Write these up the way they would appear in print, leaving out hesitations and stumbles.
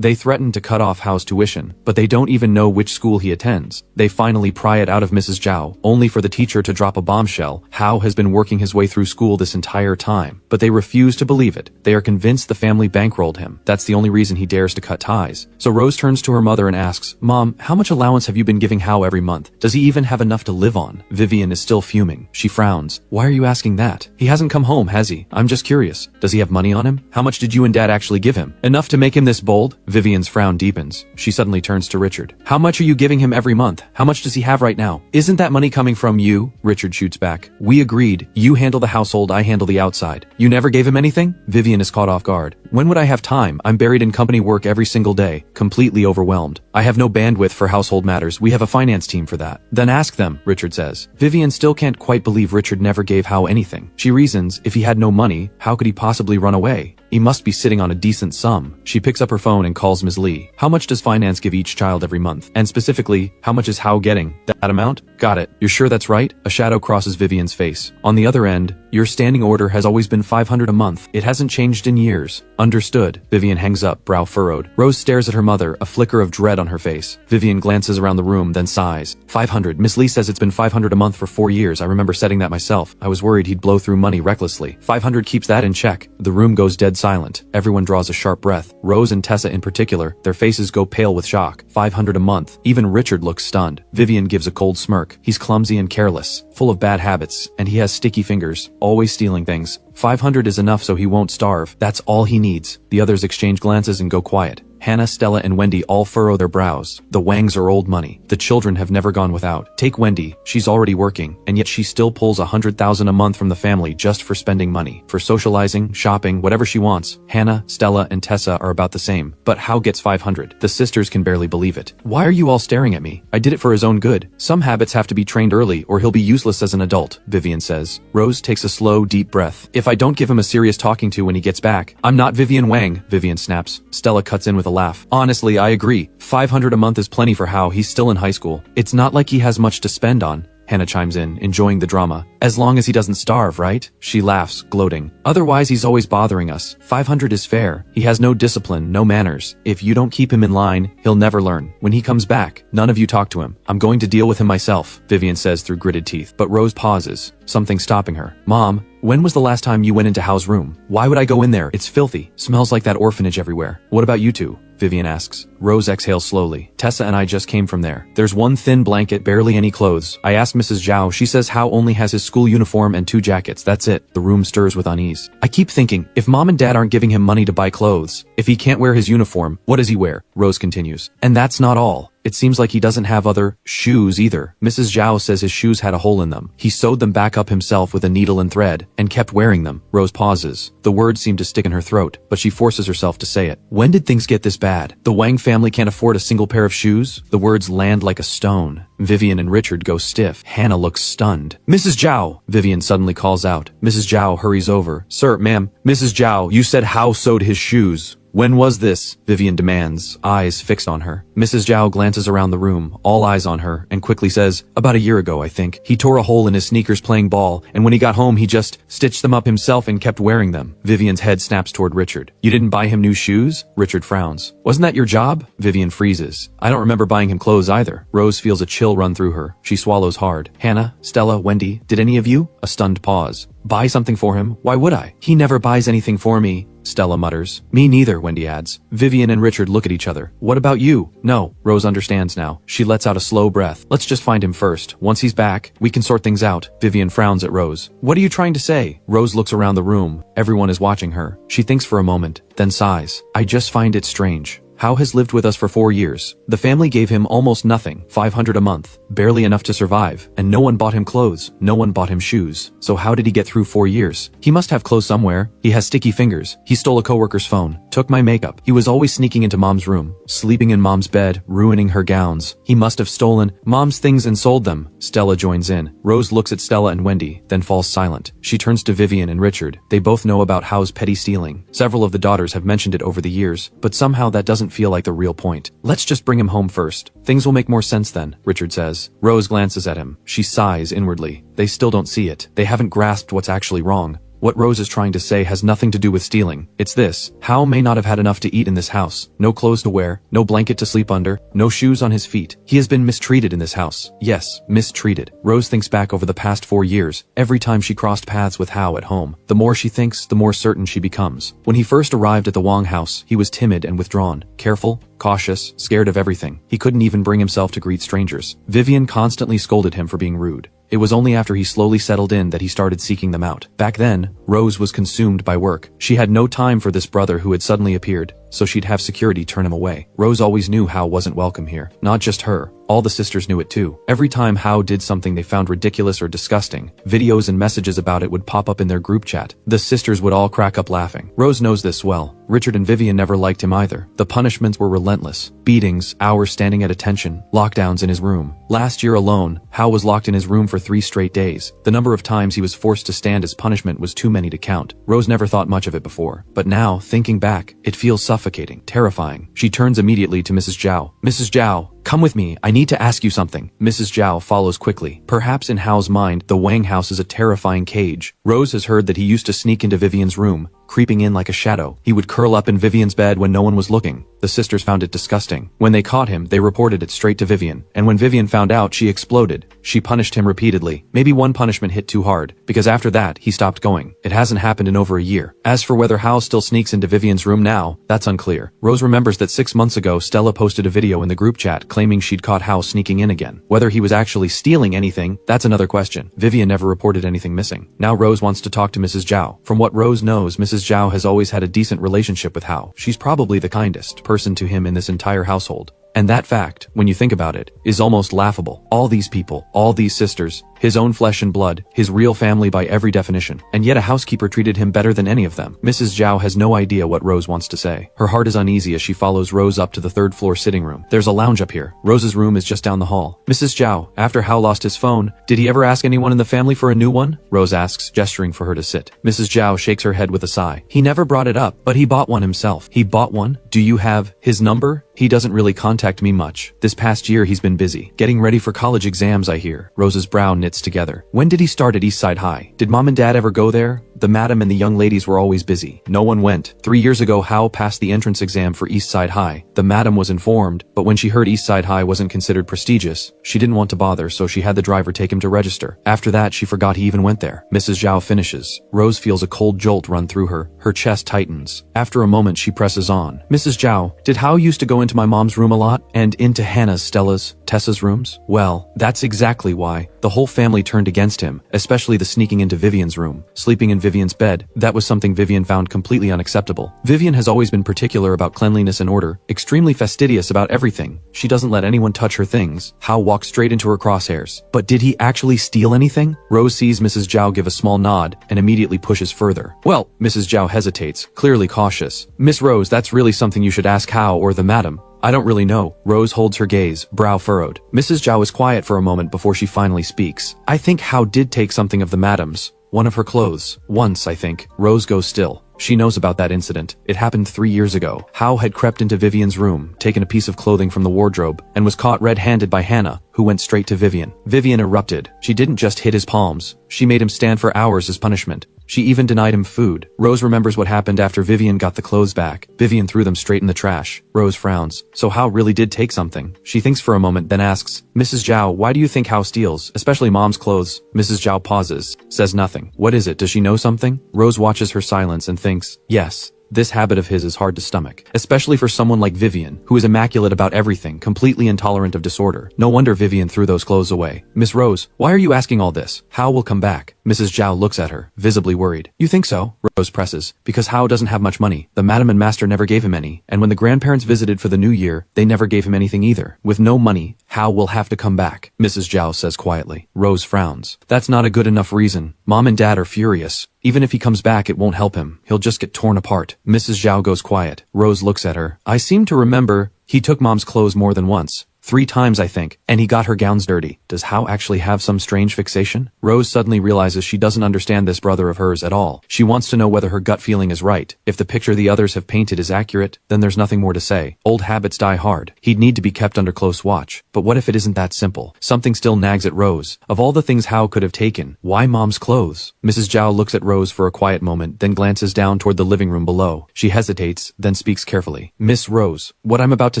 They threaten to cut off Hao's tuition, but they don't even know which school he attends. They finally pry it out of Mrs. Zhao, only for the teacher to drop a bombshell. Hao has been working his way through school this entire time, but they refuse to believe it. They are convinced the family bankrolled him. That's the only reason he dares to cut ties. So Rose turns to her mother and asks, "Mom, how much allowance have you been giving Hao every month? Does he even have enough to live on?" Vivian is still fuming. She frowns. "Why are you asking that? He hasn't come home, has he? I'm just curious. Does he have money on him? How much did you and Dad actually give him? Enough to make him this bold?" Vivian's frown deepens. She suddenly turns to Richard. "How much are you giving him every month? How much does he have right now? Isn't that money coming from you?" Richard shoots back. "We agreed. You handle the household, I handle the outside. You never gave him anything?" Vivian is caught off guard. "When would I have time? I'm buried in company work every single day, completely overwhelmed. I have no bandwidth for household matters. We have a finance team for that." "Then ask them," Richard says. Vivian still can't quite believe Richard never gave Hao anything. She reasons, if he had no money, how could he possibly run away? He must be sitting on a decent sum. She picks up her phone and calls Ms. Lee. "How much does finance give each child every month? And specifically, how much is Hao getting?" "That amount?" "Got it. You're sure that's right?" A shadow crosses Vivian's face. On the other end, "Your standing order has always been 500 a month. It hasn't changed in years." "Understood." Vivian hangs up, brow furrowed. Rose stares at her mother, a flicker of dread on her face. Vivian glances around the room, then sighs. 500. Miss Lee says it's been 500 a month for 4 years. I remember setting that myself. I was worried he'd blow through money recklessly. 500 keeps that in check. The room goes dead silent. Everyone draws a sharp breath. Rose and Tessa in particular, their faces go pale with shock. 500 a month. Even Richard looks stunned. Vivian gives a cold smirk. He's clumsy and careless, full of bad habits, and he has sticky fingers, always stealing things. 500 is enough so he won't starve. That's all he needs. The others exchange glances and go quiet. Hannah, Stella, and Wendy all furrow their brows. The Wangs are old money. The children have never gone without. Take Wendy. She's already working, and yet she still pulls 100,000 a month from the family just for spending money. For socializing, shopping, whatever she wants. Hannah, Stella, and Tessa are about the same. But Hao gets 500. The sisters can barely believe it. "Why are you all staring at me? I did it for his own good. Some habits have to be trained early or he'll be useless as an adult," Vivian says. Rose takes a slow, deep breath. "If I don't give him a serious talking to when he gets back, I'm not Vivian Wang," Vivian snaps. Stella cuts in with a laugh. "Honestly, I agree. 500 a month is plenty for Hao. He's still in high school. It's not like he has much to spend on." Hannah chimes in, enjoying the drama. "As long as he doesn't starve, right?" She laughs, gloating. "Otherwise he's always bothering us. 500 is fair. He has no discipline, no manners. If you don't keep him in line, he'll never learn. When he comes back, none of you talk to him. I'm going to deal with him myself," Vivian says through gritted teeth. But Rose pauses, something stopping her. "Mom, when was the last time you went into Hao's room? Why would I go in there? It's filthy. Smells like that orphanage everywhere. What about you two?" Vivian asks. Rose exhales slowly. "Tessa and I just came from there. There's one thin blanket, barely any clothes. I asked Mrs. Zhao. She says Hao only has his school uniform and 2 jackets. That's it." The room stirs with unease. "I keep thinking, if Mom and Dad aren't giving him money to buy clothes, if he can't wear his uniform, what does he wear?" Rose continues. "And that's not all. It seems like he doesn't have other shoes either. Mrs. Zhao says his shoes had a hole in them. He sewed them back up himself with a needle and thread, and kept wearing them." Rose pauses. The words seem to stick in her throat, but she forces herself to say it. "When did things get this bad? The Wang family can't afford a single pair of shoes?" The words land like a stone. Vivian and Richard go stiff. Hannah looks stunned. "Mrs. Zhao!" Vivian suddenly calls out. Mrs. Zhao hurries over. "Sir, ma'am, Mrs. Zhao, you said Hao sewed his shoes. When was this?" Vivian demands, eyes fixed on her. Mrs. Zhao glances around the room, all eyes on her, and quickly says, "About a year ago, I think. He tore a hole in his sneakers playing ball, and when he got home he just stitched them up himself and kept wearing them." Vivian's head snaps toward Richard. "You didn't buy him new shoes?" Richard frowns. "Wasn't that your job?" Vivian freezes. "I don't remember buying him clothes either." Rose feels a chill run through her. She swallows hard. "Hannah, Stella, Wendy, did any of you?" A stunned pause. "Buy something for him? Why would I? He never buys anything for me," Stella mutters. "Me neither," Wendy adds. Vivian and Richard look at each other. "What about you?" "No." Rose understands now. She lets out a slow breath. "Let's just find him first. Once he's back, we can sort things out." Vivian frowns at Rose. "What are you trying to say?" Rose looks around the room. Everyone is watching her. She thinks for a moment, then sighs. "I just find it strange. Hao has lived with us for 4 years. The family gave him almost nothing, 500 a month, barely enough to survive, and no one bought him clothes, no one bought him shoes. So how did he get through 4 years? He must have clothes somewhere. He has sticky fingers. He stole a coworker's phone, took my makeup. He was always sneaking into Mom's room, sleeping in Mom's bed, ruining her gowns. He must have stolen Mom's things and sold them." Stella joins in. Rose looks at Stella and Wendy, then falls silent. She turns to Vivian and Richard. They both know about Hao's petty stealing. Several of the daughters have mentioned it over the years, but somehow that doesn't feel like the real point. "Let's just bring him home first. Things will make more sense then," Richard says. Rose glances at him. She sighs inwardly. They still don't see it. They haven't grasped what's actually wrong. What Rose is trying to say has nothing to do with stealing. It's this: Hao may not have had enough to eat in this house. No clothes to wear, no blanket to sleep under, no shoes on his feet. He has been mistreated in this house. Yes, mistreated. Rose thinks back over the past 4 years, every time she crossed paths with Hao at home. The more she thinks, the more certain she becomes. When he first arrived at the Wang house, he was timid and withdrawn, careful, cautious, scared of everything. He couldn't even bring himself to greet strangers. Vivian constantly scolded him for being rude. It was only after he slowly settled in that he started seeking them out. Back then, Rose was consumed by work. She had no time for this brother who had suddenly appeared, so she'd have security turn him away. Rose always knew Hao wasn't welcome here. Not just her. All the sisters knew it too. Every time Hao did something they found ridiculous or disgusting, videos and messages about it would pop up in their group chat. The sisters would all crack up laughing. Rose knows this well. Richard and Vivian never liked him either. The punishments were relentless. Beatings, hours standing at attention, lockdowns in his room. Last year alone, Hao was locked in his room for 3 straight days. The number of times he was forced to stand as punishment was too many to count. Rose never thought much of it before. But now, thinking back, it feels suffocating, terrifying. She turns immediately to Mrs. Zhao. Mrs. Zhao, come with me, I need to ask you something. Mrs. Zhao follows quickly. Perhaps in Hao's mind, the Wang house is a terrifying cage. Rose has heard that he used to sneak into Vivian's room, creeping in like a shadow. He would curl up in Vivian's bed when no one was looking. The sisters found it disgusting. When they caught him, they reported it straight to Vivian. And when Vivian found out, she exploded. She punished him repeatedly. Maybe one punishment hit too hard, because after that, he stopped going. It hasn't happened in over a year. As for whether Hao still sneaks into Vivian's room now, that's unclear. Rose remembers that 6 months ago, Stella posted a video in the group chat claiming she'd caught Hao sneaking in again. Whether he was actually stealing anything, that's another question. Vivian never reported anything missing. Now Rose wants to talk to Mrs. Zhao. From what Rose knows, Mrs. Zhao has always had a decent relationship with Hao. She's probably the kindest person to him in this entire household. And that fact, when you think about it, is almost laughable. All these people, all these sisters, his own flesh and blood, his real family by every definition, and yet a housekeeper treated him better than any of them. Mrs. Zhao has no idea what Rose wants to say. Her heart is uneasy as she follows Rose up to the 3rd floor sitting room. There's a lounge up here. Rose's room is just down the hall. Mrs. Zhao, after Hao lost his phone, did he ever ask anyone in the family for a new one? Rose asks, gesturing for her to sit. Mrs. Zhao shakes her head with a sigh. He never brought it up, but he bought one himself. He bought one? Do you have his number? He doesn't really contact me much. This past year he's been busy. Getting ready for college exams, I hear. Rose's brow knits together. When did he start at Eastside High? Did mom and dad ever go there? The madam and the young ladies were always busy. No one went. 3 years ago, Hao passed the entrance exam for Eastside High. The madam was informed, but when she heard Eastside High wasn't considered prestigious, she didn't want to bother, so she had the driver take him to register. After that, she forgot he even went there. Mrs. Zhao finishes. Rose feels a cold jolt run through her. Her chest tightens. After a moment, she presses on. Mrs. Zhao, did Hao used to go into my mom's room a lot? And into Hannah's, Stella's, Tessa's rooms? Well, that's exactly why. The whole family turned against him, especially the sneaking into Vivian's room, sleeping in Vivian's bed. That was something Vivian found completely unacceptable. Vivian has always been particular about cleanliness and order, extremely fastidious about everything. She doesn't let anyone touch her things. Hao walked straight into her crosshairs. But did he actually steal anything? Rose sees Mrs. Zhao give a small nod and immediately pushes further. Well, Mrs. Zhao hesitates, clearly cautious. Miss Rose, that's really something you should ask Hao or the madam. I don't really know. Rose holds her gaze, brow furrowed. Mrs. Zhao is quiet for a moment before she finally speaks. I think Hao did take something of the madam's. One of her clothes. Once, I think. Rose goes still. She knows about that incident. It happened 3 years ago. Hao had crept into Vivian's room, taken a piece of clothing from the wardrobe, and was caught red-handed by Hannah, who went straight to Vivian. Vivian erupted. She didn't just hit his palms. She made him stand for hours as punishment. She even denied him food. Rose remembers what happened after Vivian got the clothes back. Vivian threw them straight in the trash. Rose frowns. So Hao really did take something. She thinks for a moment, then asks, Mrs. Zhao, why do you think Hao steals, especially mom's clothes? Mrs. Zhao pauses, says nothing. What is it? Does she know something? Rose watches her silence and thinks, yes. This habit of his is hard to stomach, especially for someone like Vivian, who is immaculate about everything, completely intolerant of disorder. No wonder Vivian threw those clothes away. Miss Rose, why are you asking all this? Hao will come back. Mrs. Zhao looks at her, visibly worried. You think so? Rose presses. Because Hao doesn't have much money. The madam and master never gave him any, and when the grandparents visited for the new year, they never gave him anything either. With no money, Hao will have to come back, Mrs. Zhao says quietly. Rose frowns. That's not a good enough reason. Mom and dad are furious. Even if he comes back, it won't help him. He'll just get torn apart. Mrs. Zhao goes quiet. Rose looks at her. I seem to remember he took mom's clothes more than once. 3 times I think, and he got her gowns dirty. Does Hao actually have some strange fixation? Rose suddenly realizes she doesn't understand this brother of hers at all. She wants to know whether her gut feeling is right. If the picture the others have painted is accurate, then there's nothing more to say. Old habits die hard. He'd need to be kept under close watch. But what if it isn't that simple? Something still nags at Rose. Of all the things Hao could have taken, why Mom's clothes? Mrs. Zhao looks at Rose for a quiet moment, then glances down toward the living room below. She hesitates, then speaks carefully. Miss Rose, what I'm about to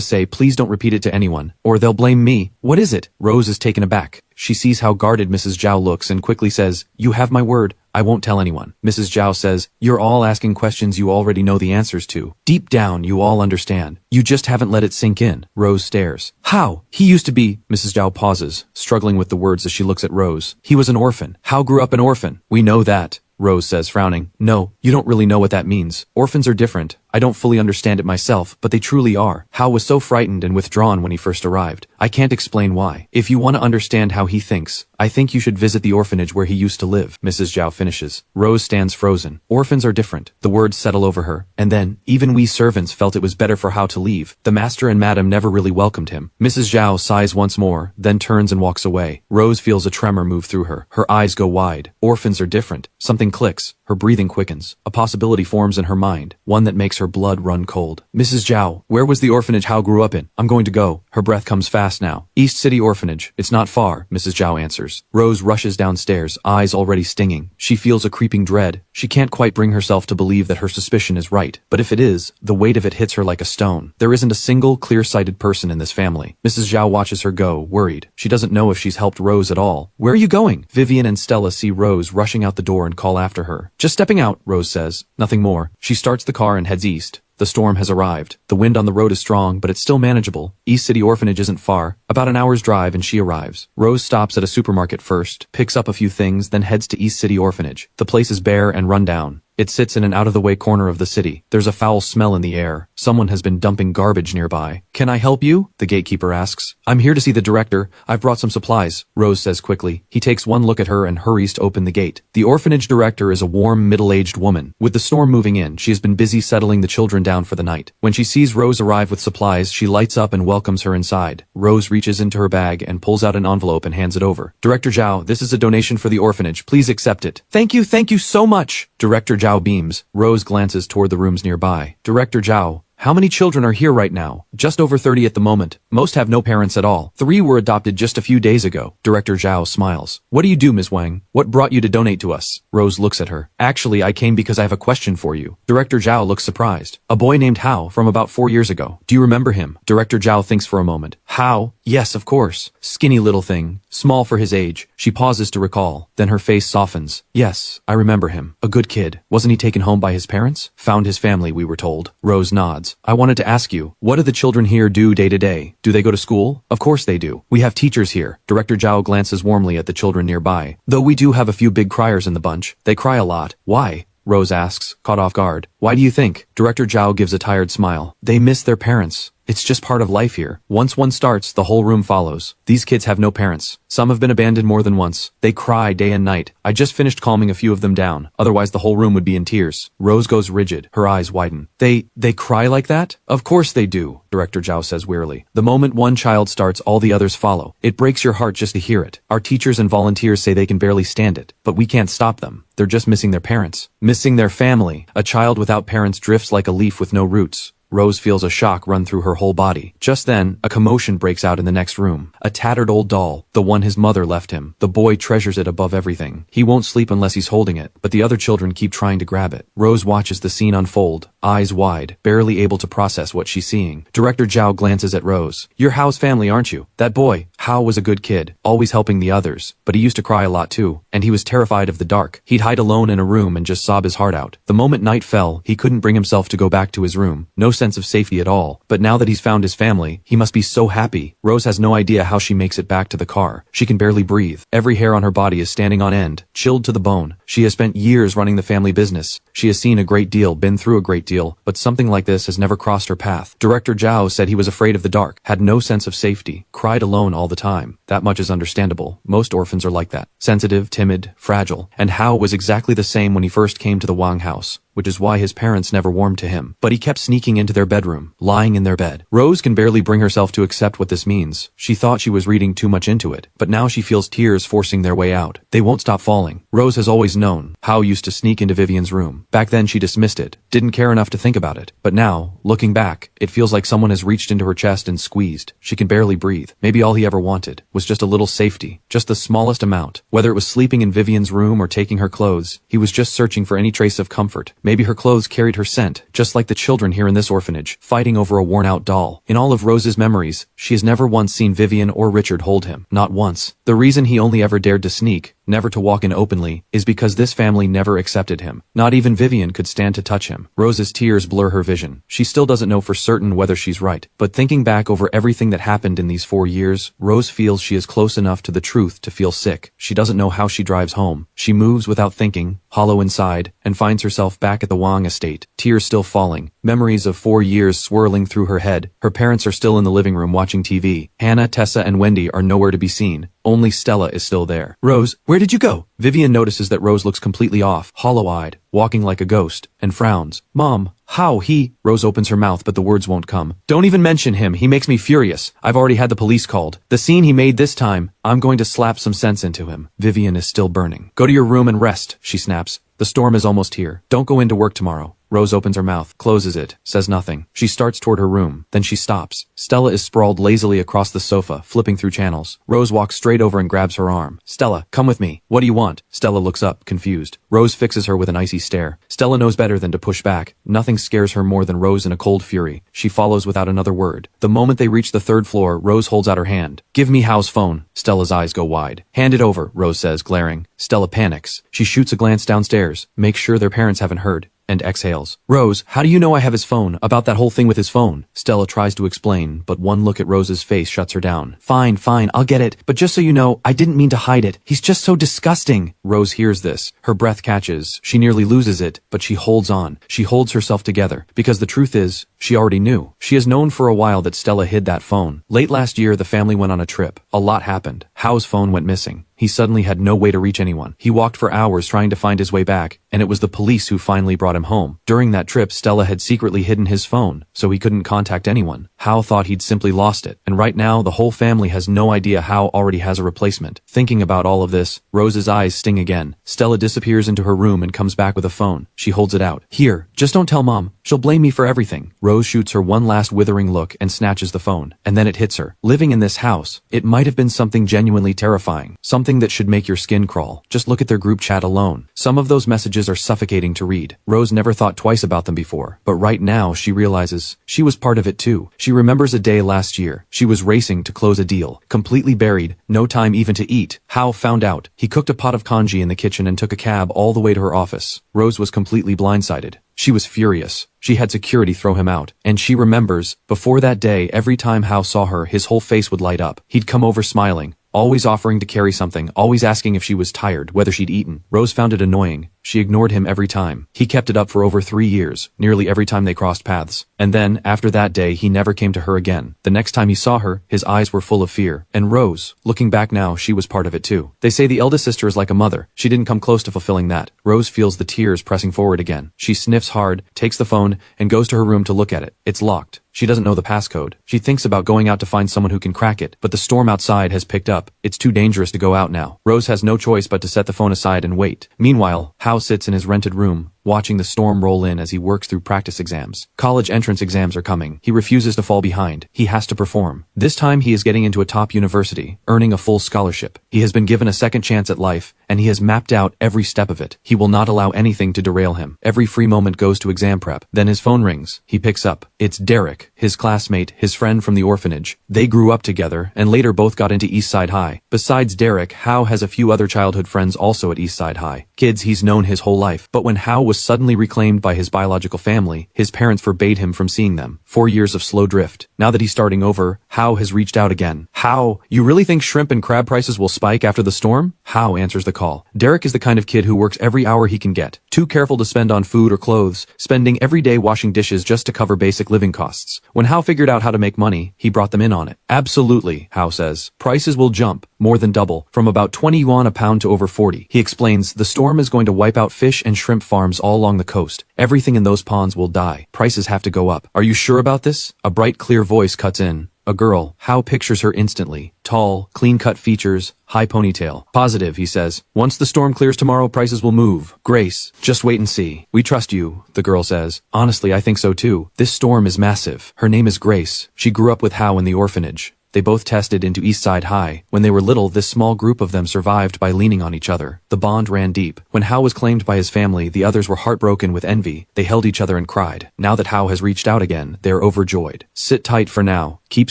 say, please don't repeat it to anyone, or they'll blame me. What is it? Rose is taken aback. She sees how guarded Mrs. Zhao looks and quickly says, "You have my word. I won't tell anyone." Mrs. Zhao says, "You're all asking questions you already know the answers to. Deep down, you all understand. You just haven't let it sink in." Rose stares. "How? He used to be..." Mrs. Zhao pauses, struggling with the words as she looks at Rose. "He was an orphan. Hao grew up an orphan." "We know that," Rose says, frowning. "No, you don't really know what that means. Orphans are different. I don't fully understand it myself, but they truly are." Hao was so frightened and withdrawn when he first arrived. "I can't explain why. If you want to understand how he thinks, I think you should visit the orphanage where he used to live." Mrs. Zhao finishes. Rose stands frozen. Orphans are different. The words settle over her. And then, even we servants felt it was better for Hao to leave. The master and madam never really welcomed him. Mrs. Zhao sighs once more, then turns and walks away. Rose feels a tremor move through her. Her eyes go wide. Orphans are different. Something clicks. Her breathing quickens. A possibility forms in her mind, one that makes her blood run cold. "Mrs. Zhao, where was the orphanage Hao grew up in? I'm going to go." Her breath comes fast now. "East City Orphanage. It's not far," Mrs. Zhao answers. Rose rushes downstairs, eyes already stinging. She feels a creeping dread. She can't quite bring herself to believe that her suspicion is right. But if it is, the weight of it hits her like a stone. There isn't a single clear-sighted person in this family. Mrs. Zhao watches her go, worried. She doesn't know if she's helped Rose at all. "Where are you going?" Vivian and Stella see Rose rushing out the door and call after her. "Just stepping out," Rose says. Nothing more. She starts the car and heads east. The storm has arrived. The wind on the road is strong, but it's still manageable. East City Orphanage isn't far. About an hour's drive and she arrives. Rose stops at a supermarket first, picks up a few things, then heads to East City Orphanage. The place is bare and run down. It sits in an out-of-the-way corner of the city. There's a foul smell in the air. Someone has been dumping garbage nearby. "Can I help you?" the gatekeeper asks. "I'm here to see the director. I've brought some supplies," Rose says quickly. He takes one look at her and hurries to open the gate. The orphanage director is a warm, middle-aged woman. With the storm moving in, she has been busy settling the children down for the night. When she sees Rose arrive with supplies, she lights up and welcomes her inside. Rose reaches into her bag and pulls out an envelope and hands it over. "Director Zhao, this is a donation for the orphanage. Please accept it." Thank you so much." Director Zhao beams. Rose glances toward the rooms nearby. "Director Zhao, how many children are here right now?" "Just over 30 at the moment. Most have no parents at all. 3 were adopted just a few days ago." Director Zhao smiles. "What do you do, Ms. Wang? What brought you to donate to us?" Rose looks at her. "Actually, I came because I have a question for you." Director Zhao looks surprised. "A boy named Hao from about 4 years ago. Do you remember him?" Director Zhao thinks for a moment. "Hao? Yes, of course. Skinny little thing. Small for his age." She pauses to recall. Then her face softens. "Yes, I remember him. A good kid. Wasn't he taken home by his parents?" "Found his family, we were told." Rose nods. "I wanted to ask you, what do the children here do day to day? Do they go to school?" "Of course they do. We have teachers here." Director Zhao glances warmly at the children nearby. "Though we do have a few big criers in the bunch. They cry a lot." "Why?" Rose asks, caught off guard. "Why do you think?" Director Zhao gives a tired smile. "They miss their parents. It's just part of life here. Once one starts, the whole room follows. These kids have no parents. Some have been abandoned more than once. They cry day and night. I just finished calming a few of them down. Otherwise the whole room would be in tears." Rose goes rigid. Her eyes widen. They cry like that?" "Of course they do," Director Zhao says wearily. "The moment one child starts, all the others follow. It breaks your heart just to hear it. Our teachers and volunteers say they can barely stand it. But we can't stop them. They're just missing their parents. Missing their family. A child without parents drifts like a leaf with no roots." Rose feels a shock run through her whole body. Just then, a commotion breaks out in the next room. A tattered old doll, the one his mother left him. The boy treasures it above everything. He won't sleep unless he's holding it, but the other children keep trying to grab it. Rose watches the scene unfold, eyes wide, barely able to process what she's seeing. Director Zhao glances at Rose. "You're Hao's family, aren't you?" "That boy, Hao, was a good kid, always helping the others, but he used to cry a lot too, and he was terrified of the dark. He'd hide alone in a room and just sob his heart out. The moment night fell, he couldn't bring himself to go back to his room. No sense of safety at all. But now that he's found his family, he must be so happy." Rose has no idea how she makes it back to the car. She can barely breathe. Every hair on her body is standing on end, chilled to the bone. She has spent years running the family business. She has seen a great deal, been through a great deal, but something like this has never crossed her path. Director Zhao said he was afraid of the dark, had no sense of safety, cried alone all the time. That much is understandable. Most orphans are like that. Sensitive, timid, fragile. And Hao was exactly the same when he first came to the Wang house. which is why his parents never warmed to him. But he kept sneaking into their bedroom, lying in their bed. Rose can barely bring herself to accept what this means. She thought she was reading too much into it, but now she feels tears forcing their way out. They won't stop falling. Rose has always known. Hao used to sneak into Vivian's room. Back then she dismissed it, didn't care enough to think about it. But now, looking back, it feels like someone has reached into her chest and squeezed. She can barely breathe. Maybe all he ever wanted was just a little safety, just the smallest amount. Whether it was sleeping in Vivian's room or taking her clothes, he was just searching for any trace of comfort. Maybe her clothes carried her scent, just like the children here in this orphanage, fighting over a worn-out doll. In all of Rose's memories, she has never once seen Vivian or Richard hold him. Not once. The reason he only ever dared to sneak, never to walk in openly, is because this family never accepted him. Not even Vivian could stand to touch him. Rose's tears blur her vision. She still doesn't know for certain whether she's right. But thinking back over everything that happened in these 4 years, Rose feels she is close enough to the truth to feel sick. She doesn't know how she drives home. She moves without thinking, hollow inside, and finds herself back at the Wang estate, tears still falling, memories of 4 years swirling through her head. Her parents are still in the living room watching TV. Hannah, Tessa, and Wendy are nowhere to be seen. Only Stella is still there. Rose, where did you go? Vivian notices that Rose looks completely off, hollow-eyed, walking like a ghost, and frowns. Mom, how he? Rose opens her mouth but the words won't come. Don't even mention him, he makes me furious. I've already had the police called. The scene he made this time, I'm going to slap some sense into him. Vivian is still burning. Go to your room and rest, she snaps. The storm is almost here. Don't go into work tomorrow. Rose opens her mouth, closes it, says nothing. She starts toward her room, then she stops. Stella is sprawled lazily across the sofa, flipping through channels. Rose walks straight over and grabs her arm. Stella, come with me. What do you want? Stella looks up, confused. Rose fixes her with an icy stare. Stella knows better than to push back. Nothing scares her more than Rose in a cold fury. She follows without another word. The moment they reach the 3rd floor, Rose holds out her hand. Give me Hao's phone. Stella's eyes go wide. Hand it over, Rose says, glaring. Stella panics. She shoots a glance downstairs, makes sure their parents haven't heard, and exhales. Rose, how do you know I have his phone? About that whole thing with his phone? Stella tries to explain, but one look at Rose's face shuts her down. Fine, I'll get it. But just so you know, I didn't mean to hide it. He's just so disgusting. Rose hears this. Her breath catches. She nearly loses it, but she holds on. She holds herself together. Because the truth is, she already knew. She has known for a while that Stella hid that phone. Late last year, the family went on a trip. A lot happened. Hao's phone went missing. He suddenly had no way to reach anyone. He walked for hours trying to find his way back, and it was the police who finally brought him home. During that trip, Stella had secretly hidden his phone, so he couldn't contact anyone. Hao thought he'd simply lost it, and right now the whole family has no idea Hao already has a replacement. Thinking about all of this, Rose's eyes sting again. Stella disappears into her room and comes back with a phone. She holds it out. Here, just don't tell Mom. She'll blame me for everything. Rose shoots her one last withering look and snatches the phone. And then it hits her. Living in this house, it might have been something genuinely terrifying. Something that should make your skin crawl. Just look at their group chat alone. Some of those messages are suffocating to read. Rose never thought twice about them before, but right now she realizes she was part of it too. She remembers a day last year. She was racing to close a deal, completely buried, no time even to eat. Hao found out. He cooked a pot of congee in the kitchen and took a cab all the way to her office. Rose was completely blindsided. She was furious. She had security throw him out. And she remembers, before that day, every time Hao saw her, his whole face would light up. He'd come over smiling, always offering to carry something, always asking if she was tired, whether she'd eaten. Rose found it annoying. She ignored him every time. He kept it up for over 3 years, nearly every time they crossed paths. And then, after that day, he never came to her again. The next time he saw her, his eyes were full of fear. And Rose, looking back now, she was part of it too. They say the eldest sister is like a mother. She didn't come close to fulfilling that. Rose feels the tears pressing forward again. She sniffs hard, takes the phone, and goes to her room to look at it. It's locked. She doesn't know the passcode. She thinks about going out to find someone who can crack it, but the storm outside has picked up. It's too dangerous to go out now. Rose has no choice but to set the phone aside and wait. Meanwhile, Hao sits in his rented room, watching the storm roll in as he works through practice exams. College entrance exams are coming. He refuses to fall behind. He has to perform. This time he is getting into a top university, earning a full scholarship. He has been given a second chance at life, and he has mapped out every step of it. He will not allow anything to derail him. Every free moment goes to exam prep. Then his phone rings. He picks up. It's Derek, his classmate, his friend from the orphanage. They grew up together, and later both got into Eastside High. Besides Derek, Hao has a few other childhood friends also at Eastside High. Kids he's known his whole life. But when Hao was suddenly reclaimed by his biological family, his parents forbade him from seeing them. 4 years of slow drift. Now that he's starting over, Hao has reached out again. Hao, you really think shrimp and crab prices will spike after the storm? Hao answers the call. Derek is the kind of kid who works every hour he can get. Too careful to spend on food or clothes, spending every day washing dishes just to cover basic living costs. When Hao figured out how to make money, he brought them in on it. Absolutely, Hao says. Prices will jump, more than double, from about 20 yuan a pound to over 40. He explains, the storm is going to wipe out fish and shrimp farms all along the coast. Everything in those ponds will die. Prices have to go up. Are you sure about this? A bright, clear voice cuts in. A girl. Hao pictures her instantly. Tall, clean-cut features, high ponytail. Positive, he says. Once the storm clears tomorrow, prices will move. Grace, just wait and see. We trust you, the girl says. Honestly, I think so too. This storm is massive. Her name is Grace. She grew up with Hao in the orphanage. They both tested into East Side High. When they were little, this small group of them survived by leaning on each other. The bond ran deep. When Hao was claimed by his family, the others were heartbroken with envy. They held each other and cried. Now that Hao has reached out again, they're overjoyed. Sit tight for now. Keep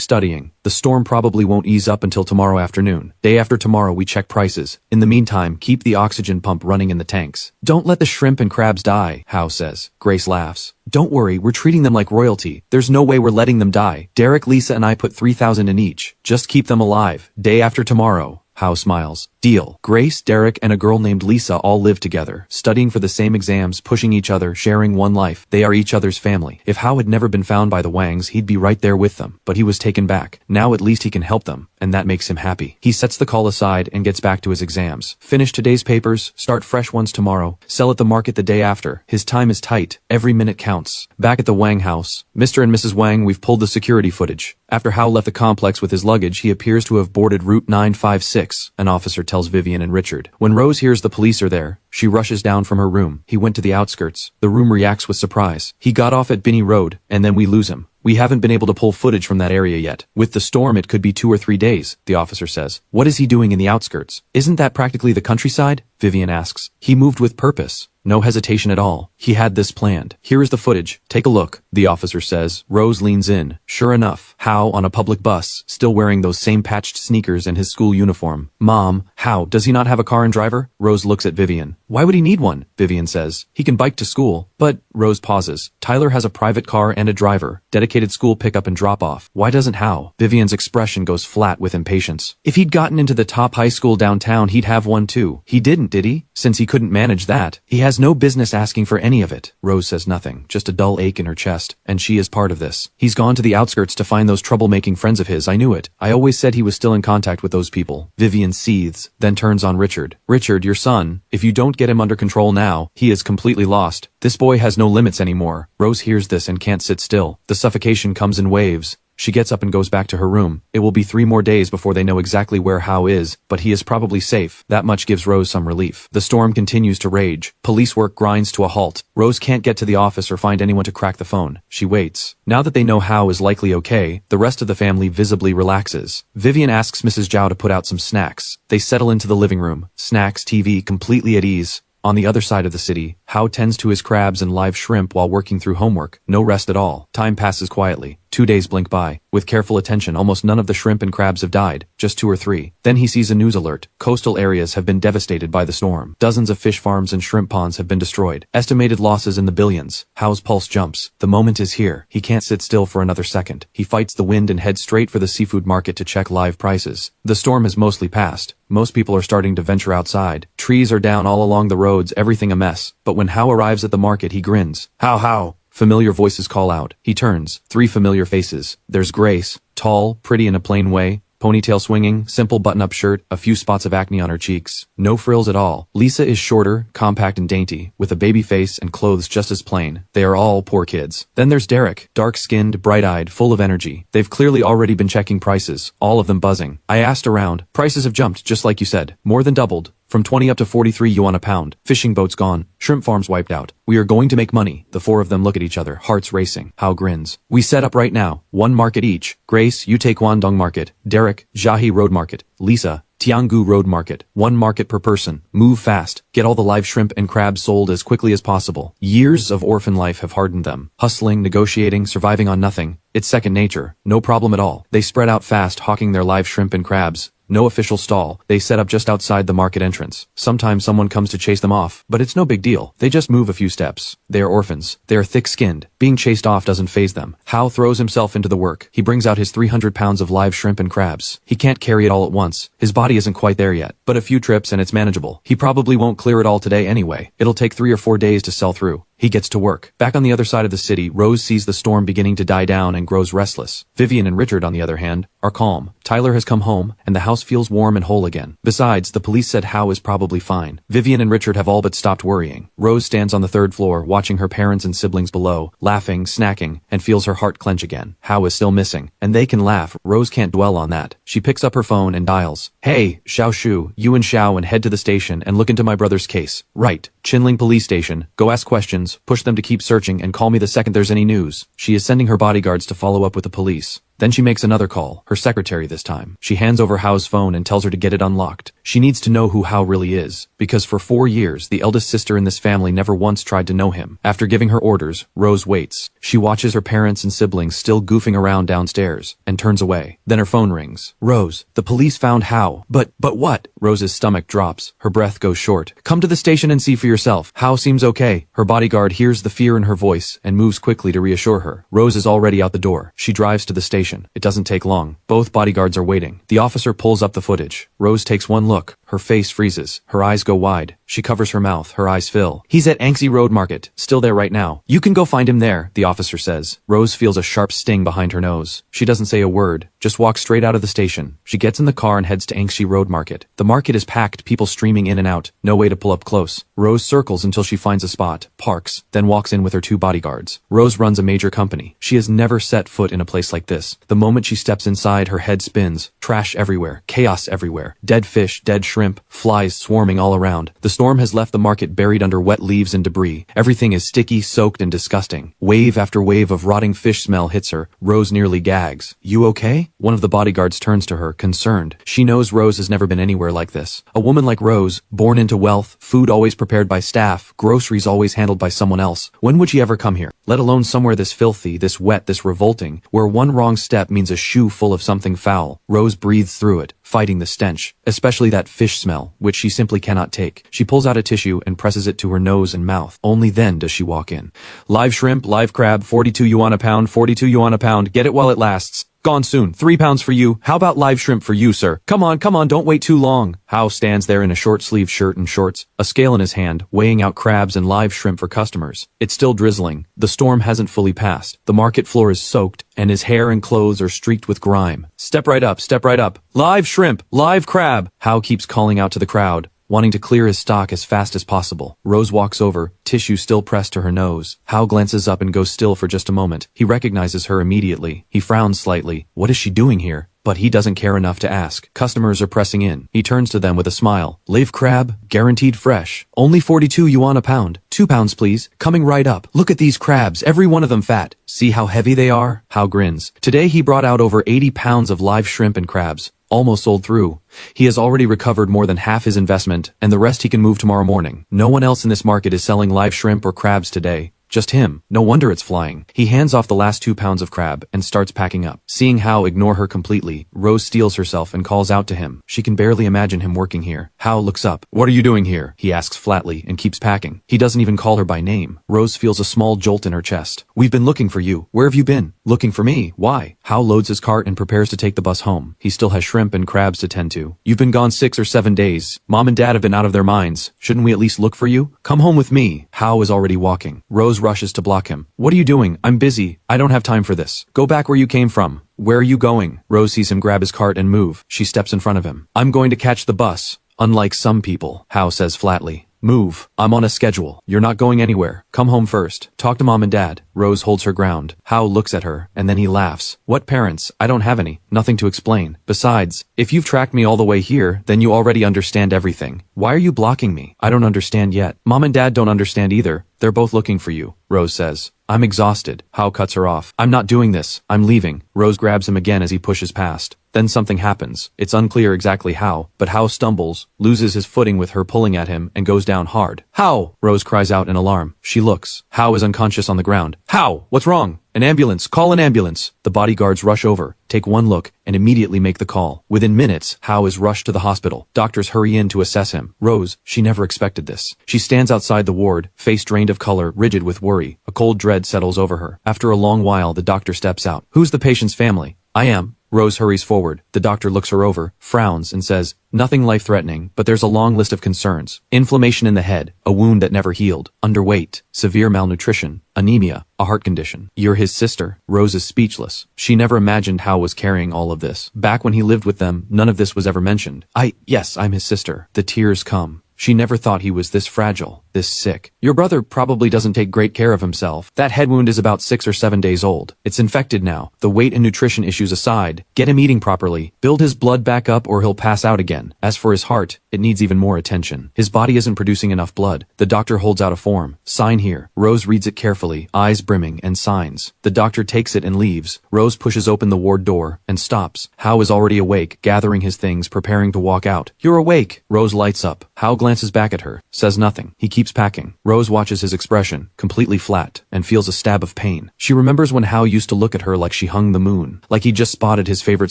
studying. The storm probably won't ease up until tomorrow afternoon. Day after tomorrow, we check prices. In the meantime, keep the oxygen pump running in the tanks. Don't let the shrimp and crabs die, Hao says. Grace laughs. Don't worry, we're treating them like royalty. There's no way we're letting them die. Derek, Lisa, and I put 3,000 in each. Just keep them alive. Day after tomorrow. Hao smiles. Deal. Grace, Derek, and a girl named Lisa all live together, studying for the same exams, pushing each other, sharing one life. They are each other's family. If Hao had never been found by the Wangs, he'd be right there with them. But he was taken back. Now at least he can help them, and that makes him happy. He sets the call aside and gets back to his exams. Finish today's papers, start fresh ones tomorrow, sell at the market the day after. His time is tight. Every minute counts. Back at the Wang house. Mr. and Mrs. Wang, we've pulled the security footage. After Hao left the complex with his luggage, he appears to have boarded Route 956, an officer tells Vivian and Richard. When Rose hears the police are there, she rushes down from her room. He went to the outskirts. The room reacts with surprise. He got off at Binney Road, and then we lose him. We haven't been able to pull footage from that area yet. With the storm, it could be 2 or 3 days, the officer says. What is he doing in the outskirts? Isn't that practically the countryside? Vivian asks. He moved with purpose. No hesitation at all. He had this planned. Here is the footage. Take a look, the officer says. Rose leans in. Sure enough, Hao on a public bus, still wearing those same patched sneakers and his school uniform. Mom, Hao, does he not have a car and driver? Rose looks at Vivian. Why would he need one? Vivian says. He can bike to school. But, Rose pauses. Tyler has a private car and a driver. Dedicated school pickup and drop off. Why doesn't Hao? Vivian's expression goes flat with impatience. If he'd gotten into the top high school downtown, he'd have one too. He didn't, did he? Since he couldn't manage that, he has no business asking for any of it. Rose says nothing, just a dull ache in her chest, and she is part of this. He's gone to the outskirts to find those troublemaking friends of his. I knew it. I always said he was still in contact with those people. Vivian seethes, then turns on Richard. Richard, your son, if you don't get him under control now, he is completely lost. This boy has no limits anymore. Rose hears this and can't sit still. The suffocation comes in waves. She gets up and goes back to her room. It will be 3 more days before they know exactly where Hao is, but he is probably safe. That much gives Rose some relief. The storm continues to rage. Police work grinds to a halt. Rose can't get to the office or find anyone to crack the phone. She waits. Now that they know Hao is likely okay, the rest of the family visibly relaxes. Vivian asks Mrs. Zhao to put out some snacks. They settle into the living room. Snacks, TV, completely at ease. On the other side of the city, Hao tends to his crabs and live shrimp while working through homework. No rest at all. Time passes quietly. 2 days blink by. With careful attention, almost none of the shrimp and crabs have died, just 2 or 3. Then he sees a news alert. Coastal areas have been devastated by the storm. Dozens of fish farms and shrimp ponds have been destroyed. Estimated losses in the billions. Hao's pulse jumps. The moment is here. He can't sit still for another second. He fights the wind and heads straight for the seafood market to check live prices. The storm has mostly passed. Most people are starting to venture outside. Trees are down all along the roads, everything a mess. But when Hao arrives at the market, he grins. Hao! Familiar voices call out. He turns. 3 familiar faces. There's Grace, tall, pretty in a plain way, ponytail swinging, simple button-up shirt, a few spots of acne on her cheeks. No frills at all. Lisa is shorter, compact and dainty, with a baby face and clothes just as plain. They are all poor kids. Then there's Derek, dark-skinned, bright-eyed, full of energy. They've clearly already been checking prices, all of them buzzing. I asked around. Prices have jumped, just like you said. More than doubled. From 20 up to 43 yuan a pound. Fishing boats gone. Shrimp farms wiped out. We are going to make money. The 4 of them look at each other, hearts racing. Hao grins. We set up right now. 1 market each. Grace, you take Guangdong Market. Derek, Jiahe Road Market. Lisa, Tianggu Road Market. 1 market per person. Move fast. Get all the live shrimp and crabs sold as quickly as possible. Years of orphan life have hardened them. Hustling, negotiating, surviving on nothing. It's second nature. No problem at all. They spread out fast, hawking their live shrimp and crabs. No official stall. They set up just outside the market entrance. Sometimes someone comes to chase them off, but it's no big deal. They just move a few steps. They are orphans. They are thick-skinned. Being chased off doesn't faze them. Hao throws himself into the work. He brings out his 300 pounds of live shrimp and crabs. He can't carry it all at once. His body isn't quite there yet, but a few trips and it's manageable. He probably won't clear it all today anyway. It'll take 3 or 4 days to sell through. He gets to work. Back on the other side of the city, Rose sees the storm beginning to die down and grows restless. Vivian and Richard, on the other hand, are calm. Tyler has come home, and the house feels warm and whole again. Besides, the police said Hao is probably fine. Vivian and Richard have all but stopped worrying. Rose stands on the 3rd floor, watching her parents and siblings below, laughing, snacking, and feels her heart clench again. Hao is still missing, and they can laugh. Rose can't dwell on that. She picks up her phone and dials. Hey, Xiao Shu, you and Xiao and head to the station and look into my brother's case. Right. Chinling Police Station. Go ask questions, push them to keep searching, and call me the second there's any news. She is sending her bodyguards to follow up with the police. Then she makes another call, her secretary this time. She hands over Hao's phone and tells her to get it unlocked. She needs to know who Hao really is, because for 4 years, the eldest sister in this family never once tried to know him. After giving her orders, Rose waits. She watches her parents and siblings still goofing around downstairs, and turns away. Then her phone rings. Rose, the police found Hao. But what? Rose's stomach drops. Her breath goes short. Come to the station and see for yourself. Hao seems okay. Her bodyguard hears the fear in her voice and moves quickly to reassure her. Rose is already out the door. She drives to the station. It doesn't take long. Both bodyguards are waiting. The officer pulls up the footage. Rose takes one look. Her face freezes. Her eyes go wide. She covers her mouth. Her eyes fill. He's at Anxi Road Market. Still there right now. You can go find him there, the officer says. Rose feels a sharp sting behind her nose. She doesn't say a word. Just walks straight out of the station. She gets in the car and heads to Anxi Road Market. The market is packed, people streaming in and out. No way to pull up close. Rose circles until she finds a spot, parks, then walks in with her 2 bodyguards. Rose runs a major company. She has never set foot in a place like this. The moment she steps inside, her head spins. Trash everywhere. Chaos everywhere. Dead fish, dead shrimp, flies swarming all around. The storm has left the market buried under wet leaves and debris. Everything is sticky, soaked, and disgusting. Wave after wave of rotting fish smell hits her. Rose nearly gags. You okay? One of the bodyguards turns to her, concerned. She knows Rose has never been anywhere like this. A woman like Rose, born into wealth, food always prepared by staff, groceries always handled by someone else. When would she ever come here? Let alone somewhere this filthy, this wet, this revolting, where one wrong step means a shoe full of something foul. Rose breathes through it, fighting the stench, especially that fish smell, which she simply cannot take. She pulls out a tissue and presses it to her nose and mouth. Only then does she walk in. Live shrimp, live crab, 42 yuan a pound, 42 yuan a pound. Get it while it lasts. Gone soon. 3 pounds for you. How about live shrimp for you, sir? Come on, don't wait too long. Hao stands there in a short-sleeved shirt and shorts, a scale in his hand, weighing out crabs and live shrimp for customers. It's still drizzling. The storm hasn't fully passed. The market floor is soaked, and his hair and clothes are streaked with grime. Step right up, step right up. Live shrimp, live crab. Hao keeps calling out to the crowd, wanting to clear his stock as fast as possible. Rose walks over, tissue still pressed to her nose. Hao glances up and goes still for just a moment. He recognizes her immediately. He frowns slightly. What is she doing here? But he doesn't care enough to ask. Customers are pressing in. He turns to them with a smile. Live crab, guaranteed fresh. Only 42 yuan a pound. 2 pounds, please. Coming right up. Look at these crabs, every one of them fat. See how heavy they are? Hao grins. Today he brought out over 80 pounds of live shrimp and crabs. Almost sold through. He has already recovered more than half his investment, and the rest he can move tomorrow morning. No one else in this market is selling live shrimp or crabs today. Just him. No wonder it's flying. He hands off the last 2 pounds of crab and starts packing up. Seeing Hao ignore her completely, Rose steels herself and calls out to him. She can barely imagine him working here. Hao looks up. What are you doing here? He asks flatly and keeps packing. He doesn't even call her by name. Rose feels a small jolt in her chest. We've been looking for you. Where have you been? Looking for me. Why? Hao loads his cart and prepares to take the bus home. He still has shrimp and crabs to tend to. You've been gone 6 or 7 days. Mom and Dad have been out of their minds. Shouldn't we at least look for you? Come home with me. Hao is already walking. Rose rushes to block him. What are you doing? I'm busy. I don't have time for this. Go back where you came from. Where are you going? Rose sees him grab his cart and move. She steps in front of him. I'm going to catch the bus. Unlike some people, Hao says flatly. Move. I'm on a schedule. You're not going anywhere. Come home first. Talk to Mom and Dad. Rose holds her ground. Hao looks at her, and then he laughs. What parents? I don't have any. Nothing to explain. Besides, if you've tracked me all the way here, then you already understand everything. Why are you blocking me? I don't understand yet. Mom and Dad don't understand either. They're both looking for you, Rose says. I'm exhausted. Hao cuts her off. I'm not doing this. I'm leaving. Rose grabs him again as he pushes past. Then something happens. It's unclear exactly how, but Hao stumbles, loses his footing with her pulling at him, and goes down hard. Hao! Rose cries out in alarm. She looks. Hao is unconscious on the ground. How? What's wrong? An ambulance! Call an ambulance! The bodyguards rush over, take one look, and immediately make the call. Within minutes, Hao is rushed to the hospital. Doctors hurry in to assess him. Rose, she never expected this. She stands outside the ward, face drained of color, rigid with worry. A cold dread settles over her. After a long while, the doctor steps out. Who's the patient's family? I am. Rose hurries forward. The doctor looks her over, frowns, and says, nothing life-threatening, but there's a long list of concerns. Inflammation in the head, a wound that never healed, underweight, severe malnutrition, anemia, a heart condition. You're his sister. Rose is speechless. She never imagined Hao was carrying all of this. Back when he lived with them, none of this was ever mentioned. Yes, I'm his sister. The tears come. She never thought he was this fragile, this sick. Your brother probably doesn't take great care of himself. That head wound is about 6 or 7 days old. It's infected now. The weight and nutrition issues aside, get him eating properly. Build his blood back up or he'll pass out again. As for his heart, it needs even more attention. His body isn't producing enough blood. The doctor holds out a form. Sign here. Rose reads it carefully, eyes brimming, and signs. The doctor takes it and leaves. Rose pushes open the ward door and stops. Hao is already awake, gathering his things, preparing to walk out. You're awake. Rose lights up. Hao glances back at her, says nothing. He keeps packing. Rose watches his expression, completely flat, and feels a stab of pain. She remembers when Hao used to look at her like she hung the moon, like he just spotted his favorite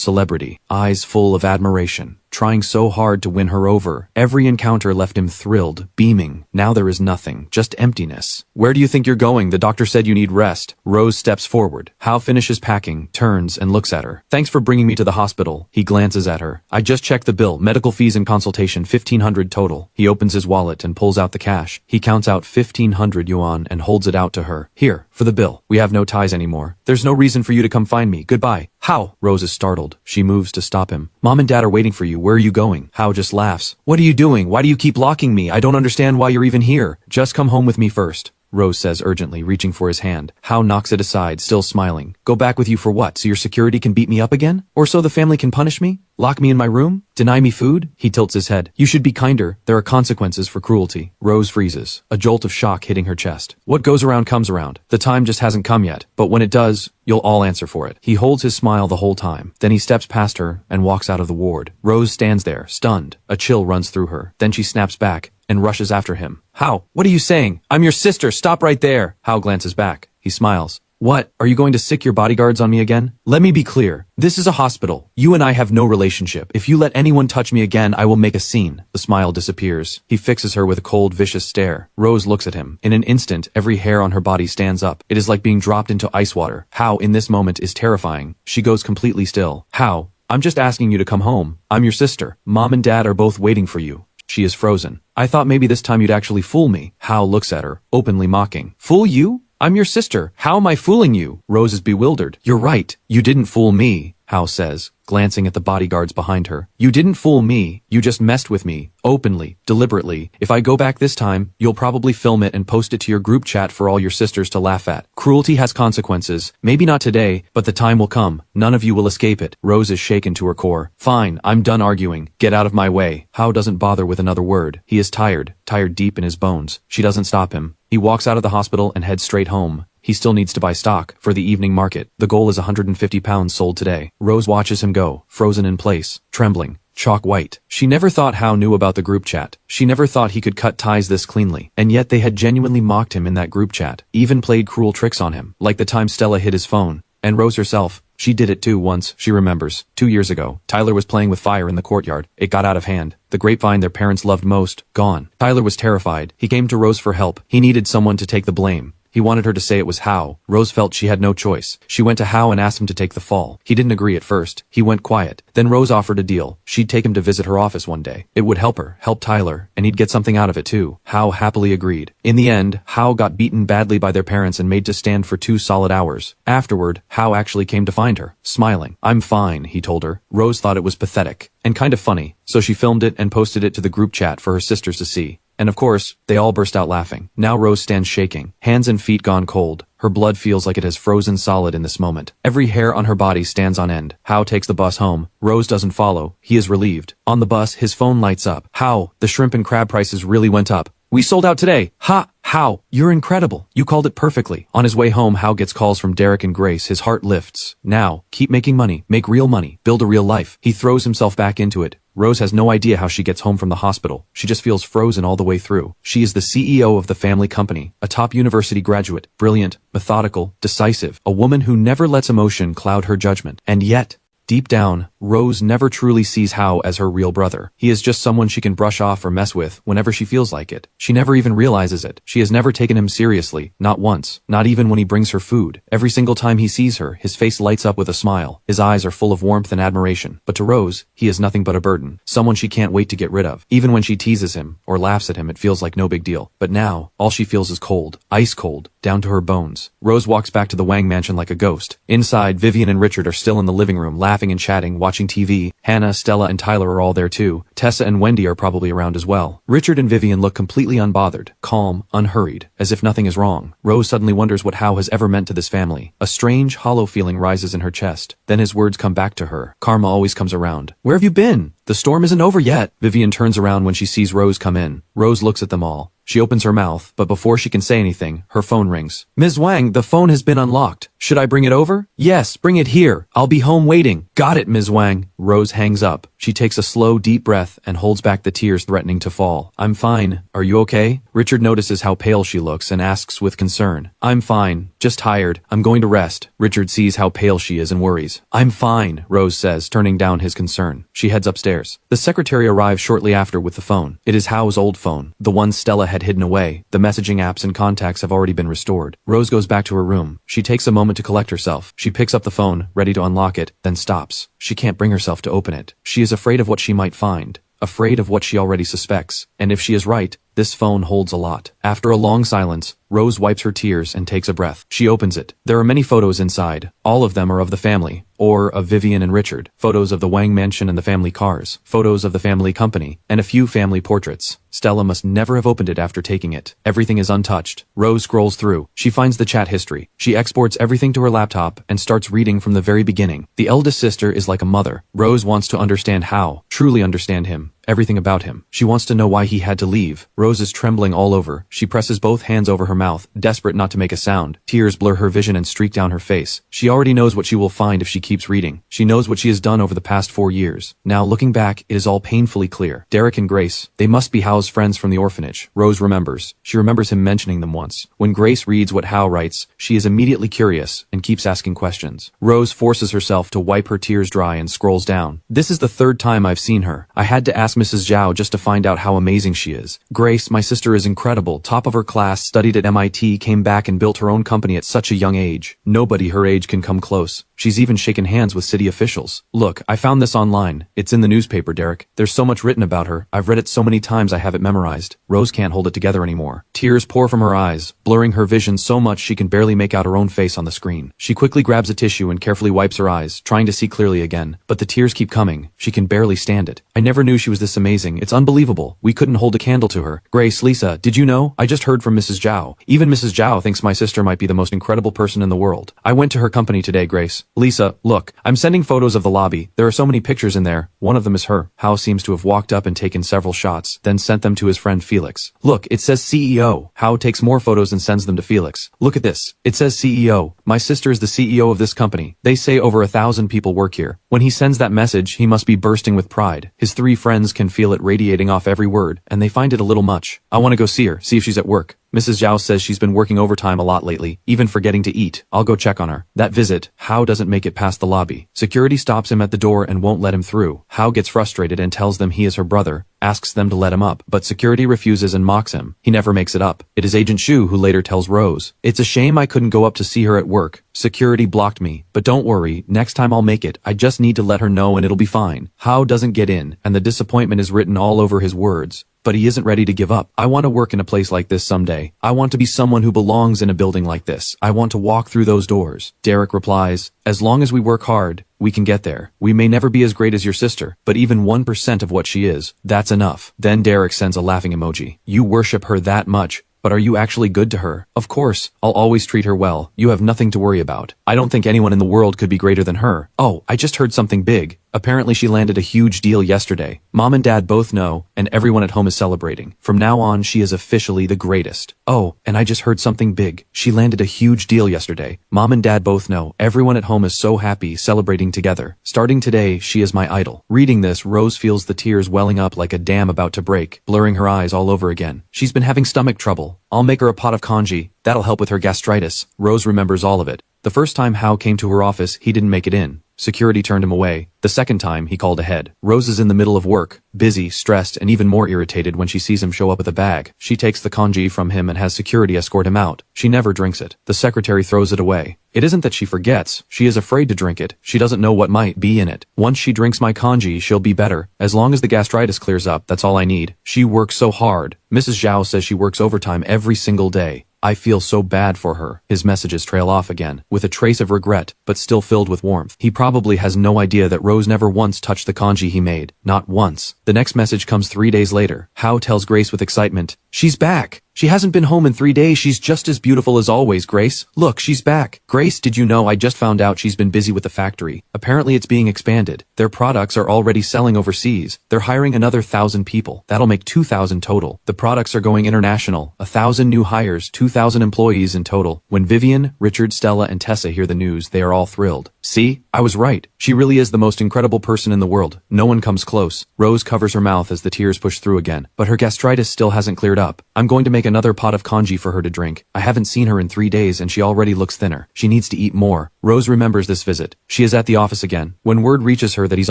celebrity, eyes full of admiration, trying so hard to win her over. Every encounter left him thrilled, beaming. Now there is nothing, just emptiness. Where do you think you're going? The doctor said you need rest. Rose steps forward. Hao finishes packing, turns, and looks at her. Thanks for bringing me to the hospital. He glances at her. I just checked the bill, medical fees and consultation, 1,500 total. He opens his wallet and pulls out the cash. He counts out 1,500 yuan and holds it out to her. Here, for the bill. We have no ties anymore. There's no reason for you to come find me. Goodbye. How? Rose is startled. She moves to stop him. Mom and Dad are waiting for you. Where are you going? Hao just laughs. What are you doing? Why do you keep locking me? I don't understand why you're even here. Just come home with me first. Rose says urgently, reaching for his hand. Hao knocks it aside, still smiling. Go back with you for what? So your security can beat me up again? Or so the family can punish me? Lock me in my room? Deny me food? He tilts his head. You should be kinder. There are consequences for cruelty. Rose freezes, a jolt of shock hitting her chest. What goes around comes around. The time just hasn't come yet. But when it does, you'll all answer for it. He holds his smile the whole time. Then he steps past her and walks out of the ward. Rose stands there, stunned. A chill runs through her. Then she snaps back and rushes after him. Hao, what are you saying? I'm your sister. Stop right there. Hao glances back. He smiles. What? Are you going to sick your bodyguards on me again? Let me be clear. This is a hospital. You and I have no relationship. If you let anyone touch me again, I will make a scene. The smile disappears. He fixes her with a cold, vicious stare. Rose looks at him. In an instant, every hair on her body stands up. It is like being dropped into ice water. Hao, in this moment, is terrifying. She goes completely still. Hao, I'm just asking you to come home. I'm your sister. Mom and Dad are both waiting for you. She is frozen. I thought maybe this time you'd actually fool me. Hao looks at her, openly mocking. Fool you? I'm your sister. How am I fooling you? Rose is bewildered. You're right. You didn't fool me, Hao says, glancing at the bodyguards behind her. You didn't fool me. You just messed with me. Openly, deliberately. If I go back this time, you'll probably film it and post it to your group chat for all your sisters to laugh at. Cruelty has consequences. Maybe not today, but the time will come. None of you will escape it. Rose is shaken to her core. Fine, I'm done arguing. Get out of my way. Hao doesn't bother with another word. He is tired deep in his bones. She doesn't stop him. He walks out of the hospital and heads straight home. He still needs to buy stock for the evening market. The goal is 150 pounds sold today. Rose watches him go, frozen in place, trembling, chalk white. She never thought Hao knew about the group chat. She never thought he could cut ties this cleanly. And yet they had genuinely mocked him in that group chat, even played cruel tricks on him, like the time Stella hid his phone. And Rose herself, she did it too once, she remembers. 2 years ago, Tyler was playing with fire in the courtyard. It got out of hand. The grapevine their parents loved most, gone. Tyler was terrified. He came to Rose for help. He needed someone to take the blame. He wanted her to say it was Hao. Rose felt she had no choice. She went to Hao and asked him to take the fall. He didn't agree at first. He went quiet. Then Rose offered a deal. She'd take him to visit her office one day. It would help her, help Tyler, and he'd get something out of it too. Hao happily agreed. In the end, Hao got beaten badly by their parents and made to stand for 2 solid hours. Afterward, Hao actually came to find her, smiling. I'm fine, he told her. Rose thought it was pathetic and kind of funny, so she filmed it and posted it to the group chat for her sisters to see. And of course, they all burst out laughing. Now Rose stands shaking, hands and feet gone cold. Her blood feels like it has frozen solid in this moment. Every hair on her body stands on end. Hao takes the bus home. Rose doesn't follow. He is relieved. On the bus, his phone lights up. Hao, the shrimp and crab prices really went up. We sold out today. Ha! Hao, you're incredible. You called it perfectly. On his way home, Hao gets calls from Derek and Grace. His heart lifts. Now, keep making money. Make real money. Build a real life. He throws himself back into it. Rose has no idea how she gets home from the hospital. She just feels frozen all the way through. She is the CEO of the family company, a top university graduate, brilliant, methodical, decisive, a woman who never lets emotion cloud her judgment. And yet, deep down, Rose never truly sees Hao as her real brother. He is just someone she can brush off or mess with whenever she feels like it. She never even realizes it. She has never taken him seriously, not once, not even when he brings her food. Every single time he sees her, his face lights up with a smile. His eyes are full of warmth and admiration. But to Rose, he is nothing but a burden, someone she can't wait to get rid of. Even when she teases him or laughs at him, it feels like no big deal. But now, all she feels is cold, ice cold, down to her bones. Rose walks back to the Wang mansion like a ghost. Inside, Vivian and Richard are still in the living room, laughing and chatting, watching TV. Hannah, Stella, and Tyler are all there too. Tessa and Wendy are probably around as well. Richard and Vivian look completely unbothered, calm, unhurried, as if nothing is wrong. Rose suddenly wonders what Hao has ever meant to this family. A strange, hollow feeling rises in her chest. Then his words come back to her. Karma always comes around. Where have you been? The storm isn't over yet. Vivian turns around when she sees Rose come in. Rose looks at them all. She opens her mouth, but before she can say anything, her phone rings. Ms. Wang, the phone has been unlocked. Should I bring it over? Yes, bring it here. I'll be home waiting. Got it, Ms. Wang. Rose hangs up. She takes a slow, deep breath and holds back the tears threatening to fall. I'm fine. Are you okay? Richard notices how pale she looks and asks with concern. I'm fine. Just tired. I'm going to rest. Richard sees how pale she is and worries. I'm fine, Rose says, turning down his concern. She heads upstairs. The secretary arrives shortly after with the phone. It is Hao's old phone, the one Stella had hidden away. The messaging apps and contacts have already been restored. Rose goes back to her room. She takes a moment to collect herself. She picks up the phone, ready to unlock it, then stops. She can't bring herself to open it. She is afraid of what she might find. Afraid of what she already suspects. And if she is right, this phone holds a lot. After a long silence, Rose wipes her tears and takes a breath. She opens it. There are many photos inside. All of them are of the family, or of Vivian and Richard. Photos of the Wang mansion and the family cars. Photos of the family company, and a few family portraits. Stella must never have opened it after taking it. Everything is untouched. Rose scrolls through. She finds the chat history. She exports everything to her laptop and starts reading from the very beginning. The eldest sister is like a mother. Rose wants to understand Hao, truly understand him. Everything about him. She wants to know why he had to leave. Rose is trembling all over. She presses both hands over her mouth, desperate not to make a sound. Tears blur her vision and streak down her face. She already knows what she will find if she keeps reading. She knows what she has done over the past 4 years. Now, looking back, it is all painfully clear. Derek and Grace, they must be Hao's friends from the orphanage. Rose remembers. She remembers him mentioning them once. When Grace reads what Hao writes, she is immediately curious and keeps asking questions. Rose forces herself to wipe her tears dry and scrolls down. This is the 3rd time I've seen her. I had to ask Mrs. Zhao just to find out how amazing she is. Grace, my sister, is incredible, top of her class, studied at MIT, came back and built her own company at such a young age. Nobody her age can come close. She's even shaken hands with city officials. Look, I found this online. It's in the newspaper, Derek. There's so much written about her. I've read it so many times I have it memorized. Rose can't hold it together anymore. Tears pour from her eyes, blurring her vision so much she can barely make out her own face on the screen. She quickly grabs a tissue and carefully wipes her eyes, trying to see clearly again. But the tears keep coming. She can barely stand it. I never knew she was this amazing. It's unbelievable. We couldn't hold a candle to her. Grace, Lisa, did you know? I just heard from Mrs. Zhao. Even Mrs. Zhao thinks my sister might be the most incredible person in the world. I went to her company today, Grace. Lisa, look, I'm sending photos of the lobby. There are so many pictures in there. One of them is her. Hao seems to have walked up and taken several shots, then sent them to his friend Felix. Look, it says CEO. Hao takes more photos and sends them to Felix. Look at this. It says CEO. My sister is the CEO of this company. They say over 1,000 people work here. When he sends that message, he must be bursting with pride. His 3 friends can feel it radiating off every word, and they find it a little much. I want to go see her, see if she's at work. Mrs. Zhao says she's been working overtime a lot lately, even forgetting to eat. I'll go check on her. That visit, Hao doesn't make it past the lobby. Security stops him at the door and won't let him through. Hao gets frustrated and tells them he is her brother, asks them to let him up, but security refuses and mocks him. He never makes it up. It is Agent Shu who later tells Rose, "It's a shame I couldn't go up to see her at work. Security blocked me. But don't worry, next time I'll make it. I just need to let her know and it'll be fine." Hao doesn't get in, and the disappointment is written all over his words. But he isn't ready to give up. I want to work in a place like this someday. I want to be someone who belongs in a building like this. I want to walk through those doors. Derek replies, "As long as we work hard, we can get there. We may never be as great as your sister, but even 1% of what she is, that's enough." Then Derek sends a laughing emoji. "You worship her that much. But are you actually good to her? Of course, I'll always treat her well. You have nothing to worry about. I don't think anyone in the world could be greater than her. Oh, I just heard something big. Apparently she landed a huge deal yesterday. Mom and Dad both know, and everyone at home is celebrating. From now on, she is officially the greatest. Oh, and I just heard something big. She landed a huge deal yesterday. Mom and Dad both know. Everyone at home is so happy, celebrating together. Starting today, she is my idol. Reading this, Rose feels the tears welling up like a dam about to break, blurring her eyes all over again. She's been having stomach trouble. I'll make her a pot of congee. That'll help with her gastritis. Rose remembers all of it. The first time Hao came to her office, he didn't make it in. Security turned him away. The second time, he called ahead. Rose is in the middle of work, busy, stressed, and even more irritated when she sees him show up with a bag. She takes the congee from him and has security escort him out. She never drinks it. The secretary throws it away. It isn't that she forgets. She is afraid to drink it. She doesn't know what might be in it. Once she drinks my congee, she'll be better. As long as the gastritis clears up, that's all I need. She works so hard. Mrs. Zhao says she works overtime every single day. I feel so bad for her. His messages trail off again, with a trace of regret, but still filled with warmth. He probably has no idea that Rose never once touched the congee he made. Not once. The next message comes 3 days later. Hao tells Grace with excitement, "She's back! She hasn't been home in 3 days. She's just as beautiful as always, Grace. Look, she's back. Grace, did you know I just found out she's been busy with the factory? Apparently it's being expanded. Their products are already selling overseas. They're hiring another 1,000 people. That'll make 2,000 total. The products are going international. 1,000 new hires, 2,000 employees in total." When Vivian, Richard, Stella, and Tessa hear the news, they are all thrilled. See? I was right. She really is the most incredible person in the world. No one comes close. Rose covers her mouth as the tears push through again. But her gastritis still hasn't cleared up. I'm going to make another pot of congee for her to drink. I haven't seen her in 3 days and she already looks thinner. She needs to eat more. Rose remembers this visit. She is at the office again. When word reaches her that he's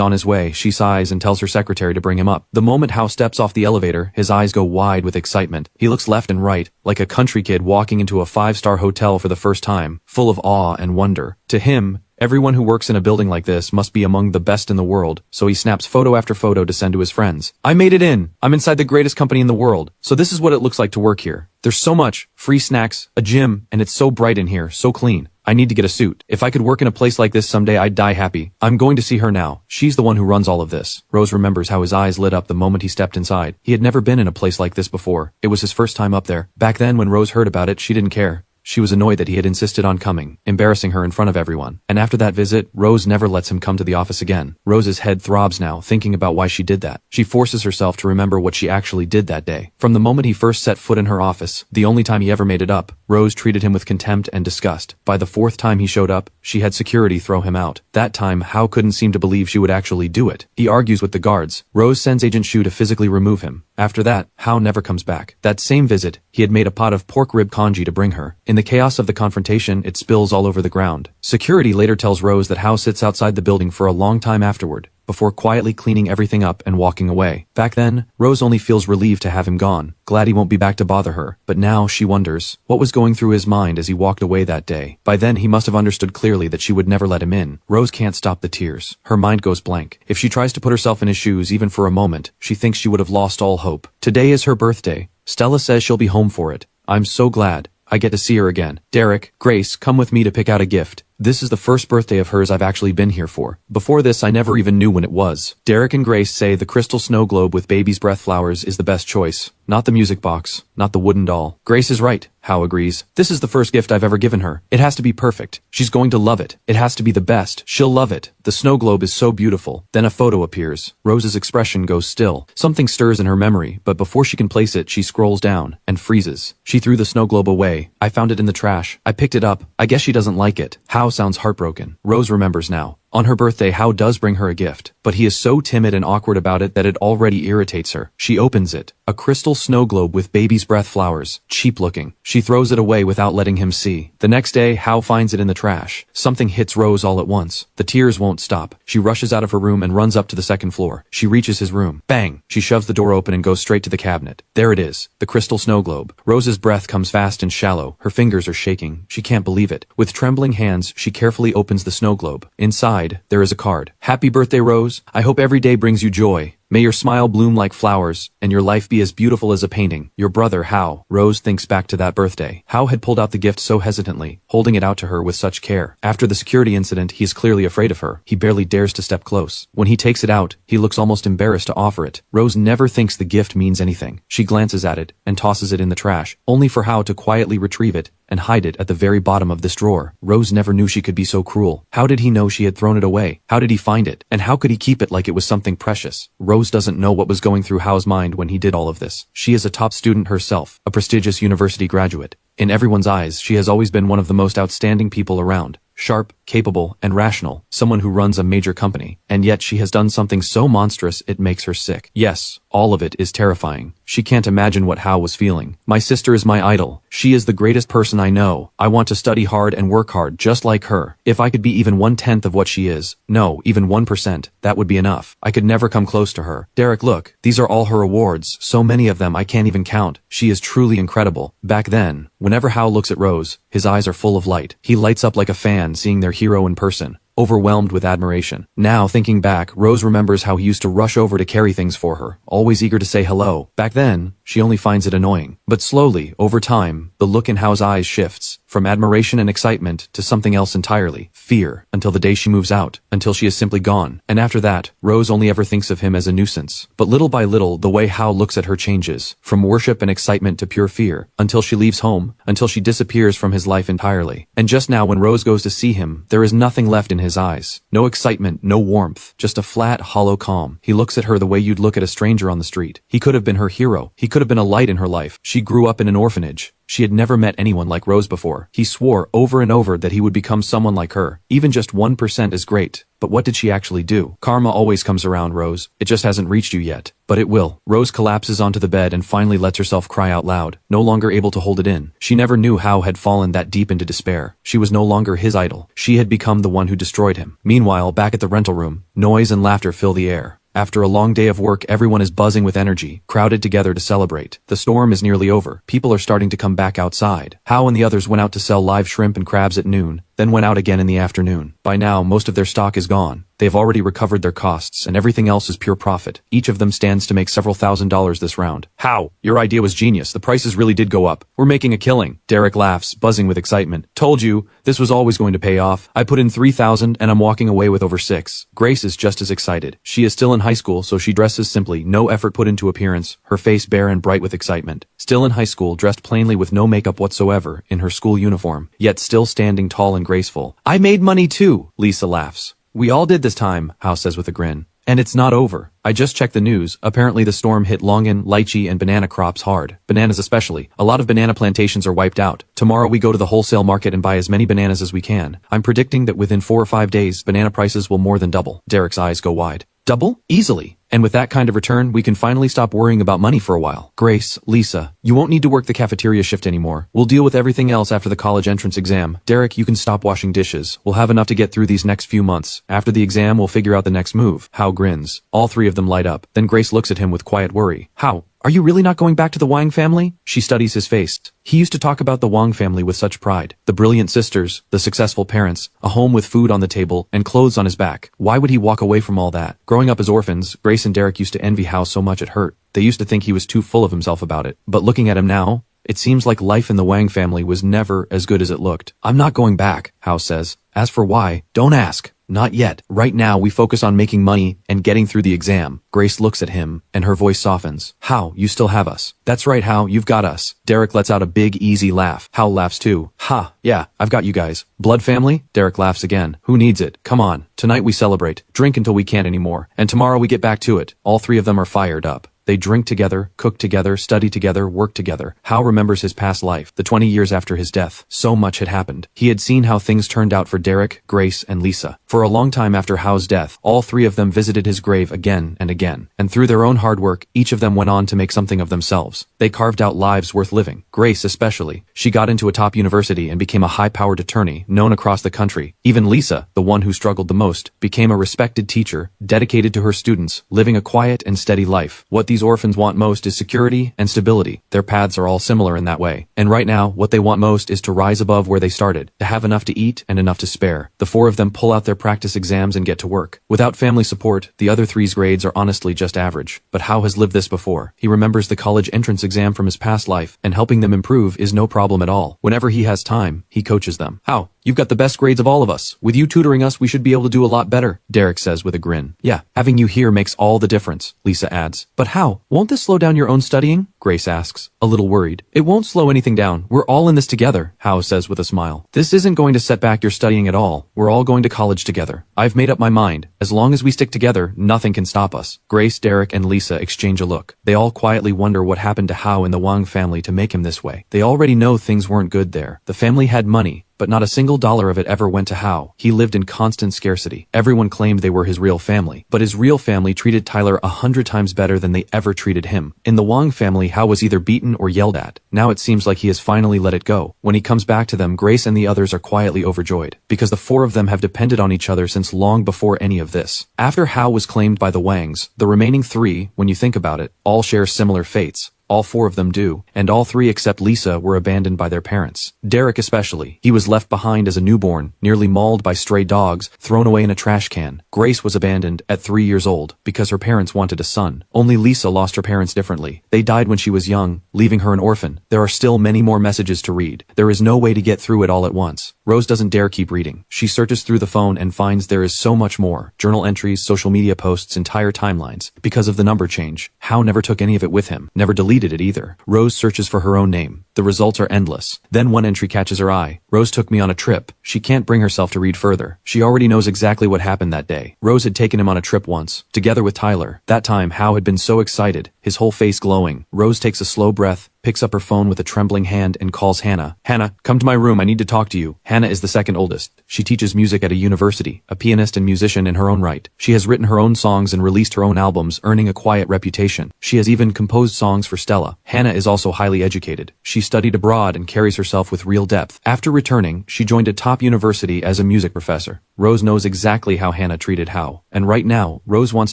on his way, she sighs and tells her secretary to bring him up. The moment Hao steps off the elevator, his eyes go wide with excitement. He looks left and right, like a country kid walking into a 5-star hotel for the first time, full of awe and wonder. To him, everyone who works in a building like this must be among the best in the world, so he snaps photo after photo to send to his friends. I made it in! I'm inside the greatest company in the world, so this is what it looks like to work here. There's so much, free snacks, a gym, and it's so bright in here, so clean. I need to get a suit. If I could work in a place like this someday, I'd die happy. I'm going to see her now. She's the one who runs all of this. Rose remembers how his eyes lit up the moment he stepped inside. He had never been in a place like this before. It was his first time up there. Back then, when Rose heard about it, she didn't care. She was annoyed that he had insisted on coming, embarrassing her in front of everyone. And after that visit, Rose never lets him come to the office again. Rose's head throbs now, thinking about why she did that. She forces herself to remember what she actually did that day. From the moment he first set foot in her office, the only time he ever made it up, Rose treated him with contempt and disgust. By the 4th time he showed up, she had security throw him out. That time, Hao couldn't seem to believe she would actually do it. He argues with the guards. Rose sends Agent Shu to physically remove him. After that, Hao never comes back. That same visit, he had made a pot of pork rib congee to bring her. In the chaos of the confrontation, it spills all over the ground. Security later tells Rose that Hao sits outside the building for a long time afterward, before quietly cleaning everything up and walking away. Back then, Rose only feels relieved to have him gone, glad he won't be back to bother her. But now she wonders, what was going through his mind as he walked away that day? By then he must have understood clearly that she would never let him in. Rose can't stop the tears. Her mind goes blank. If she tries to put herself in his shoes even for a moment, she thinks she would have lost all hope. Today is her birthday. Stella says she'll be home for it. I'm so glad. I get to see her again. Derek, Grace, come with me to pick out a gift. This is the first birthday of hers I've actually been here for. Before this, I never even knew when it was. Derek and Grace say the crystal snow globe with baby's breath flowers is the best choice. Not the music box, not the wooden doll. Grace is right, Hao agrees. This is the first gift I've ever given her. It has to be perfect. She's going to love it. It has to be the best. She'll love it. The snow globe is so beautiful. Then a photo appears. Rose's expression goes still. Something stirs in her memory, but before she can place it, she scrolls down and freezes. She threw the snow globe away. I found it in the trash. I picked it up. I guess she doesn't like it. Hao sounds heartbroken. Rose remembers now. On her birthday, Hao does bring her a gift, but he is so timid and awkward about it that it already irritates her. She opens it. A crystal snow globe with baby's breath flowers. Cheap looking. She throws it away without letting him see. The next day, Hao finds it in the trash. Something hits Rose all at once. The tears won't stop. She rushes out of her room and runs up to the 2nd floor. She reaches his room. Bang! She shoves the door open and goes straight to the cabinet. There it is. The crystal snow globe. Rose's breath comes fast and shallow. Her fingers are shaking. She can't believe it. With trembling hands, she carefully opens the snow globe. Inside, there is a card. Happy birthday, Rose. I hope every day brings you joy. May your smile bloom like flowers, and your life be as beautiful as a painting. Your brother Hao. Rose thinks back to that birthday. Hao had pulled out the gift so hesitantly, holding it out to her with such care. After the security incident, he is clearly afraid of her. He barely dares to step close. When he takes it out, he looks almost embarrassed to offer it. Rose never thinks the gift means anything. She glances at it and tosses it in the trash, only for Hao to quietly retrieve it and hide it at the very bottom of this drawer. Rose never knew she could be so cruel. How did he know she had thrown it away? How did he find it? And how could he keep it like it was something precious? Rose doesn't know what was going through Hao's mind when he did all of this. She is a top student herself, a prestigious university graduate. In everyone's eyes, she has always been one of the most outstanding people around. Sharp, capable, and rational, someone who runs a major company, and yet she has done something so monstrous it makes her sick. Yes, all of it is terrifying. She can't imagine what Hao was feeling. My sister is my idol. She is the greatest person I know. I want to study hard and work hard just like her. If I could be even 1/10 of what she is, no, even 1%, that would be enough. I could never come close to her. Derek, look, these are all her awards, so many of them I can't even count. She is truly incredible. Back then, whenever Hao looks at Rose, his eyes are full of light. He lights up like a fan seeing their hero in person, overwhelmed with admiration. Now, thinking back, Rose remembers how he used to rush over to carry things for her, always eager to say hello. Back then, she only finds it annoying. But slowly, over time, the look in Hao's eyes shifts, from admiration and excitement to something else entirely, fear, until the day she moves out, until she is simply gone. And after that, Rose only ever thinks of him as a nuisance. But little by little, the way Hao looks at her changes, from worship and excitement to pure fear, until she leaves home, until she disappears from his life entirely. And just now when Rose goes to see him, there is nothing left in his eyes. No excitement, no warmth, just a flat, hollow calm. He looks at her the way you'd look at a stranger on the street. He could have been her hero. He could have been a light in her life. She grew up in an orphanage. She had never met anyone like Rose before. He swore over and over that he would become someone like her. Even just 1% is great. But what did she actually do? Karma always comes around, Rose. It just hasn't reached you yet. But it will. Rose collapses onto the bed and finally lets herself cry out loud, no longer able to hold it in. She never knew Hao had fallen that deep into despair. She was no longer his idol. She had become the one who destroyed him. Meanwhile, back at the rental room, noise and laughter fill the air. After a long day of work, everyone is buzzing with energy, crowded together to celebrate. The storm is nearly over. People are starting to come back outside. Hao and the others went out to sell live shrimp and crabs at noon, then went out again in the afternoon. By now, most of their stock is gone. They've already recovered their costs, and everything else is pure profit. Each of them stands to make several $1,000s this round. Hao, your idea was genius. The prices really did go up. We're making a killing. Derek laughs, buzzing with excitement. Told you, this was always going to pay off. I put in 3,000 and I'm walking away with over 6. Grace is just as excited. She is still in high school, so she dresses simply, no effort put into appearance, her face bare and bright with excitement. Still in high school, dressed plainly with no makeup whatsoever, in her school uniform, yet still standing tall and graceful. I made money too, Lisa laughs. We all did this time, Hao says with a grin. And it's not over. I just checked the news. Apparently the storm hit longan, lychee, and banana crops hard. Bananas especially. A lot of banana plantations are wiped out. Tomorrow we go to the wholesale market and buy as many bananas as we can. I'm predicting that within 4 or 5 days, banana prices will more than double. Derek's eyes go wide. Double? Easily. And with that kind of return, we can finally stop worrying about money for a while. Grace, Lisa, you won't need to work the cafeteria shift anymore. We'll deal with everything else after the college entrance exam. Derek, you can stop washing dishes. We'll have enough to get through these next few months. After the exam, we'll figure out the next move. Hao grins. All 3 of them light up. Then Grace looks at him with quiet worry. Hao, are you really not going back to the Wang family? She studies his face. He used to talk about the Wang family with such pride. The brilliant sisters, the successful parents, a home with food on the table, and clothes on his back. Why would he walk away from all that? Growing up as orphans, Grace and Derek used to envy Hao so much it hurt. They used to think he was too full of himself about it. But looking at him now, it seems like life in the Wang family was never as good as it looked. I'm not going back, Hao says. As for why, don't ask. Not yet. Right now, we focus on making money and getting through the exam. Grace looks at him, and her voice softens. Hao, you still have us. That's right, Hao, you've got us. Derek lets out a big, easy laugh. Hao laughs too. Ha, yeah, I've got you guys. Blood family? Derek laughs again. Who needs it? Come on. Tonight we celebrate. Drink until we can't anymore. And tomorrow we get back to it. All 3 of them are fired up. They drink together, cook together, study together, work together. Hao remembers his past life, the 20 years after his death. So much had happened. He had seen how things turned out for Derek, Grace, and Lisa. For a long time after Hao's death, all 3 of them visited his grave again and again. And through their own hard work, each of them went on to make something of themselves. They carved out lives worth living. Grace especially. She got into a top university and became a high-powered attorney, known across the country. Even Lisa, the one who struggled the most, became a respected teacher, dedicated to her students, living a quiet and steady life. What these these orphans want most is security and stability. Their paths are all similar in that way. And right now, what they want most is to rise above where they started, to have enough to eat and enough to spare. The four of them pull out their practice exams and get to work. Without family support, the other three's grades are honestly just average. But Hao has lived this before. He remembers the college entrance exam from his past life, and helping them improve is no problem at all. Whenever he has time, he coaches them. Hao, you've got the best grades of all of us. With you tutoring us, we should be able to do a lot better, Derek says with a grin. Yeah, having you here makes all the difference, Lisa adds. But how? Won't this slow down your own studying? Grace asks, a little worried. It won't slow anything down. We're all in this together, Hao says with a smile. This isn't going to set back your studying at all. We're all going to college together. I've made up my mind. As long as we stick together, nothing can stop us. Grace, Derek, and Lisa exchange a look. They all quietly wonder what happened to Hao and the Wang family to make him this way. They already know things weren't good there. The family had money, but not a single dollar of it ever went to Hao. He lived in constant scarcity. Everyone claimed they were his real family, but his real family treated Tyler 100 times better than they ever treated him. In the Wang family, Hao was either beaten or yelled at. Now it seems like he has finally let it go. When he comes back to them, Grace and the others are quietly overjoyed, because the four of them have depended on each other since long before any of this. After Hao was claimed by the Wangs, the remaining three, when you think about it, all share similar fates. All four of them do, and all three except Lisa were abandoned by their parents. Derek especially. He was left behind as a newborn, nearly mauled by stray dogs, thrown away in a trash can. Grace was abandoned at 3 years old, because her parents wanted a son. Only Lisa lost her parents differently. They died when she was young, leaving her an orphan. There are still many more messages to read. There is no way to get through it all at once. Rose doesn't dare keep reading. She searches through the phone and finds there is so much more. Journal entries, social media posts, entire timelines. Because of the number change, Hao never took any of it with him, never deleted it either. Rose searches for her own name. The results are endless. Then one entry catches her eye. Rose took me on a trip. She can't bring herself to read further. She already knows exactly what happened that day. Rose had taken him on a trip once, together with Tyler. That time, Hao had been so excited, his whole face glowing. Rose takes a slow breath, picks up her phone with a trembling hand and calls Hannah. Hannah, come to my room, I need to talk to you. Hannah is the second oldest. She teaches music at a university, a pianist and musician in her own right. She has written her own songs and released her own albums, earning a quiet reputation. She has even composed songs for Stella. Hannah is also highly educated. She studied abroad and carries herself with real depth. After returning, she joined a top university as a music professor. Rose knows exactly how Hannah treated Hao. And right now, Rose wants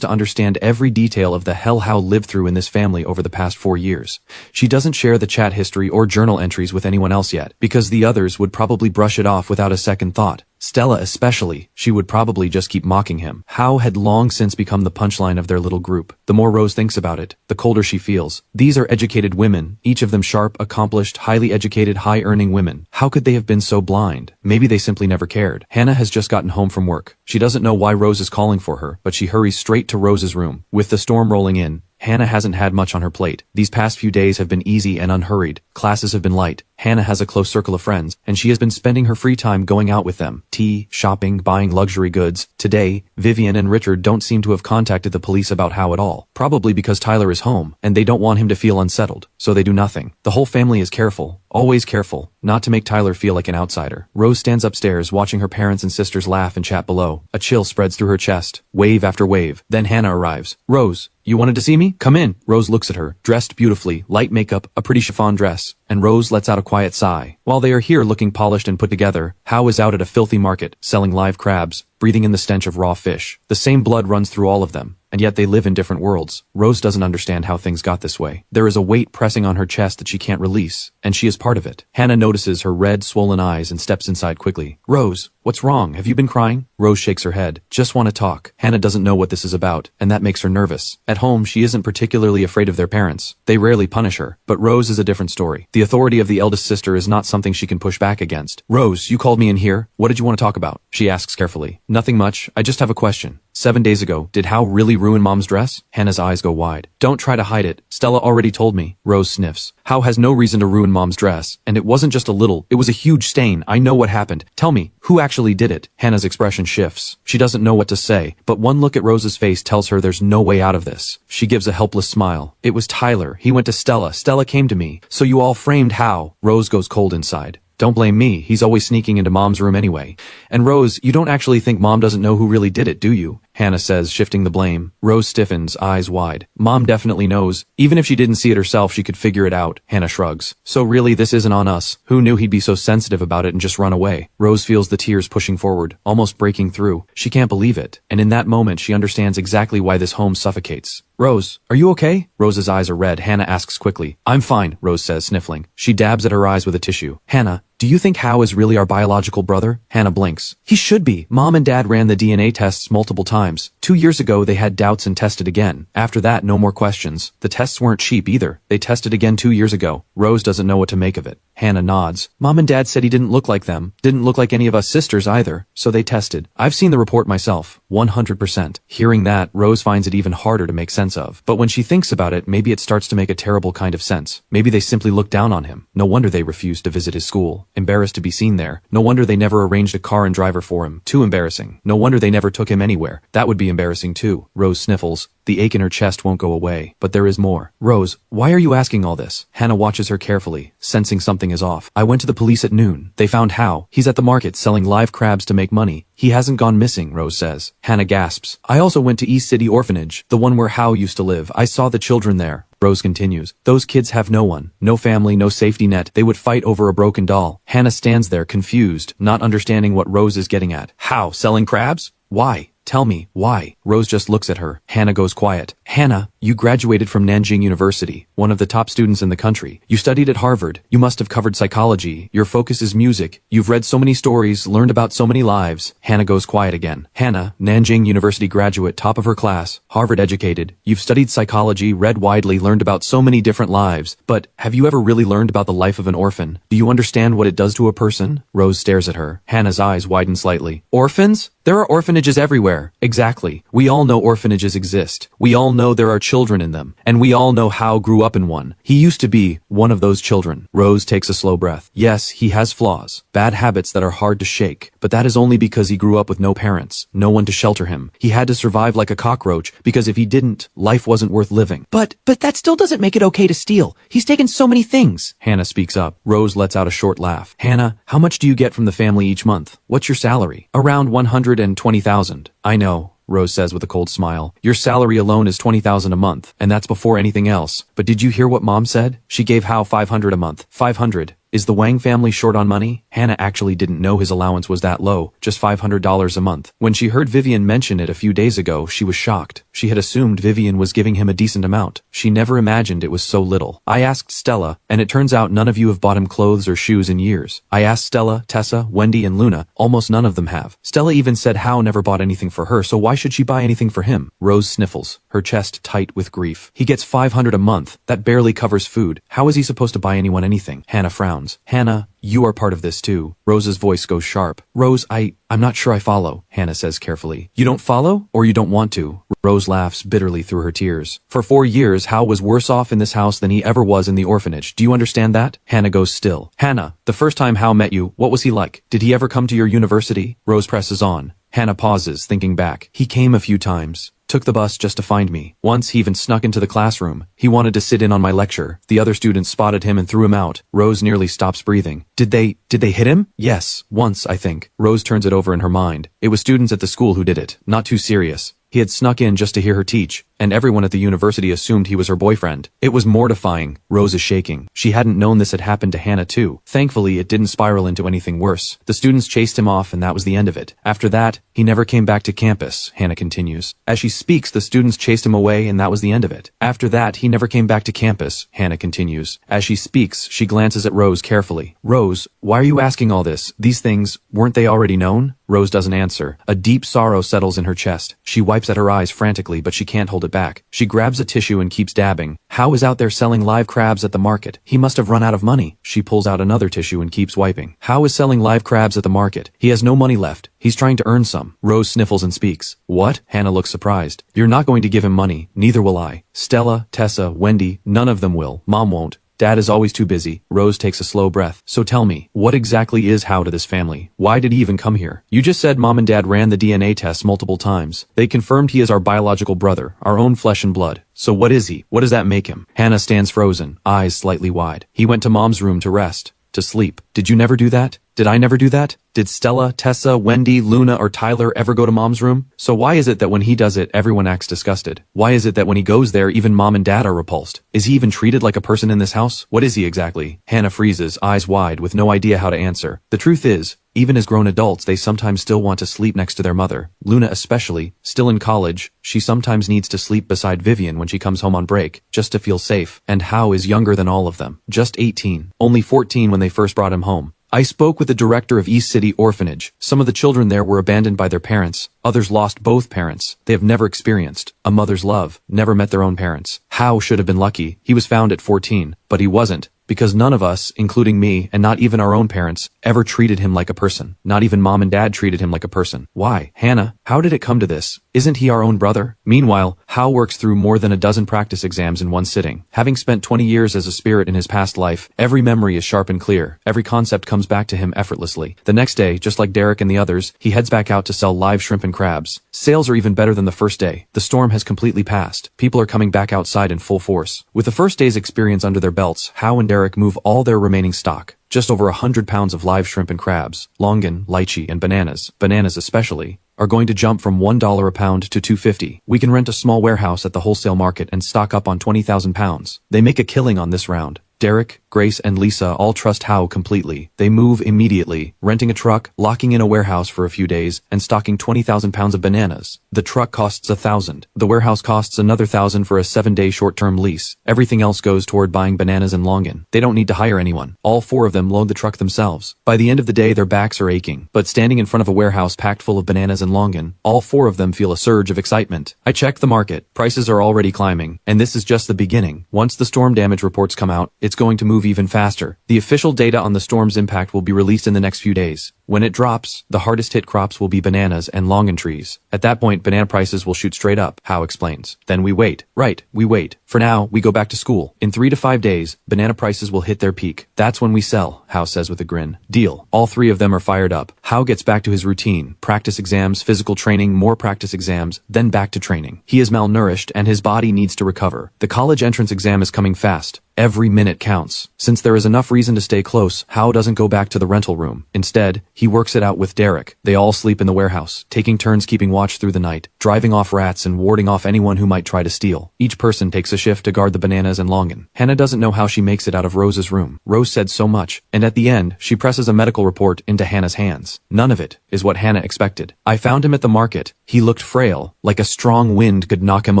to understand every detail of the hell Hao lived through in this family over the past 4 years. She doesn't share the chat history or journal entries with anyone else yet, because the others would probably brush it off without a second thought. Stella especially, she would probably just keep mocking him. Hao had long since become the punchline of their little group. The more Rose thinks about it, the colder she feels. These are educated women, each of them sharp, accomplished, highly educated, high-earning women. How could they have been so blind? Maybe they simply never cared. Hannah has just gotten home from work. She doesn't know why Rose is calling for her, but she hurries straight to Rose's room. With the storm rolling in, Hannah hasn't had much on her plate. These past few days have been easy and unhurried. Classes have been light. Hannah has a close circle of friends, and she has been spending her free time going out with them. Tea, shopping, buying luxury goods. Today, Vivian and Richard don't seem to have contacted the police about Hao at all. Probably because Tyler is home, and they don't want him to feel unsettled, so they do nothing. The whole family is careful, always careful, not to make Tyler feel like an outsider. Rose stands upstairs watching her parents and sisters laugh and chat below. A chill spreads through her chest, wave after wave. Then Hannah arrives. Rose, you wanted to see me? Come in. Rose looks at her, dressed beautifully, light makeup, a pretty chiffon dress, and Rose lets out a quiet sigh. While they are here looking polished and put together, Hao is out at a filthy market, selling live crabs, breathing in the stench of raw fish. The same blood runs through all of them, and yet they live in different worlds. Rose doesn't understand how things got this way. There is a weight pressing on her chest that she can't release, and she is part of it. Hannah notices her red, swollen eyes and steps inside quickly. Rose, what's wrong? Have you been crying? Rose shakes her head. Just want to talk. Hannah doesn't know what this is about, and that makes her nervous. At home, she isn't particularly afraid of their parents. They rarely punish her, but Rose is a different story. The authority of the eldest sister is not something she can push back against. Rose, you called me in here. What did you want to talk about? She asks carefully. Nothing much. I just have a question. 7 days ago, did Hao really ruin Mom's dress? Hannah's eyes go wide. Don't try to hide it. Stella already told me. Rose sniffs. Hao has no reason to ruin Mom's dress, and it wasn't just a little, it was a huge stain. I know what happened. Tell me, who actually did it? Hannah's expression shifts. She doesn't know what to say, but one look at Rose's face tells her there's no way out of this. She gives a helpless smile. It was Tyler. He went to Stella. Stella came to me. So you all framed Hao. Rose goes cold inside. Don't blame me, he's always sneaking into Mom's room anyway. And Rose, you don't actually think Mom doesn't know who really did it, do you? Hannah says, shifting the blame. Rose stiffens, eyes wide. Mom definitely knows. Even if she didn't see it herself, she could figure it out. Hannah shrugs. So really this isn't on us. Who knew he'd be so sensitive about it and just run away? Rose feels the tears pushing forward, almost breaking through. She can't believe it. And in that moment she understands exactly why this home suffocates. Rose, are you okay? Rose's eyes are red. Hannah asks quickly. I'm fine, Rose says, sniffling. She dabs at her eyes with a tissue. Hannah, do you think Hao is really our biological brother? Hannah blinks. He should be. Mom and Dad ran the DNA tests multiple times. 2 years ago they had doubts and tested again. After that, no more questions. The tests weren't cheap either. They tested again 2 years ago. Rose doesn't know what to make of it. Hannah nods. Mom and Dad said he didn't look like them. Didn't look like any of us sisters either. So they tested. I've seen the report myself. 100%. Hearing that, Rose finds it even harder to make sense of. But when she thinks about it, maybe it starts to make a terrible kind of sense. Maybe they simply looked down on him. No wonder they refused to visit his school. Embarrassed to be seen there. No wonder they never arranged a car and driver for him. Too embarrassing. No wonder they never took him anywhere. That would be embarrassing too. Rose sniffles. The ache in her chest won't go away. But there is more. Rose, why are you asking all this? Hannah watches her carefully, sensing something is off. I went to the police at noon. They found Hao. He's at the market selling live crabs to make money. He hasn't gone missing, Rose says. Hannah gasps. I also went to East City Orphanage, the one where Hao used to live. I saw the children there. Rose continues. Those kids have no one. No family, no safety net. They would fight over a broken doll. Hannah stands there, confused, not understanding what Rose is getting at. How? Selling crabs? Why? Tell me, why? Rose just looks at her. Hannah goes quiet. Hannah, you graduated from Nanjing University, one of the top students in the country. You studied at Harvard. You must have covered psychology. Your focus is music. You've read so many stories, learned about so many lives. Hannah goes quiet again. Hannah, Nanjing University graduate, top of her class, Harvard educated. You've studied psychology, read widely, learned about so many different lives. But have you ever really learned about the life of an orphan? Do you understand what it does to a person? Rose stares at her. Hannah's eyes widen slightly. Orphans? There are orphanages everywhere. Exactly. We all know orphanages exist. We all know there are children in them. And we all know Hao grew up in one. He used to be one of those children. Rose takes a slow breath. Yes, he has flaws. Bad habits that are hard to shake. But that is only because he grew up with no parents. No one to shelter him. He had to survive like a cockroach because if he didn't, life wasn't worth living. But that still doesn't make it okay to steal. He's taken so many things. Hannah speaks up. Rose lets out a short laugh. Hannah, how much do you get from the family each month? What's your salary? Around 120,000. I know. Rose says with a cold smile. Your salary alone is 20,000 a month, and that's before anything else. But did you hear what Mom said? She gave Hao 500 a month. 500. Is the Wang family short on money? Hannah actually didn't know his allowance was that low, just $500 a month. When she heard Vivian mention it a few days ago, she was shocked. She had assumed Vivian was giving him a decent amount. She never imagined it was so little. I asked Stella, and it turns out none of you have bought him clothes or shoes in years. I asked Stella, Tessa, Wendy, and Luna. Almost none of them have. Stella even said Hao never bought anything for her, so why should she buy anything for him? Rose sniffles, her chest tight with grief. He gets 500 a month. That barely covers food. How is he supposed to buy anyone anything? Hannah frowns. Hannah, you are part of this too. Rose's voice goes sharp. Rose, I'm not sure I follow, Hannah says carefully. You don't follow, or you don't want to? Rose laughs bitterly through her tears. For 4 years, Hao was worse off in this house than he ever was in the orphanage. Do you understand that? Hannah goes still. Hannah, the first time Hao met you, what was he like? Did he ever come to your university? Rose presses on. Hannah pauses, thinking back. He came a few times. Took the bus just to find me. Once he even snuck into the classroom. He wanted to sit in on my lecture. The other students spotted him and threw him out. Rose nearly stops breathing. Did they hit him? Yes, once, I think. Rose turns it over in her mind. It was students at the school who did it. Not too serious. He had snuck in just to hear her teach, and everyone at the university assumed he was her boyfriend. It was mortifying. Rose is shaking. She hadn't known this had happened to Hannah too. Thankfully, it didn't spiral into anything worse. The students chased him off and that was the end of it. After that, he never came back to campus, Hannah continues. As she speaks, the students chased him away and that was the end of it. After that, he never came back to campus, Hannah continues. As she speaks, she glances at Rose carefully. Rose, why are you asking all this? These things, weren't they already known? Rose doesn't answer. A deep sorrow settles in her chest. She wipes at her eyes frantically, but she can't hold it back. She grabs a tissue and keeps dabbing. Hao is out there selling live crabs at the market. He must have run out of money. She pulls out another tissue and keeps wiping. Hao is selling live crabs at the market. He has no money left. He's trying to earn some. Rose sniffles and speaks. What? Hannah looks surprised. You're not going to give him money. Neither will I. Stella, Tessa, Wendy, none of them will. Mom won't. Dad is always too busy. Rose takes a slow breath. So tell me, what exactly is Hao to this family? Why did he even come here? You just said Mom and Dad ran the DNA tests multiple times. They confirmed he is our biological brother, our own flesh and blood. So what is he? What does that make him? Hannah stands frozen, eyes slightly wide. He went to Mom's room to rest. To sleep. Did you never do that? Did I never do that? Did Stella, Tessa, Wendy, Luna, or Tyler ever go to mom's room? So why is it that when he does it, everyone acts disgusted? Why is it that when he goes there, even mom and dad are repulsed? Is he even treated like a person in this house? What is he exactly? Hannah freezes, eyes wide, with no idea how to answer. The truth is, even as grown adults, they sometimes still want to sleep next to their mother. Luna especially, still in college, she sometimes needs to sleep beside Vivian when she comes home on break, just to feel safe. And Hao is younger than all of them, just 18, only 14 when they first brought him home. I spoke with the director of East City Orphanage. Some of the children there were abandoned by their parents. Others lost both parents. They have never experienced a mother's love, never met their own parents. Hao should have been lucky. He was found at 14, but he wasn't. Because none of us, including me, and not even our own parents, ever treated him like a person. Not even mom and dad treated him like a person. Why? Hannah, how did it come to this? Isn't he our own brother? Meanwhile, Hao works through more than a dozen practice exams in one sitting. Having spent 20 years as a spirit in his past life, every memory is sharp and clear. Every concept comes back to him effortlessly. The next day, just like Derek and the others, he heads back out to sell live shrimp and crabs. Sales are even better than the first day. The storm has completely passed. People are coming back outside in full force. With the first day's experience under their belts, Hao and Derek move all their remaining stock. Just over 100 pounds of live shrimp and crabs, longan, lychee, and bananas especially, are going to jump from $1 a pound to $2.50. We can rent a small warehouse at the wholesale market and stock up on 20,000 pounds. They make a killing on this round. Derek, Grace, and Lisa all trust Hao completely. They move immediately, renting a truck, locking in a warehouse for a few days, and stocking 20,000 pounds of bananas. The truck costs $1,000. The warehouse costs another $1,000 for a 7-day short-term lease. Everything else goes toward buying bananas and longan. They don't need to hire anyone. All 4 of them load the truck themselves. By the end of the day, their backs are aching. But standing in front of a warehouse packed full of bananas and longan, all 4 of them feel a surge of excitement. I checked the market. Prices are already climbing. And this is just the beginning. Once the storm damage reports come out, it's going to move even faster. The official data on the storm's impact will be released in the next few days. When it drops, the hardest hit crops will be bananas and longan trees. At that point, banana prices will shoot straight up, Hao explains. Then we wait. Right, we wait. For now, we go back to school. In 3 to 5 days, banana prices will hit their peak. That's when we sell, Hao says with a grin. Deal. All 3 of them are fired up. Hao gets back to his routine. Practice exams, physical training, more practice exams, then back to training. He is malnourished and his body needs to recover. The college entrance exam is coming fast. Every minute counts. Since there is enough reason to stay close, Hao doesn't go back to the rental room. Instead, he works it out with Derek. They all sleep in the warehouse, taking turns keeping watch through the night, driving off rats and warding off anyone who might try to steal. Each person takes a shift to guard the bananas and longan. Hannah doesn't know how she makes it out of Rose's room. Rose said so much, and at the end, she presses a medical report into Hannah's hands. None of it is what Hannah expected. I found him at the market. He looked frail, like a strong wind could knock him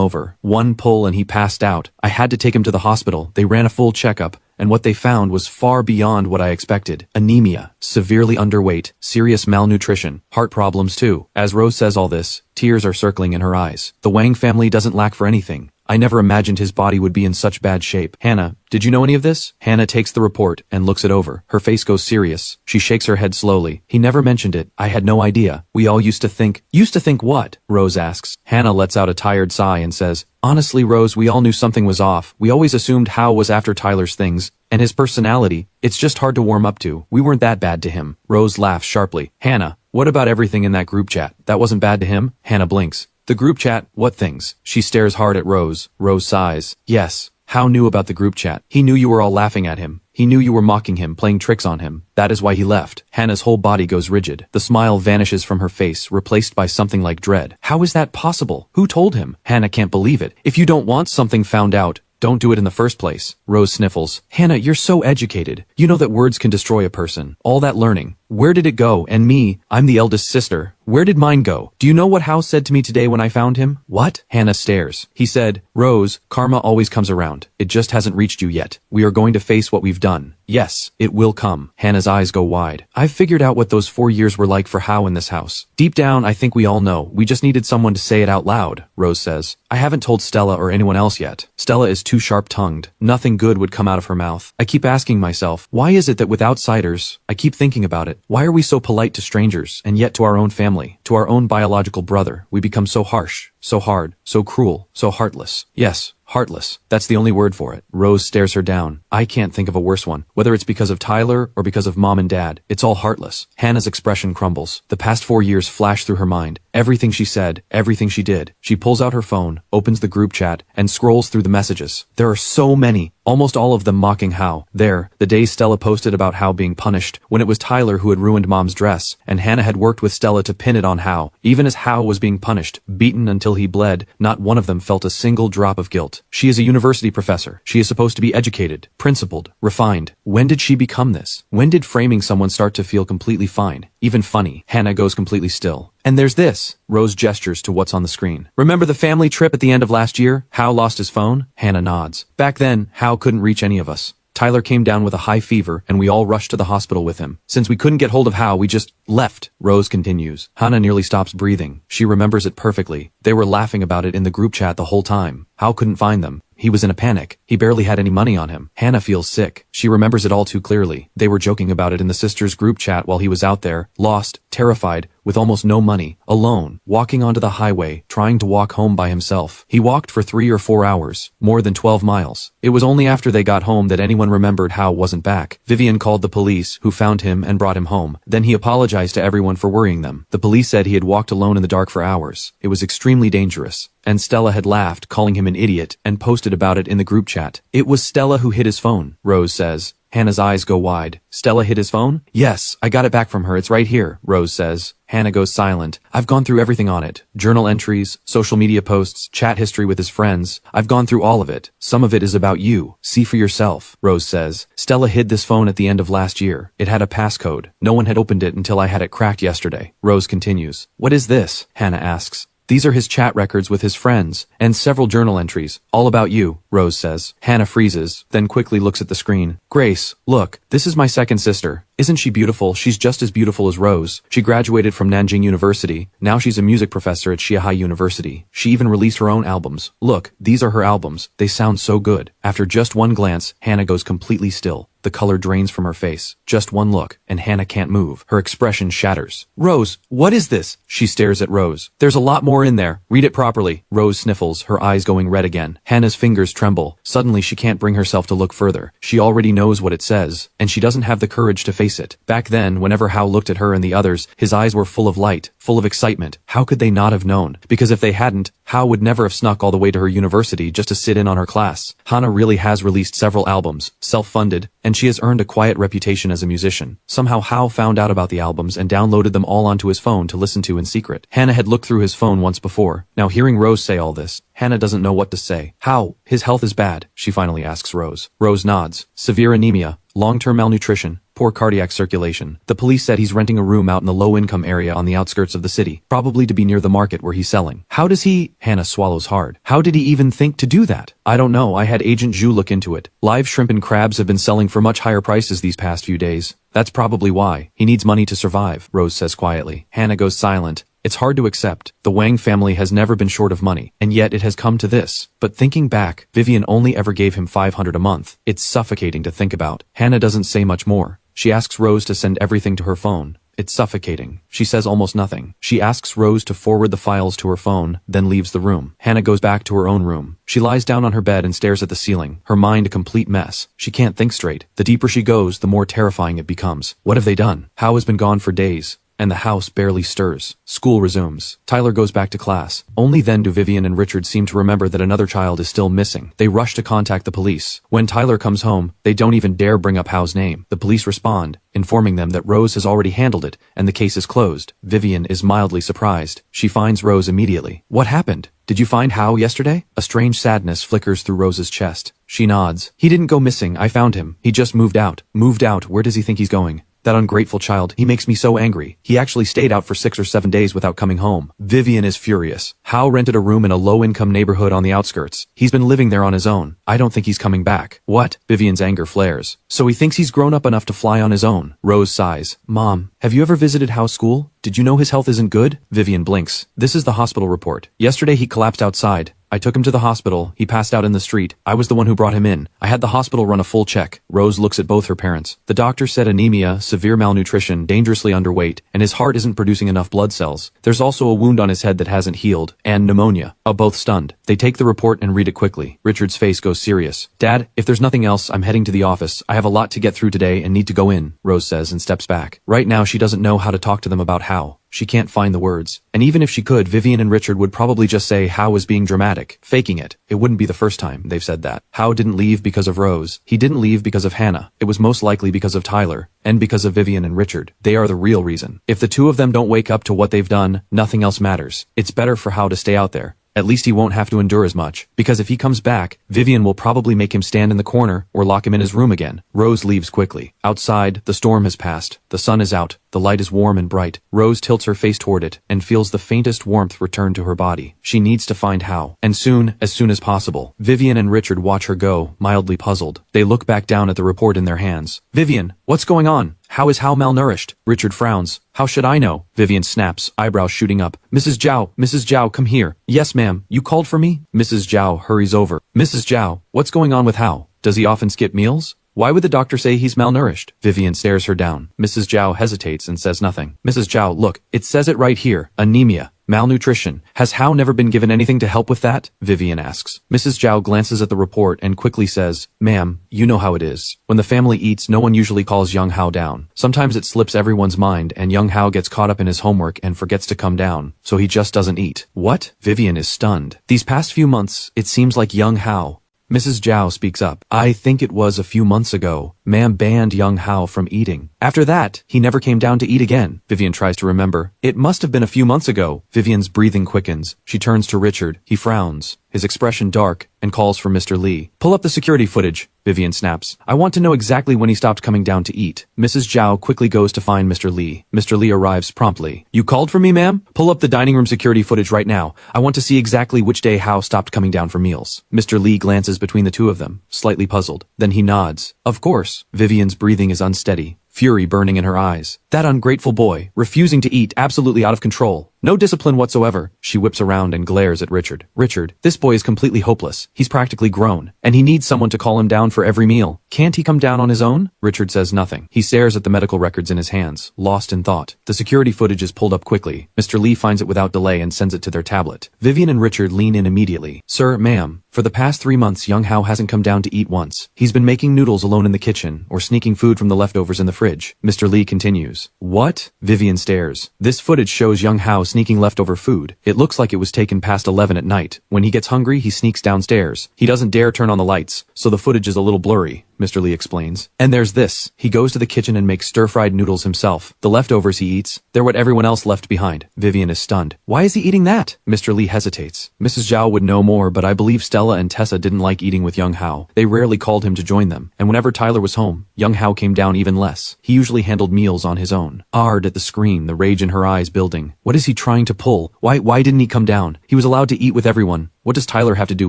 over. One pull and he passed out. I had to take him to the hospital. They ran a full checkup, and what they found was far beyond what I expected. Anemia, severely underweight, serious malnutrition, heart problems too. As Rose says all this, tears are circling in her eyes. The Wang family doesn't lack for anything. I never imagined his body would be in such bad shape. Hannah, did you know any of this? Hannah takes the report and looks it over. Her face goes serious. She shakes her head slowly. He never mentioned it. I had no idea. We all used to think. Used to think what? Rose asks. Hannah lets out a tired sigh and says, honestly, Rose, we all knew something was off. We always assumed Hao was after Tyler's things. And his personality, it's just hard to warm up to. We weren't that bad to him. Rose laughs sharply. Hannah, what about everything in that group chat? That wasn't bad to him? Hannah blinks. The group chat, what things? She stares hard at Rose. Rose sighs. Yes. Hao knew about the group chat. He knew you were all laughing at him. He knew you were mocking him, playing tricks on him. That is why he left. Hannah's whole body goes rigid. The smile vanishes from her face, replaced by something like dread. How is that possible? Who told him? Hannah can't believe it. If you don't want something found out, don't do it in the first place. Rose sniffles. Hannah, you're so educated. You know that words can destroy a person. All that learning. Where did it go? And me, I'm the eldest sister. Where did mine go? Do you know what Hao said to me today when I found him? What? Hannah stares. He said, Rose, karma always comes around. It just hasn't reached you yet. We are going to face what we've done. Yes, it will come. Hannah's eyes go wide. I've figured out what those 4 years were like for Hao in this house. Deep down, I think we all know. We just needed someone to say it out loud, Rose says. I haven't told Stella or anyone else yet. Stella is too sharp-tongued. Nothing good would come out of her mouth. I keep asking myself, why is it that with outsiders, I keep thinking about it. Why are we so polite to strangers, and yet to our own family, to our own biological brother, we become so harsh? So hard, so cruel, so heartless. Yes, heartless. That's the only word for it. Rose stares her down. I can't think of a worse one. Whether it's because of Tyler or because of mom and dad, it's all heartless. Hannah's expression crumbles. The past 4 years flash through her mind. Everything she said, everything she did. She pulls out her phone, opens the group chat, and scrolls through the messages. There are so many. Almost all of them mocking Hao. There, the day Stella posted about Hao being punished, when it was Tyler who had ruined mom's dress, and Hannah had worked with Stella to pin it on Hao. Even as Hao was being punished, beaten until he bled, not one of them felt a single drop of guilt. She is a university professor. She is supposed to be educated, principled, refined. When did she become this? When did framing someone start to feel completely fine, even funny? Hannah goes completely still. And there's this. Rose gestures to what's on the screen. Remember the family trip at the end of last year? Hao lost his phone? Hannah nods. Back then, Hao couldn't reach any of us. Tyler came down with a high fever, and we all rushed to the hospital with him. Since we couldn't get hold of Hao, we just left. Rose continues. Hannah nearly stops breathing. She remembers it perfectly. They were laughing about it in the group chat the whole time. Hao couldn't find them. He was in a panic. He barely had any money on him. Hannah feels sick. She remembers it all too clearly. They were joking about it in the sisters' group chat while he was out there, lost, terrified, with almost no money, alone, walking onto the highway, trying to walk home by himself. He walked for 3 or 4 hours, more than 12 miles. It was only after they got home that anyone remembered Hao wasn't back. Vivian called the police, who found him and brought him home. Then he apologized to everyone for worrying them. The police said he had walked alone in the dark for hours. It was extremely dangerous. And Stella had laughed, calling him an idiot, and posted about it in the group chat. It was Stella who hid his phone, Rose says. Hannah's eyes go wide. Stella hid his phone? Yes, I got it back from her. It's right here, Rose says. Hannah goes silent. I've gone through everything on it. Journal entries, social media posts, chat history with his friends. I've gone through all of it. Some of it is about you. See for yourself, Rose says. Stella hid this phone at the end of last year. It had a passcode. No one had opened it until I had it cracked yesterday. Rose continues. What is this? Hannah asks. These are his chat records with his friends, and several journal entries, all about you, Rose says. Hannah freezes, then quickly looks at the screen. Grace, look, this is my second sister. Isn't she beautiful? She's just as beautiful as Rose. She graduated from Nanjing University. Now she's a music professor at Xiahai University. She even released her own albums. Look, these are her albums. They sound so good. After just one glance, Hannah goes completely still. The color drains from her face. Just one look, and Hannah can't move. Her expression shatters. Rose, what is this? She stares at Rose. There's a lot more in there. Read it properly. Rose sniffles, her eyes going red again. Hannah's fingers tremble. Suddenly she can't bring herself to look further. She already knows what it says, and she doesn't have the courage to face it. Back then, whenever Hao looked at her and the others, his eyes were full of light, full of excitement. How could they not have known? Because if they hadn't, Hao would never have snuck all the way to her university just to sit in on her class. Hannah really has released several albums, self-funded, and she has earned a quiet reputation as a musician. Somehow Hao found out about the albums and downloaded them all onto his phone to listen to in secret. Hannah had looked through his phone once before. Now hearing Rose say all this, Hannah doesn't know what to say. How? His health is bad, she finally asks Rose. Rose nods. Severe anemia, long-term malnutrition, poor cardiac circulation. The police said he's renting a room out in the low-income area on the outskirts of the city, probably to be near the market where he's selling. How does he? Hannah swallows hard. How did he even think to do that? I don't know. I had Agent Zhu look into it. Live shrimp and crabs have been selling for much higher prices these past few days. That's probably why. He needs money to survive, Rose says quietly. Hannah goes silent. It's hard to accept. The Wang family has never been short of money, and yet it has come to this. But thinking back, Vivian only ever gave him $500 a month. It's suffocating to think about. Hannah doesn't say much more. She asks Rose to send everything to her phone. It's suffocating. She says almost nothing. She asks Rose to forward the files to her phone, then leaves the room. Hannah goes back to her own room. She lies down on her bed and stares at the ceiling, her mind a complete mess. She can't think straight. The deeper she goes, the more terrifying it becomes. What have they done? Hao has been gone for days, and the house barely stirs. School resumes. Tyler goes back to class. Only then do Vivian and Richard seem to remember that another child is still missing. They rush to contact the police. When Tyler comes home, they don't even dare bring up Hao's name. The police respond, informing them that Rose has already handled it, and the case is closed. Vivian is mildly surprised. She finds Rose immediately. What happened? Did you find Hao yesterday? A strange sadness flickers through Rose's chest. She nods. He didn't go missing. I found him. He just moved out. Moved out? Where does he think he's going? That ungrateful child, he makes me so angry. He actually stayed out for 6 or 7 days without coming home. Vivian is furious. Hao rented a room in a low-income neighborhood on the outskirts. He's been living there on his own. I don't think he's coming back. What? Vivian's anger flares. So he thinks he's grown up enough to fly on his own. Rose sighs. Mom, have you ever visited Hao's school? Did you know his health isn't good? Vivian blinks. This is the hospital report. Yesterday he collapsed outside. I took him to the hospital. He passed out in the street. I was the one who brought him in. I had the hospital run a full check. Rose looks at both her parents. The doctor said anemia, severe malnutrition, dangerously underweight, and his heart isn't producing enough blood cells. There's also a wound on his head that hasn't healed, and pneumonia. Both stunned. They take the report and read it quickly. Richard's face goes serious. Dad, if there's nothing else, I'm heading to the office. I have a lot to get through today and need to go in, Rose says and steps back. Right now she doesn't know how to talk to them about Hao. She can't find the words. And even if she could, Vivian and Richard would probably just say Hao was being dramatic, faking it. It wouldn't be the first time they've said that. Hao didn't leave because of Rose. He didn't leave because of Hannah. It was most likely because of Tyler. And because of Vivian and Richard. They are the real reason. If the two of them don't wake up to what they've done, nothing else matters. It's better for Hao to stay out there. At least he won't have to endure as much. Because if he comes back, Vivian will probably make him stand in the corner or lock him in his room again. Rose leaves quickly. Outside, the storm has passed. The sun is out. The light is warm and bright. Rose tilts her face toward it and feels the faintest warmth return to her body. She needs to find Hao. And soon as possible. Vivian and Richard watch her go, mildly puzzled. They look back down at the report in their hands. Vivian, what's going on? How is Hao malnourished? Richard frowns. How should I know? Vivian snaps, eyebrows shooting up. Mrs. Zhao, come here. Yes, ma'am. You called for me? Mrs. Zhao hurries over. Mrs. Zhao, what's going on with Hao? Does he often skip meals? Why would the doctor say he's malnourished? Vivian stares her down. Mrs. Zhao hesitates and says nothing. Mrs. Zhao, look, it says it right here. Anemia. Malnutrition. Has Hao never been given anything to help with that? Vivian asks. Mrs. Zhao glances at the report and quickly says, Ma'am, you know how it is. When the family eats, no one usually calls young Hao down. Sometimes it slips everyone's mind and young Hao gets caught up in his homework and forgets to come down, so he just doesn't eat. What? Vivian is stunned. These past few months, it seems like young Hao. Mrs. Zhao speaks up. I think it was a few months ago. Ma'am banned young Hao from eating. After that, he never came down to eat again. Vivian tries to remember. It must have been a few months ago. Vivian's breathing quickens. She turns to Richard. He frowns, his expression dark, and calls for Mr. Li. Pull up the security footage, Vivian snaps. I want to know exactly when he stopped coming down to eat. Mrs. Zhao quickly goes to find Mr. Li. Mr. Li arrives promptly. You called for me, ma'am? Pull up the dining room security footage right now. I want to see exactly which day Hao stopped coming down for meals. Mr. Li glances between the two of them, slightly puzzled. Then he nods. Of course. Vivian's breathing is unsteady, fury burning in her eyes. That ungrateful boy, refusing to eat, absolutely out of control. No discipline whatsoever. She whips around and glares at Richard. Richard, this boy is completely hopeless. He's practically grown, and he needs someone to call him down for every meal. Can't he come down on his own? Richard says nothing. He stares at the medical records in his hands, lost in thought. The security footage is pulled up quickly. Mr. Li finds it without delay and sends it to their tablet. Vivian and Richard lean in immediately. Sir, ma'am, for the past 3 months, young Hao hasn't come down to eat once. He's been making noodles alone in the kitchen, or sneaking food from the leftovers in the fridge. Mr. Li continues. What? Vivian stares. This footage shows young Hao sneaking leftover food. It looks like it was taken past 11 at night. When he gets hungry, he sneaks downstairs. He doesn't dare turn on the lights, so the footage is a little blurry, Mr. Li explains. And there's this. He goes to the kitchen and makes stir-fried noodles himself. The leftovers he eats, they're what everyone else left behind. Vivian is stunned. Why is he eating that? Mr. Li hesitates. Mrs. Zhao would know more, but I believe Stella and Tessa didn't like eating with young Hao. They rarely called him to join them, and whenever Tyler was home, young Hao came down even less. He usually handled meals on his own. Ard at the screen, the rage in her eyes building. What is he trying to pull? Why didn't he come down? He was allowed to eat with everyone. What does Tyler have to do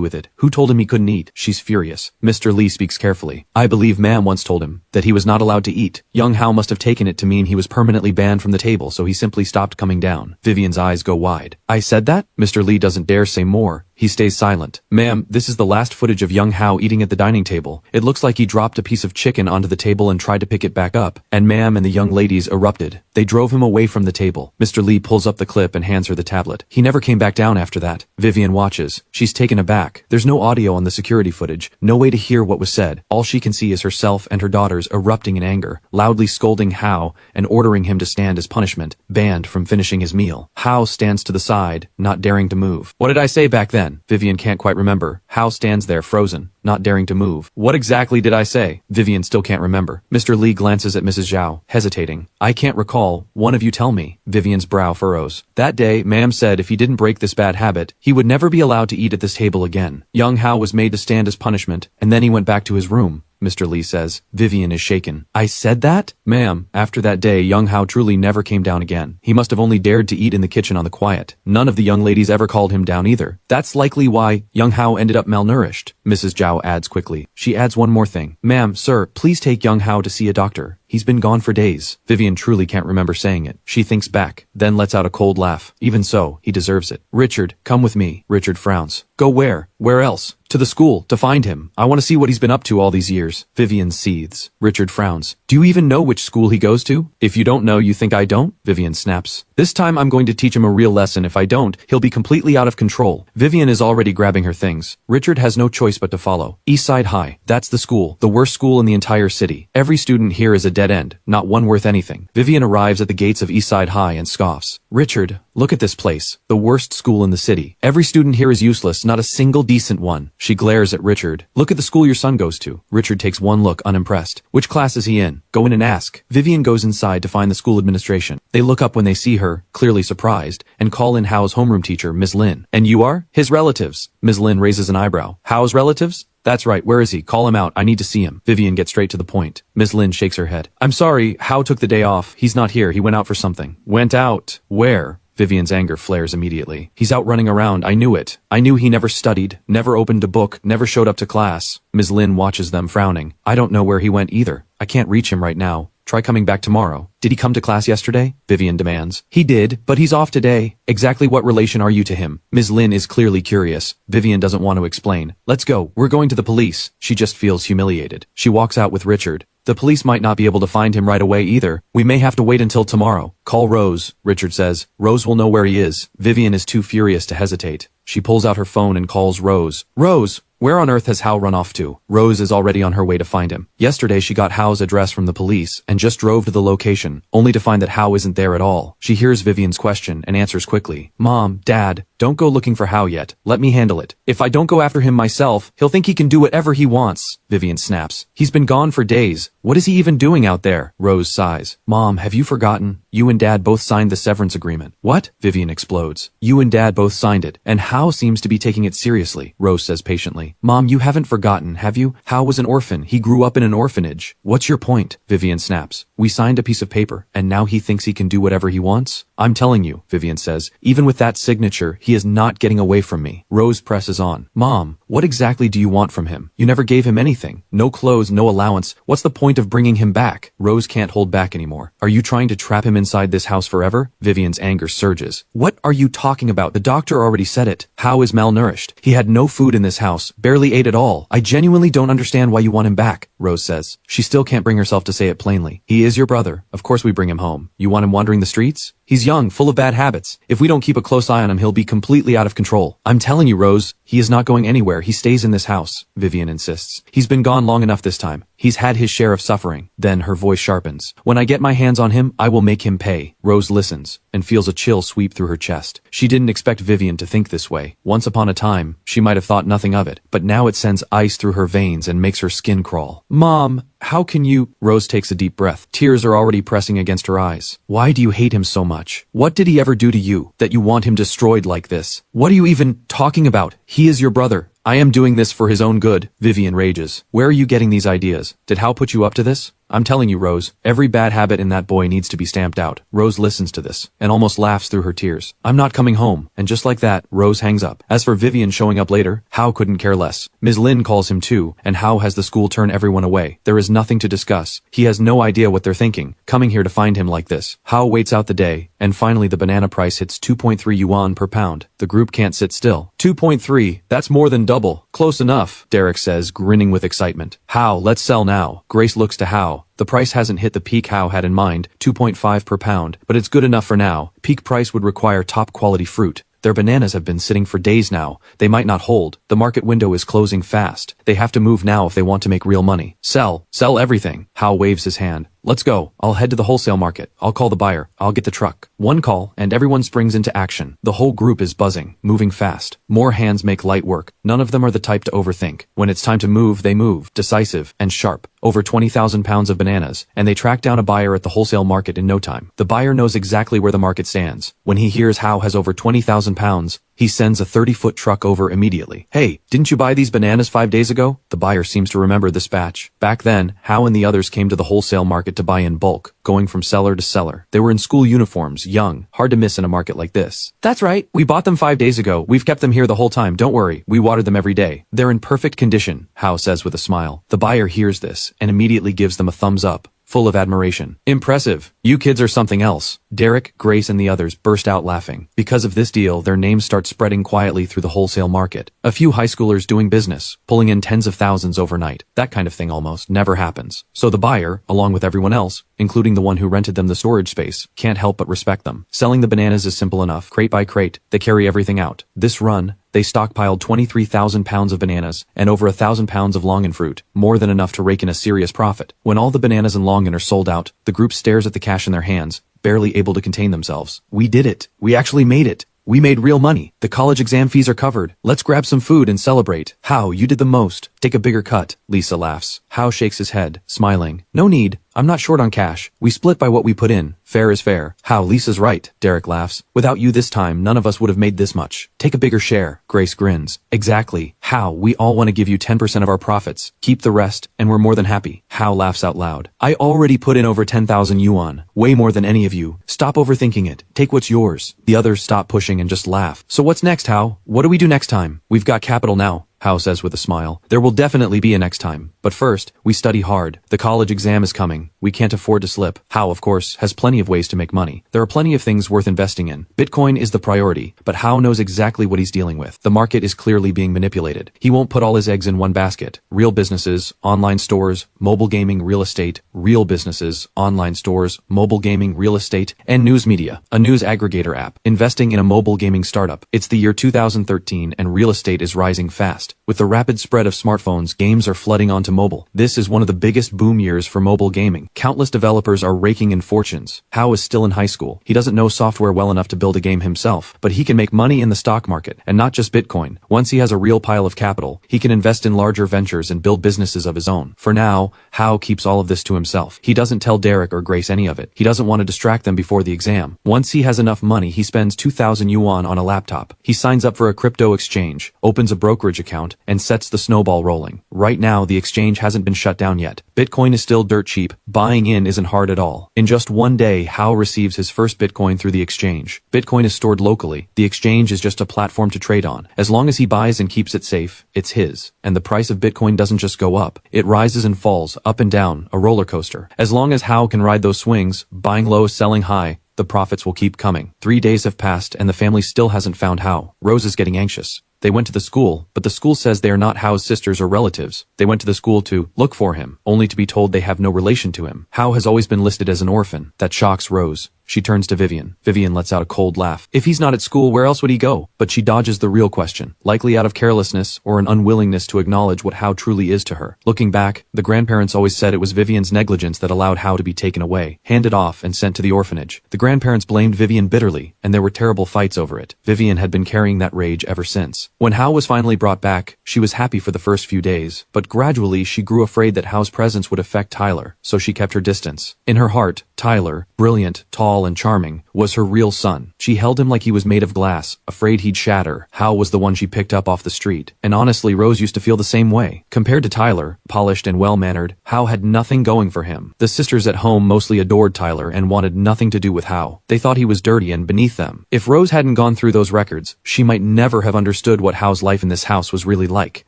with it? Who told him he couldn't eat? She's furious. Mr. Li speaks carefully. I believe Ma'am once told him that he was not allowed to eat. Young Hao must have taken it to mean he was permanently banned from the table, so he simply stopped coming down. Vivian's eyes go wide. I said that? Mr. Li doesn't dare say more. He stays silent. Ma'am, this is the last footage of young Hao eating at the dining table. It looks like he dropped a piece of chicken onto the table and tried to pick it back up. And Ma'am and the young ladies erupted. They drove him away from the table. Mr. Li pulls up the clip and hands her the tablet. He never came back down after that. Vivian watches. She's taken aback. There's no audio on the security footage. No way to hear what was said. All she can see is herself and her daughters erupting in anger, loudly scolding Hao and ordering him to stand as punishment, banned from finishing his meal. Hao stands to the side, not daring to move. What did I say back then? Vivian can't quite remember. Hao stands there frozen, not daring to move. What exactly did I say? Vivian still can't remember. Mr. Li glances at Mrs. Zhao, hesitating. I can't recall. One of you tell me. Vivian's brow furrows. That day, Ma'am said if he didn't break this bad habit, he would never be allowed to eat at this table again. Young Hao was made to stand as punishment, and then he went back to his room. Mr. Lee says. Vivian is shaken. I said that? Ma'am. After that day, young Hao truly never came down again. He must have only dared to eat in the kitchen on the quiet. None of the young ladies ever called him down either. That's likely why young Hao ended up malnourished. Mrs. Zhao adds quickly. She adds one more thing. Ma'am, sir, please take young Hao to see a doctor. He's been gone for days. Vivian truly can't remember saying it. She thinks back, then lets out a cold laugh. Even so, he deserves it. Richard, come with me. Richard frowns. Go where? Where else? To the school, to find him. I want to see what he's been up to all these years. Vivian seethes. Richard frowns. Do you even know which school he goes to? If you don't know, you think I don't? Vivian snaps. This time I'm going to teach him a real lesson. If I don't, he'll be completely out of control. Vivian is already grabbing her things. Richard has no choice but to follow. Eastside High. That's the school. The worst school in the entire city. Every student here is a dead end. Not one worth anything. Vivian arrives at the gates of Eastside High and scoffs. Richard, look at this place. The worst school in the city. Every student here is useless. Not a single decent one. She glares at Richard. Look at the school your son goes to. Richard takes one look, unimpressed. Which class is he in? Go in and ask. Vivian goes inside to find the school administration. They look up when they see her, clearly surprised, and call in Hao's homeroom teacher, Ms. Lin. And you are? His relatives. Ms. Lin raises an eyebrow. Hao's relatives? That's right, where is he? Call him out, I need to see him. Vivian gets straight to the point. Ms. Lin shakes her head. I'm sorry, Hao took the day off. He's not here, he went out for something. Went out? Where? Vivian's anger flares immediately. He's out running around, I knew it. I knew he never studied, never opened a book, never showed up to class. Ms. Lin watches them frowning. I don't know where he went either. I can't reach him right now. Try coming back tomorrow. Did he come to class yesterday? Vivian demands. He did, but he's off today. Exactly what relation are you to him? Ms. Lin is clearly curious. Vivian doesn't want to explain. Let's go. We're going to the police. She just feels humiliated. She walks out with Richard. The police might not be able to find him right away either. We may have to wait until tomorrow. Call Rose, Richard says. Rose will know where he is. Vivian is too furious to hesitate. She pulls out her phone and calls Rose. Rose! Where on earth has Hao run off to? Rose is already on her way to find him. Yesterday she got Hao's address from the police and just drove to the location, only to find that Hao isn't there at all. She hears Vivian's question and answers quickly. Mom, Dad, don't go looking for Hao yet. Let me handle it. If I don't go after him myself, he'll think he can do whatever he wants. Vivian snaps. He's been gone for days. What is he even doing out there? Rose sighs. Mom, have you forgotten? You and Dad both signed the severance agreement. What? Vivian explodes. You and Dad both signed it, and Hao seems to be taking it seriously, Rose says patiently. Mom, you haven't forgotten, have you? Hao was an orphan. He grew up in an orphanage. What's your point? Vivian snaps. We signed a piece of paper, and now he thinks he can do whatever he wants? I'm telling you, Vivian says, even with that signature, he is not getting away from me. Rose presses on. Mom, what exactly do you want from him? You never gave him anything. No clothes, no allowance. What's the point of bringing him back? Rose can't hold back anymore. Are you trying to trap him inside this house forever? Vivian's anger surges. What are you talking about? The doctor already said it. Hao is malnourished. He had no food in this house, barely ate at all. I genuinely don't understand why you want him back, Rose says. She still can't bring herself to say it plainly. He is your brother. Of course we bring him home. You want him wandering the streets? He's young, full of bad habits. If we don't keep a close eye on him, he'll be completely out of control. I'm telling you, Rose, he is not going anywhere. He stays in this house, Vivian insists. He's been gone long enough this time. He's had his share of suffering. Then her voice sharpens. When I get my hands on him, I will make him pay. Rose listens and feels a chill sweep through her chest. She didn't expect Vivian to think this way. Once upon a time, she might have thought nothing of it, but now it sends ice through her veins and makes her skin crawl. Mom, how can you? Rose takes a deep breath. Tears are already pressing against her eyes. Why do you hate him so much? What did he ever do to you that you want him destroyed like this? What are you even talking about? He is your brother. I am doing this for his own good, Vivian rages. Where are you getting these ideas? Did Hao put you up to this? I'm telling you, Rose, every bad habit in that boy needs to be stamped out. Rose listens to this and almost laughs through her tears. I'm not coming home. And just like that, Rose hangs up. As for Vivian showing up later, Hao couldn't care less. Ms. Lin calls him too, and Hao has the school turn everyone away. There is nothing to discuss. He has no idea what they're thinking, coming here to find him like this. Hao waits out the day, and finally the banana price hits 2.3 yuan per pound. The group can't sit still. 2.3, that's more than double. Close enough, Derek says, grinning with excitement. Hao, let's sell now. Grace looks to Hao. The price hasn't hit the peak Hao had in mind, 2.5 per pound, but it's good enough for now. Peak price would require top quality fruit. Their bananas have been sitting for days now. They might not hold. The market window is closing fast. They have to move now if they want to make real money. Sell. Sell everything. Hao waves his hand. Let's go. I'll head to the wholesale market. I'll call the buyer. I'll get the truck. One call, and everyone springs into action. The whole group is buzzing, moving fast. More hands make light work. None of them are the type to overthink. When it's time to move, they move, decisive and sharp. Over 20,000 pounds of bananas, and they track down a buyer at the wholesale market in no time. The buyer knows exactly where the market stands. When he hears Hao has over 20,000 pounds, He sends a 30-foot truck over immediately. Hey, didn't you buy these bananas 5 days ago? The buyer seems to remember this batch. Back then, Hao and the others came to the wholesale market to buy in bulk, going from seller to seller. They were in school uniforms, young, hard to miss in a market like this. That's right, we bought them 5 days ago. We've kept them here the whole time, don't worry. We watered them every day. They're in perfect condition, Hao says with a smile. The buyer hears this and immediately gives them a thumbs up, full of admiration. Impressive. You kids are something else. Derek, Grace, and the others burst out laughing. Because of this deal, their names start spreading quietly through the wholesale market. A few high schoolers doing business, pulling in tens of thousands overnight. That kind of thing almost never happens. So the buyer, along with everyone else, including the one who rented them the storage space, can't help but respect them. Selling the bananas is simple enough. Crate by crate, they carry everything out. This run, they stockpiled 23,000 pounds of bananas and over 1,000 pounds of longan fruit, more than enough to rake in a serious profit. When all the bananas and longan are sold out, the group stares at the cash in their hands, barely able to contain themselves. We did it. We actually made it. We made real money. The college exam fees are covered. Let's grab some food and celebrate. Hao, you did the most. Take a bigger cut. Lisa laughs. Hao shakes his head, smiling. No need. I'm not short on cash. We split by what we put in. Fair is fair. Hao, Lisa's right. Derek laughs. Without you this time, none of us would have made this much. Take a bigger share. Grace grins. Exactly. Hao, we all want to give you 10% of our profits. Keep the rest, and we're more than happy. Hao laughs out loud. I already put in over 10,000 yuan. Way more than any of you. Stop overthinking it. Take what's yours. The others stop pushing and just laugh. So what's next, Hao? What do we do next time? We've got capital now, Hao says with a smile. There will definitely be a next time. But first, we study hard. The college exam is coming. We can't afford to slip. Hao, of course, has plenty of ways to make money. There are plenty of things worth investing in. Bitcoin is the priority, but Hao knows exactly what he's dealing with. The market is clearly being manipulated. He won't put all his eggs in one basket. Real businesses, online stores, mobile gaming, real estate, real businesses, online stores, mobile gaming, real estate, and news media, a news aggregator app. Investing in a mobile gaming startup. It's the year 2013 and real estate is rising fast. With the rapid spread of smartphones, games are flooding onto mobile. This is one of the biggest boom years for mobile gaming. Countless developers are raking in fortunes. Hao is still in high school. He doesn't know software well enough to build a game himself, but he can make money in the stock market, and not just Bitcoin. Once he has a real pile of capital, he can invest in larger ventures and build businesses of his own. For now, Hao keeps all of this to himself. He doesn't tell Derek or Grace any of it. He doesn't want to distract them before the exam. Once he has enough money, he spends 2,000 yuan on a laptop. He signs up for a crypto exchange, opens a brokerage account, and sets the snowball rolling. Right now, the exchange hasn't been shut down yet. Bitcoin is still dirt cheap. Buying in isn't hard at all. In just one day, Hao receives his first Bitcoin through the exchange. Bitcoin is stored locally. The exchange is just a platform to trade on. As long as he buys and keeps it safe, it's his. And the price of Bitcoin doesn't just go up. It rises and falls, up and down, a roller coaster. As long as Hao can ride those swings, buying low, selling high, the profits will keep coming. 3 days have passed and the family still hasn't found Hao. Rose is getting anxious. They went to the school, but the school says they are not Hao's sisters or relatives. They went to the school to look for him, only to be told they have no relation to him. Hao has always been listed as an orphan. That shocks Rose. She turns to Vivian. Vivian lets out a cold laugh. If he's not at school, where else would he go? But she dodges the real question, likely out of carelessness or an unwillingness to acknowledge what Hao truly is to her. Looking back, the grandparents always said it was Vivian's negligence that allowed Hao to be taken away, handed off, and sent to the orphanage. The grandparents blamed Vivian bitterly, and there were terrible fights over it. Vivian had been carrying that rage ever since. When Hao was finally brought back, she was happy for the first few days, but gradually she grew afraid that Hao's presence would affect Tyler, so she kept her distance. In her heart, Tyler, brilliant, tall, and charming, was her real son. She held him like he was made of glass, afraid he'd shatter. Hao was the one she picked up off the street. And honestly, Rose used to feel the same way. Compared to Tyler, polished and well-mannered, Hao had nothing going for him. The sisters at home mostly adored Tyler and wanted nothing to do with Hao. They thought he was dirty and beneath them. If Rose hadn't gone through those records, she might never have understood what Hao's life in this house was really like.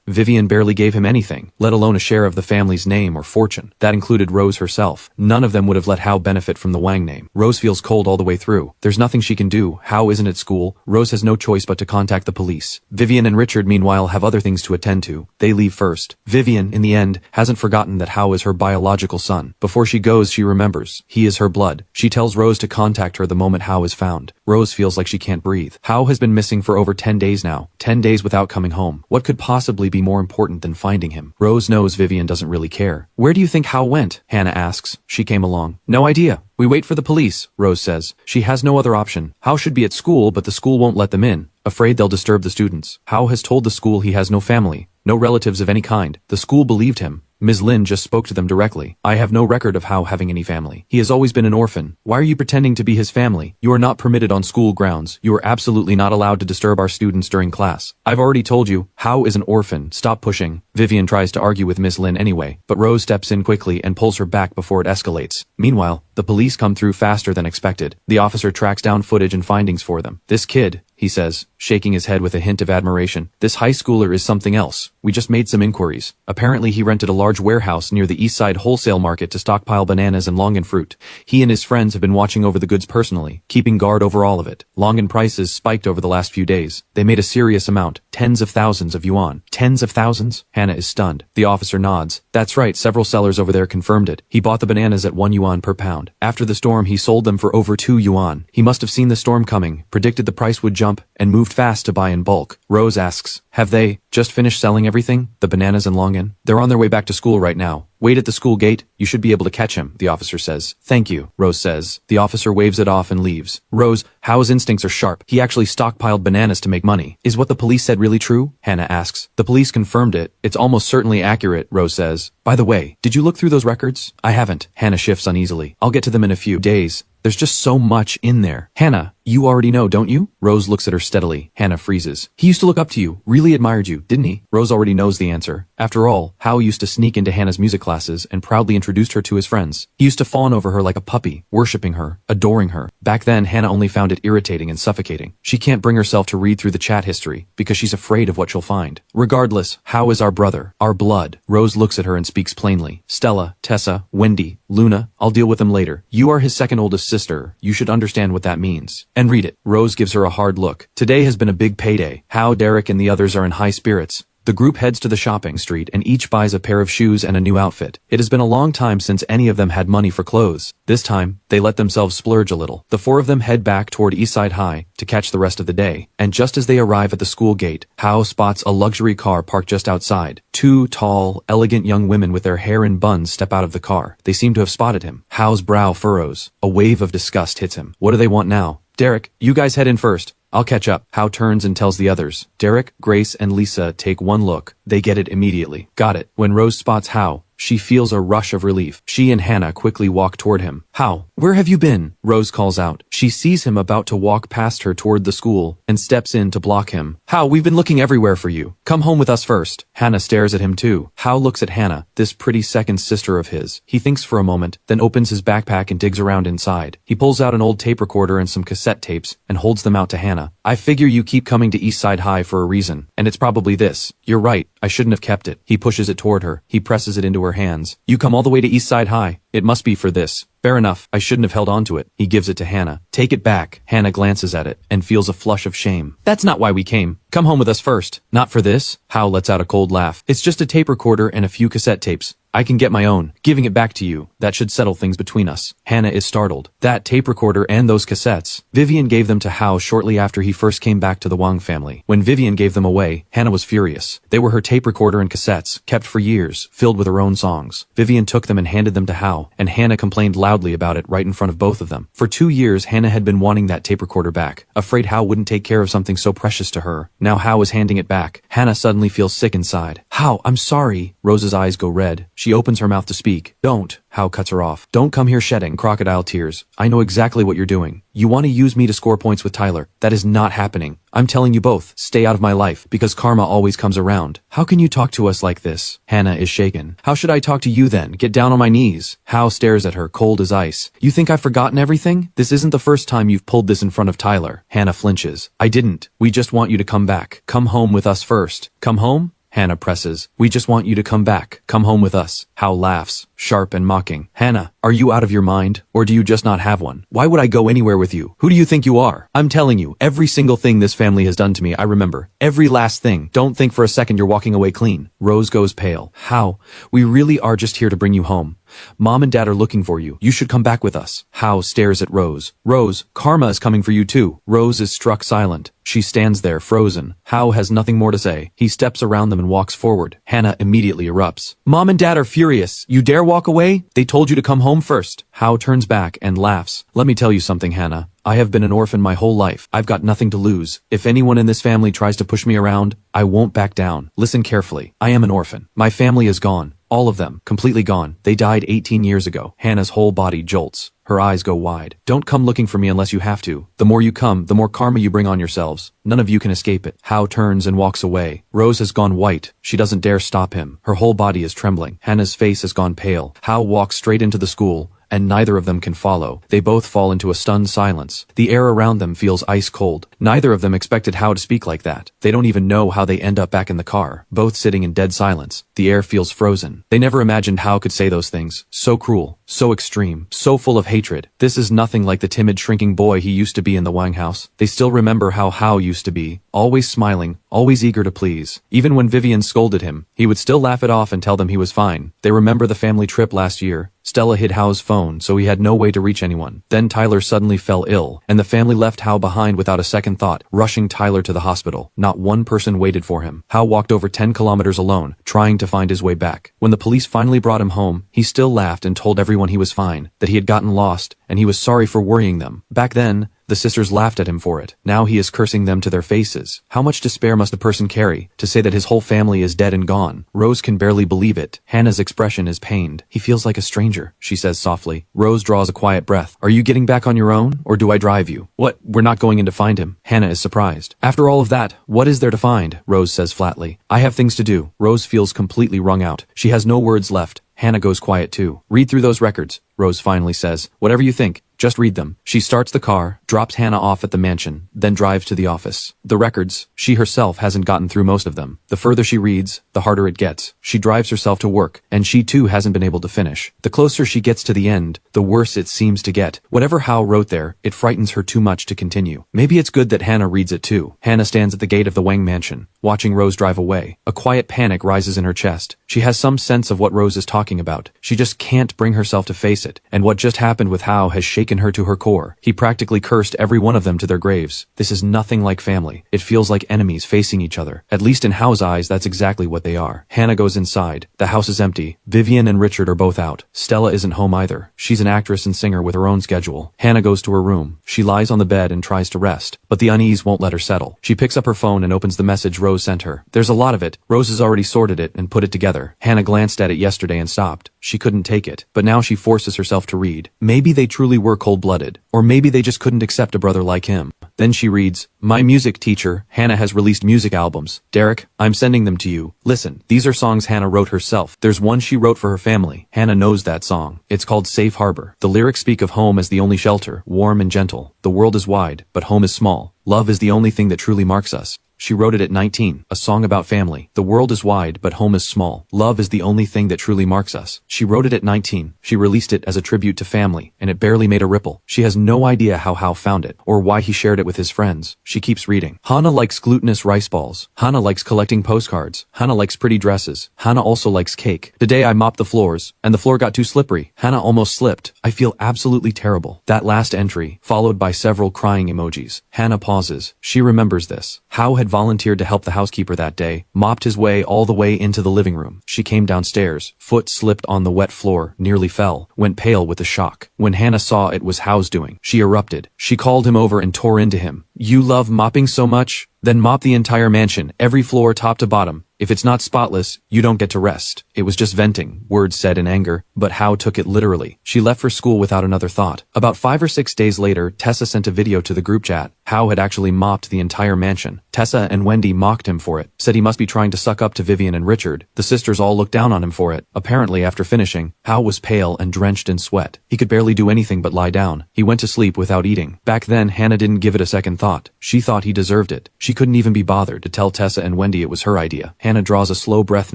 Vivian barely gave him anything, let alone a share of the family's name or fortune. That included Rose herself. None of them would have let Hao benefit from the Wang name. Rose feels cold all the way through. There's nothing she can do. Hao isn't at school. Rose has no choice but to contact the police. Vivian and Richard, meanwhile, have other things to attend to. They leave first. Vivian, in the end, hasn't forgotten that Hao is her biological son. Before she goes, she remembers. He is her blood. She tells Rose to contact her the moment Hao is found. Rose feels like she can't breathe. Hao has been missing for over 10 days now. 10 days without coming home. What could possibly be more important than finding him? Rose knows Vivian doesn't really care. Where do you think Hao went? Hannah asks. She came along. No idea. We wait for the police, Rose says. She has no other option. Hao should be at school, but the school won't let them in, afraid they'll disturb the students. Hao has told the school he has no family, no relatives of any kind. The school believed him. Ms. Lin just spoke to them directly. I have no record of Hao having any family. He has always been an orphan. Why are you pretending to be his family? You are not permitted on school grounds. You are absolutely not allowed to disturb our students during class. I've already told you, Hao is an orphan. Stop pushing. Vivian tries to argue with Ms. Lin anyway, but Rose steps in quickly and pulls her back before it escalates. Meanwhile, the police come through faster than expected. The officer tracks down footage and findings for them. This kid, he says, shaking his head with a hint of admiration. This high schooler is something else. We just made some inquiries. Apparently he rented a large warehouse near the East Side wholesale market to stockpile bananas and longan fruit. He and his friends have been watching over the goods personally, keeping guard over all of it. Longan prices spiked over the last few days. They made a serious amount, tens of thousands of yuan. Tens of thousands? Hannah is stunned. The officer nods. That's right, several sellers over there confirmed it. He bought the bananas at 1 yuan per pound. After the storm, he sold them for over 2 yuan. He must have seen the storm coming, predicted the price would jump, and moved fast to buy in bulk. Rose asks, have they just finished selling everything? The bananas and longan? They're on their way back to school right now. Wait at the school gate. You should be able to catch him, the officer says. Thank you, Rose says. The officer waves it off and leaves. Rose, Hao's instincts are sharp. He actually stockpiled bananas to make money. Is what the police said really true? Hannah asks. The police confirmed it. It's almost certainly accurate, Rose says. By the way, did you look through those records? I haven't. Hannah shifts uneasily. I'll get to them in a few days. There's just so much in there. Hannah, you already know, don't you? Rose looks at her steadily. Hannah freezes. He used to look up to you, really admired you, didn't he? Rose already knows the answer. After all, Hao used to sneak into Hannah's music classes and proudly introduced her to his friends. He used to fawn over her like a puppy, worshipping her, adoring her. Back then, Hannah only found it irritating and suffocating. She can't bring herself to read through the chat history because she's afraid of what she'll find. Regardless, Hao is our brother, our blood. Rose looks at her and speaks plainly. Stella, Tessa, Wendy, Luna, I'll deal with them later. You are his second oldest sister. You should understand what that means. And read it. Rose gives her a hard look. Today has been a big payday. Hao, Derek, and the others are in high spirits. The group heads to the shopping street and each buys a pair of shoes and a new outfit. It has been a long time since any of them had money for clothes. This time, they let themselves splurge a little. The 4 of them head back toward Eastside High to catch the rest of the day. And just as they arrive at the school gate, Hao spots a luxury car parked just outside. 2 tall, elegant young women with their hair in buns step out of the car. They seem to have spotted him. Hao's brow furrows. A wave of disgust hits him. What do they want now? Derek, you guys head in first. I'll catch up. Hao turns and tells the others. Derek, Grace, and Lisa take one look. They get it immediately. Got it. When Rose spots Hao, she feels a rush of relief. She and Hannah quickly walk toward him. Hao, where have you been? Rose calls out. She sees him about to walk past her toward the school and steps in to block him. Hao, we've been looking everywhere for you. Come home with us first. Hannah stares at him too. Hao looks at Hannah, this pretty second sister of his. He thinks for a moment, then opens his backpack and digs around inside. He pulls out an old tape recorder and some cassette tapes and holds them out to Hannah. I figure you keep coming to Eastside High for a reason, and it's probably this. You're right, I shouldn't have kept it. He pushes it toward her. He presses it into her hands. You come all the way to Eastside High. It must be for this. Fair enough, I shouldn't have held on to it. He gives it to Hannah. Take it back. Hannah glances at it and feels a flush of shame. That's not why we came. Come home with us first. Not for this? Hao lets out a cold laugh. It's just a tape recorder and a few cassette tapes. I can get my own. Giving it back to you. That should settle things between us. Hannah is startled. That tape recorder and those cassettes. Vivian gave them to Hao shortly after he first came back to the Wang family. When Vivian gave them away, Hannah was furious. They were her tape recorder and cassettes, kept for years, filled with her own songs. Vivian took them and handed them to Hao, and Hannah complained loudly about it right in front of both of them. For 2 years, Hannah had been wanting that tape recorder back, afraid Hao wouldn't take care of something so precious to her. Now Hao is handing it back. Hannah suddenly feels sick inside. Hao, I'm sorry. Rose's eyes go red. She opens her mouth to speak. Don't. Hao cuts her off. Don't come here shedding crocodile tears. I know exactly what you're doing. You want to use me to score points with Tyler. That is not happening. I'm telling you both, stay out of my life, because karma always comes around. How can you talk to us like this? Hannah is shaken. How should I talk to you then? Get down on my knees. Hao stares at her, cold as ice. You think I've forgotten everything? This isn't the first time you've pulled this in front of Tyler. Hannah flinches. I didn't. We just want you to come back. Come home with us first. Come home? Hannah presses. We just want you to come back. Come home with us. Hao laughs, sharp and mocking. Hannah, are you out of your mind? Or do you just not have one? Why would I go anywhere with you? Who do you think you are? I'm telling you, every single thing this family has done to me, I remember. Every last thing. Don't think for a second you're walking away clean. Rose goes pale. Hao, we really are just here to bring you home. Mom and Dad are looking for you. You should come back with us. Hao stares at Rose. Rose, karma is coming for you too. Rose is struck silent. She stands there, frozen. Hao has nothing more to say. He steps around them and walks forward. Hannah immediately erupts. Mom and Dad are furious. You dare walk away? They told you to come home first. Hao turns back and laughs. Let me tell you something, Hannah. I have been an orphan my whole life. I've got nothing to lose. If anyone in this family tries to push me around, I won't back down. Listen carefully. I am an orphan. My family is gone. All of them, completely gone. They died 18 years ago. Hannah's whole body jolts. Her eyes go wide. Don't come looking for me unless you have to. The more you come, the more karma you bring on yourselves. None of you can escape it. Hao turns and walks away. Rose has gone white. She doesn't dare stop him. Her whole body is trembling. Hannah's face has gone pale. Hao walks straight into the school, and neither of them can follow. They both fall into a stunned silence. The air around them feels ice cold. Neither of them expected Hao to speak like that. They don't even know how they end up back in the car, both sitting in dead silence. The air feels frozen. They never imagined Hao could say those things. So cruel, so extreme, so full of hatred. This is nothing like the timid, shrinking boy he used to be in the Wang house. They still remember how Hao used to be, always smiling, always eager to please. Even when Vivian scolded him, he would still laugh it off and tell them he was fine. They remember the family trip last year. Stella hid Hao's phone, so he had no way to reach anyone. Then Tyler suddenly fell ill, and the family left Hao behind without a second thought, rushing Tyler to the hospital. Not one person waited for him. Hao walked over 10 kilometers alone, trying to find his way back. When the police finally brought him home, he still laughed and told everyone he was fine, that he had gotten lost, and he was sorry for worrying them. Back then, the sisters laughed at him for it. Now he is cursing them to their faces. How much despair must a person carry to say that his whole family is dead and gone? Rose can barely believe it. Hannah's expression is pained. He feels like a stranger, she says softly. Rose draws a quiet breath. Are you getting back on your own, or do I drive you? What? We're not going in to find him. Hannah is surprised. After all of that, what is there to find? Rose says flatly. I have things to do. Rose feels completely wrung out. She has no words left. Hannah goes quiet too. Read through those records, Rose finally says. Whatever you think, just read them. She starts the car, drops Hannah off at the mansion, then drives to the office. The records, she herself hasn't gotten through most of them. The further she reads, the harder it gets. She drives herself to work, and she too hasn't been able to finish. The closer she gets to the end, the worse it seems to get. Whatever Hao wrote there, it frightens her too much to continue. Maybe it's good that Hannah reads it too. Hannah stands at the gate of the Wang mansion, watching Rose drive away. A quiet panic rises in her chest. She has some sense of what Rose is talking about. She just can't bring herself to face it, and what just happened with Hao has shaken her to her core. He practically cursed every one of them to their graves. This is nothing like family. It feels like enemies facing each other. At least in Hao's eyes, that's exactly what they are. Hannah goes inside. The house is empty. Vivian and Richard are both out. Stella isn't home either. She's an actress and singer with her own schedule. Hannah goes to her room. She lies on the bed and tries to rest, but the unease won't let her settle. She picks up her phone and opens the message Rose sent her. There's a lot of it. Rose has already sorted it and put it together. Hannah glanced at it yesterday and stopped. She couldn't take it, but now she forces herself to read. Maybe they truly were cold-blooded, or maybe they just couldn't accept a brother like him. Then she reads, My music teacher, Hannah has released music albums. Derek, I'm sending them to you. Listen, these are songs Hannah wrote herself. There's one she wrote for her family. Hannah knows that song. It's called Safe Harbor. The lyrics speak of home as the only shelter, warm and gentle. The world is wide, but home is small. Love is the only thing that truly marks us. She wrote it at 19, a song about family. The world is wide, but home is small. Love is the only thing that truly marks us. She wrote it at 19. She released it as a tribute to family, and it barely made a ripple. She has no idea how Hao found it, or why he shared it with his friends. She keeps reading. Hannah likes glutinous rice balls. Hannah likes collecting postcards. Hannah likes pretty dresses. Hannah also likes cake. Today I mopped the floors, and the floor got too slippery. Hannah almost slipped. I feel absolutely terrible. That last entry, followed by several crying emojis. Hannah pauses. She remembers this. Hao had volunteered to help the housekeeper that day, mopped his way all the way into the living room. She came downstairs, foot slipped on the wet floor, nearly fell, went pale with the shock. When Hannah saw it was Hao's doing, she erupted. She called him over and tore into him. You love mopping so much? Then mop the entire mansion, every floor top to bottom. If it's not spotless, you don't get to rest. It was just venting, words said in anger, but Hao took it literally. She left for school without another thought. About 5 or 6 days later, Tessa sent a video to the group chat. Hao had actually mopped the entire mansion. Tessa and Wendy mocked him for it, said he must be trying to suck up to Vivian and Richard. The sisters all looked down on him for it. Apparently, after finishing, Hao was pale and drenched in sweat. He could barely do anything but lie down. He went to sleep without eating. Back then, Hannah didn't give it a second thought. She thought he deserved it. She couldn't even be bothered to tell Tessa and Wendy it was her idea. Hannah draws a slow breath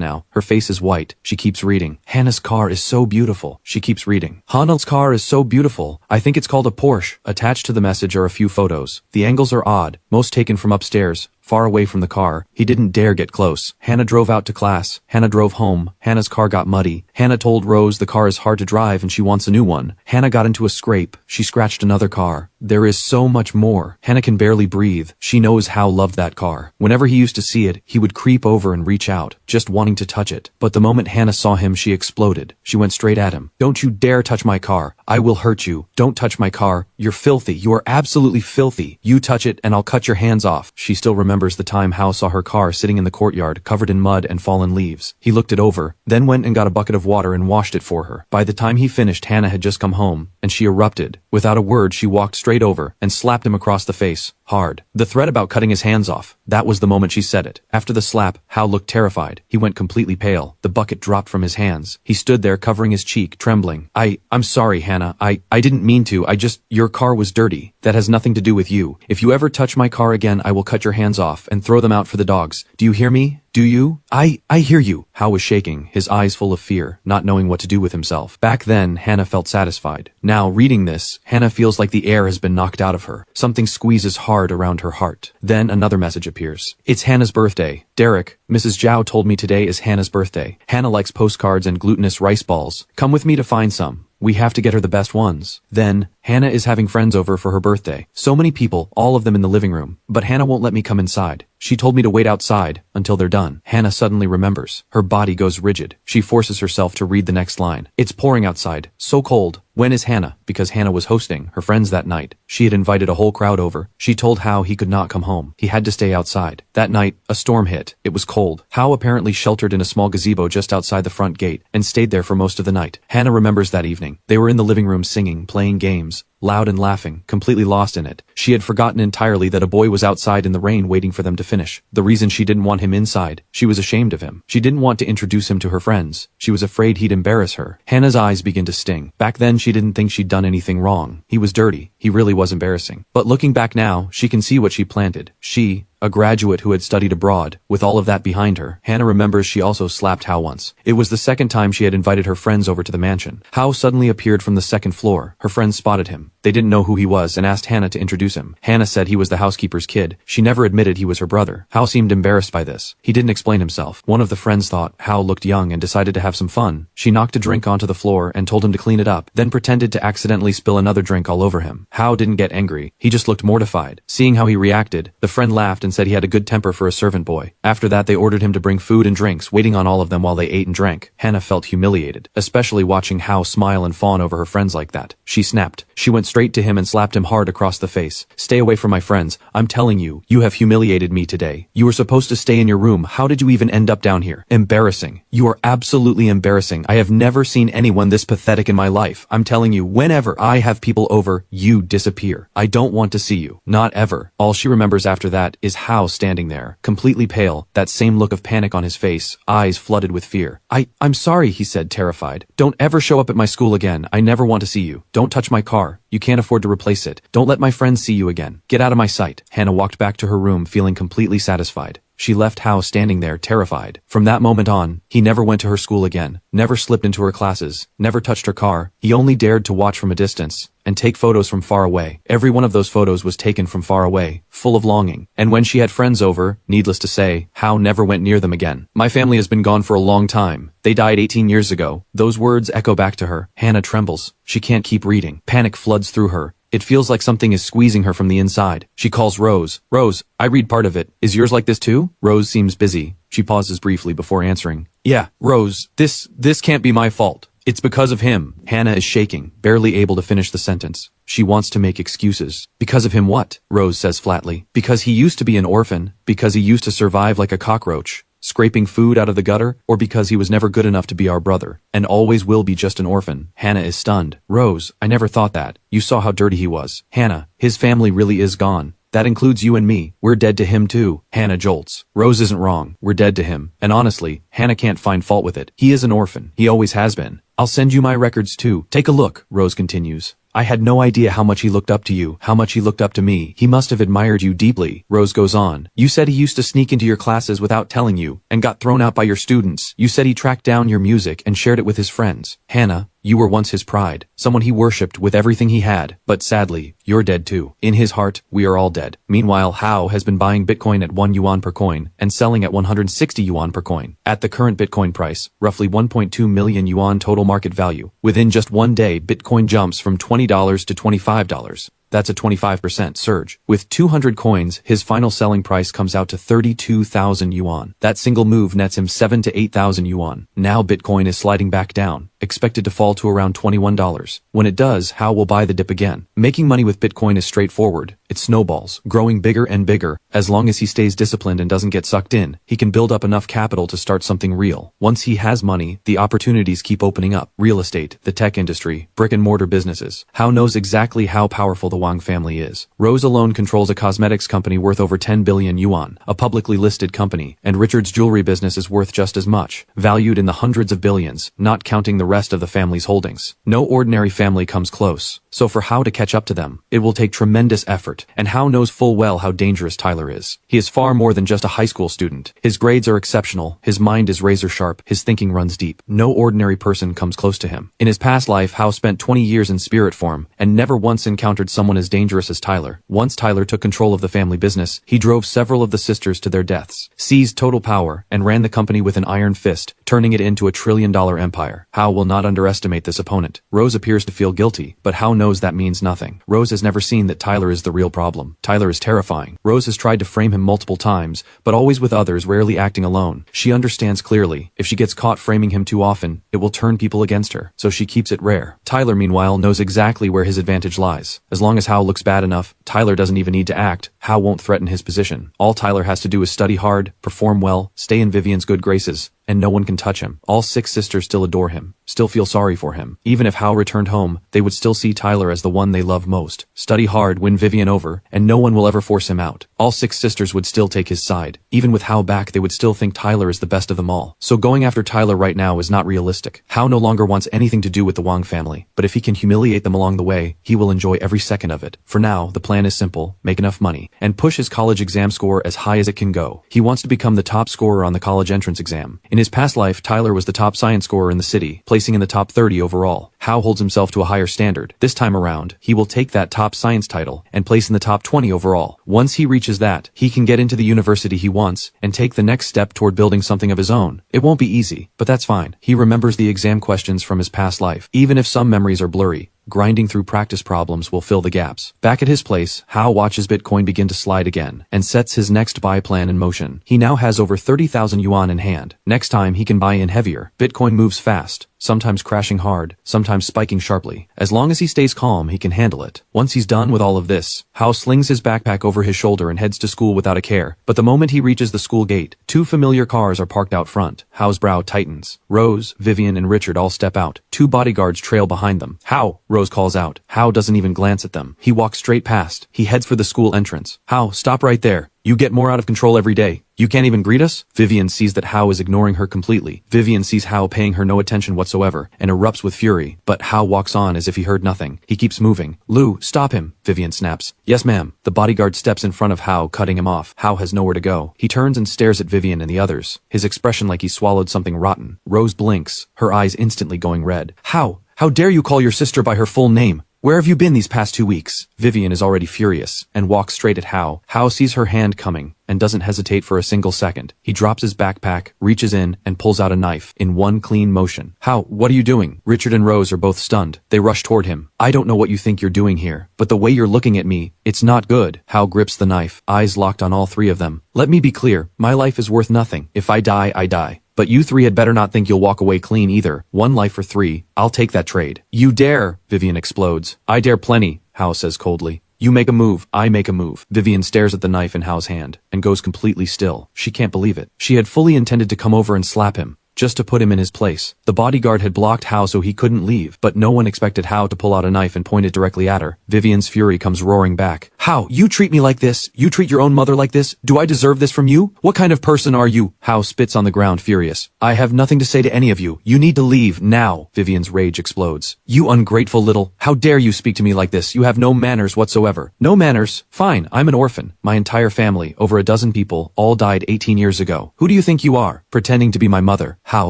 now. Her face is white. She keeps reading. Hannah's car is so beautiful. She keeps reading. Hannah's car is so beautiful. I think it's called a Porsche. Attached to the message are a few photos. The angles are odd, most taken from upstairs, far away from the car. He didn't dare get close. Hannah drove out to class. Hannah drove home. Hannah's car got muddy. Hannah told Rose the car is hard to drive and she wants a new one. Hannah got into a scrape. She scratched another car. There is so much more. Hannah can barely breathe. She knows Hao loved that car. Whenever he used to see it, he would creep over and reach out, just wanting to touch it. But the moment Hannah saw him, she exploded. She went straight at him. "Don't you dare touch my car. I will hurt you. Don't touch my car. You're filthy. You are absolutely filthy. You touch it and I'll cut your hands off." She still remembers the time Hao saw her car sitting in the courtyard, covered in mud and fallen leaves. He looked it over, then went and got a bucket of water and washed it for her. By the time he finished, Hannah had just come home, and she erupted. Without a word, she walked straight over and slapped him across the face, hard. The threat about cutting his hands off, that was the moment she said it. After the slap, Hao looked terrified. He went completely pale. The bucket dropped from his hands. He stood there covering his cheek, trembling. I'm sorry, Hannah. I didn't mean to. Your car was dirty. That has nothing to do with you. If you ever touch my car again, I will cut your hands off and throw them out for the dogs. Do you hear me? Do you? I hear you. Hao was shaking, his eyes full of fear, not knowing what to do with himself. Back then, Hannah felt satisfied. Now, reading this, Hannah feels like the air has been knocked out of her. Something squeezes hard around her heart. Then another message appears. It's Hannah's birthday. Derek, Mrs. Zhao told me today is Hannah's birthday. Hannah likes postcards and glutinous rice balls. Come with me to find some. We have to get her the best ones. Then, Hannah is having friends over for her birthday. So many people, all of them in the living room. But Hannah won't let me come inside. She told me to wait outside until they're done. Hannah suddenly remembers. Her body goes rigid. She forces herself to read the next line. It's pouring outside. So cold. When is Hannah? Because Hannah was hosting her friends that night. She had invited a whole crowd over. She told Hao he could not come home. He had to stay outside. That night, a storm hit. It was cold. Hao apparently sheltered in a small gazebo just outside the front gate and stayed there for most of the night. Hannah remembers that evening. They were in the living room singing, playing games. Loud and laughing, completely lost in it. She had forgotten entirely that a boy was outside in the rain waiting for them to finish. The reason she didn't want him inside, she was ashamed of him. She didn't want to introduce him to her friends. She was afraid he'd embarrass her. Hannah's eyes began to sting. Back then she didn't think she'd done anything wrong. He was dirty. He really was embarrassing. But looking back now, she can see what she planted. She, a graduate who had studied abroad, with all of that behind her. Hannah remembers she also slapped Hao once. It was the second time she had invited her friends over to the mansion. Hao suddenly appeared from the second floor. Her friends spotted him. They didn't know who he was and asked Hannah to introduce him. Hannah said he was the housekeeper's kid. She never admitted he was her brother. Hao seemed embarrassed by this. He didn't explain himself. One of the friends thought Hao looked young and decided to have some fun. She knocked a drink onto the floor and told him to clean it up, then pretended to accidentally spill another drink all over him. Hao didn't get angry. He just looked mortified. Seeing how he reacted, the friend laughed and said he had a good temper for a servant boy. After that, they ordered him to bring food and drinks, waiting on all of them while they ate and drank. Hannah felt humiliated, especially watching Hao smile and fawn over her friends like that. She snapped. She went straight to him and slapped him hard across the face. "Stay away from my friends. I'm telling you, you have humiliated me today. You were supposed to stay in your room. How did you even end up down here? Embarrassing. You are absolutely embarrassing. I have never seen anyone this pathetic in my life. I'm telling you, whenever I have people over, you disappear. I don't want to see you. Not ever." All she remembers after that is Hao standing there, completely pale, that same look of panic on his face, eyes flooded with fear. I'm sorry, he said, terrified. "Don't ever show up at my school again. I never want to see you. Don't touch my car. You can't afford to replace it. Don't let my friends see you again. Get out of my sight." Hannah walked back to her room feeling completely satisfied. She left Hao standing there, terrified. From that moment on, he never went to her school again, never slipped into her classes, never touched her car. He only dared to watch from a distance and take photos from far away. Every one of those photos was taken from far away, full of longing. And when she had friends over, needless to say, Hao never went near them again. "My family has been gone for a long time. They died 18 years ago." Those words echo back to her. Hannah trembles. She can't keep reading. Panic floods through her. It feels like something is squeezing her from the inside. She calls Rose. "Rose, I read part of it. Is yours like this too?" Rose seems busy. She pauses briefly before answering. "Yeah, Rose, this can't be my fault. It's because of him." Hannah is shaking, barely able to finish the sentence. She wants to make excuses. "Because of him what?" Rose says flatly. "Because he used to be an orphan. Because he used to survive like a cockroach, scraping food out of the gutter, or because he was never good enough to be our brother, and always will be just an orphan." Hannah is stunned. "Rose, I never thought that. You saw how dirty he was." "Hannah, his family really is gone. That includes you and me. We're dead to him too." Hannah jolts. Rose isn't wrong. We're dead to him. And honestly, Hannah can't find fault with it. He is an orphan. He always has been. "I'll send you my records too. Take a look," Rose continues. "I had no idea how much he looked up to you, how much he looked up to me. He must have admired you deeply." Rose goes on. "You said he used to sneak into your classes without telling you, and got thrown out by your students. You said he tracked down your music and shared it with his friends. Hannah, you were once his pride, someone he worshipped with everything he had. But sadly, you're dead too. In his heart, we are all dead." Meanwhile, Hao has been buying Bitcoin at 1 yuan per coin and selling at 160 yuan per coin. At the current Bitcoin price, roughly 1.2 million yuan total market value. Within just one day, Bitcoin jumps from $20 to $25. That's a 25% surge. With 200 coins, his final selling price comes out to 32,000 yuan. That single move nets him 7 to 8,000 yuan. Now Bitcoin is sliding back down, expected to fall to around $21. When it does, Hao will buy the dip again. Making money with Bitcoin is straightforward. It snowballs, growing bigger and bigger. As long as he stays disciplined and doesn't get sucked in, he can build up enough capital to start something real. Once he has money, the opportunities keep opening up. Real estate, the tech industry, brick-and-mortar businesses. Hao knows exactly how powerful the Wang family is. Rose alone controls a cosmetics company worth over 10 billion yuan, a publicly listed company, and Richard's jewelry business is worth just as much, valued in the hundreds of billions, not counting the rest of the family's holdings. No ordinary family comes close. So for Hao to catch up to them, it will take tremendous effort, and Hao knows full well how dangerous Tyler is. He is far more than just a high school student. His grades are exceptional, his mind is razor sharp, his thinking runs deep. No ordinary person comes close to him. In his past life, Hao spent 20 years in spirit form, and never once encountered someone as dangerous as Tyler. Once Tyler took control of the family business, he drove several of the sisters to their deaths, seized total power, and ran the company with an iron fist, turning it into a trillion-dollar empire. Hao will not underestimate this opponent. Rose appears to feel guilty, but Hao knows that means nothing. Rose has never seen that Tyler is the real problem. Tyler is terrifying. Rose has tried to frame him multiple times, but always with others, rarely acting alone. She understands clearly, if she gets caught framing him too often, it will turn people against her, so she keeps it rare. Tyler, meanwhile, knows exactly where his advantage lies. As long as Hao looks bad enough, Tyler doesn't even need to act. Hao won't threaten his position. All Tyler has to do is study hard, perform well, stay in Vivian's good graces, and no one can touch him. All 6 sisters still adore him, still feel sorry for him. Even if Hao returned home, they would still see Tyler as the one they love most. Study hard, win Vivian over, and no one will ever force him out. All 6 sisters would still take his side. Even with Hao back, they would still think Tyler is the best of them all. So going after Tyler right now is not realistic. Hao no longer wants anything to do with the Wang family, but if he can humiliate them along the way, he will enjoy every second of it. For now, the plan is simple: make enough money, and push his college exam score as high as it can go. He wants to become the top scorer on the college entrance exam. In his past life, Tyler was the top science scorer in the city, placing in the top 30 overall. Hao holds himself to a higher standard. This time around, he will take that top science title and place in the top 20 overall. Once he reaches that, he can get into the university he wants and take the next step toward building something of his own. It won't be easy, but that's fine. He remembers the exam questions from his past life. Even if some memories are blurry, grinding through practice problems will fill the gaps. Back at his place, Hao watches Bitcoin begin to slide again, and sets his next buy plan in motion. He now has over 30,000 yuan in hand. Next time, he can buy in heavier. Bitcoin moves fast, sometimes crashing hard, sometimes spiking sharply. As long as he stays calm, he can handle it. Once he's done with all of this, Hao slings his backpack over his shoulder and heads to school without a care. But the moment he reaches the school gate, 2 familiar cars are parked out front. Hao's brow tightens. Rose, Vivian, and Richard all step out. 2 bodyguards trail behind them. "Hao!" Rose calls out. Hao doesn't even glance at them. He walks straight past. He heads for the school entrance. "Hao, stop right there. You get more out of control every day. You can't even greet us?" Vivian sees that Hao is ignoring her completely. Vivian sees Hao paying her no attention whatsoever, and erupts with fury, but Hao walks on as if he heard nothing. He keeps moving. "Lu, stop him," Vivian snaps. "Yes, ma'am." The bodyguard steps in front of Hao, cutting him off. Hao has nowhere to go. He turns and stares at Vivian and the others, his expression like he swallowed something rotten. Rose blinks, her eyes instantly going red. How dare you call your sister by her full name? Where have you been these past 2 weeks?" Vivian is already furious, and walks straight at Hao. Hao sees her hand coming, and doesn't hesitate for a single second. He drops his backpack, reaches in, and pulls out a knife, in one clean motion. "Hao, what are you doing?" Richard and Rose are both stunned. They rush toward him. "I don't know what you think you're doing here, but the way you're looking at me, it's not good." Hao grips the knife, eyes locked on all 3 of them. "Let me be clear, my life is worth nothing. If I die, I die. But you 3 had better not think you'll walk away clean either. 1 life for 3, I'll take that trade." "You dare!" Vivian explodes. "I dare plenty," Hao says coldly. "You make a move, I make a move." Vivian stares at the knife in Hao's hand, and goes completely still. She can't believe it. She had fully intended to come over and slap him, just to put him in his place. The bodyguard had blocked Hao so he couldn't leave, but no one expected Hao to pull out a knife and point it directly at her. Vivian's fury comes roaring back. "Hao, you treat me like this? You treat your own mother like this? Do I deserve this from you? What kind of person are you?" Hao spits on the ground, furious. "I have nothing to say to any of you. You need to leave, now." Vivian's rage explodes. "You ungrateful little... How dare you speak to me like this? You have no manners whatsoever." "No manners? Fine, I'm an orphan. My entire family, over a dozen people, all died 18 years ago. Who do you think you are, pretending to be my mother?" Hao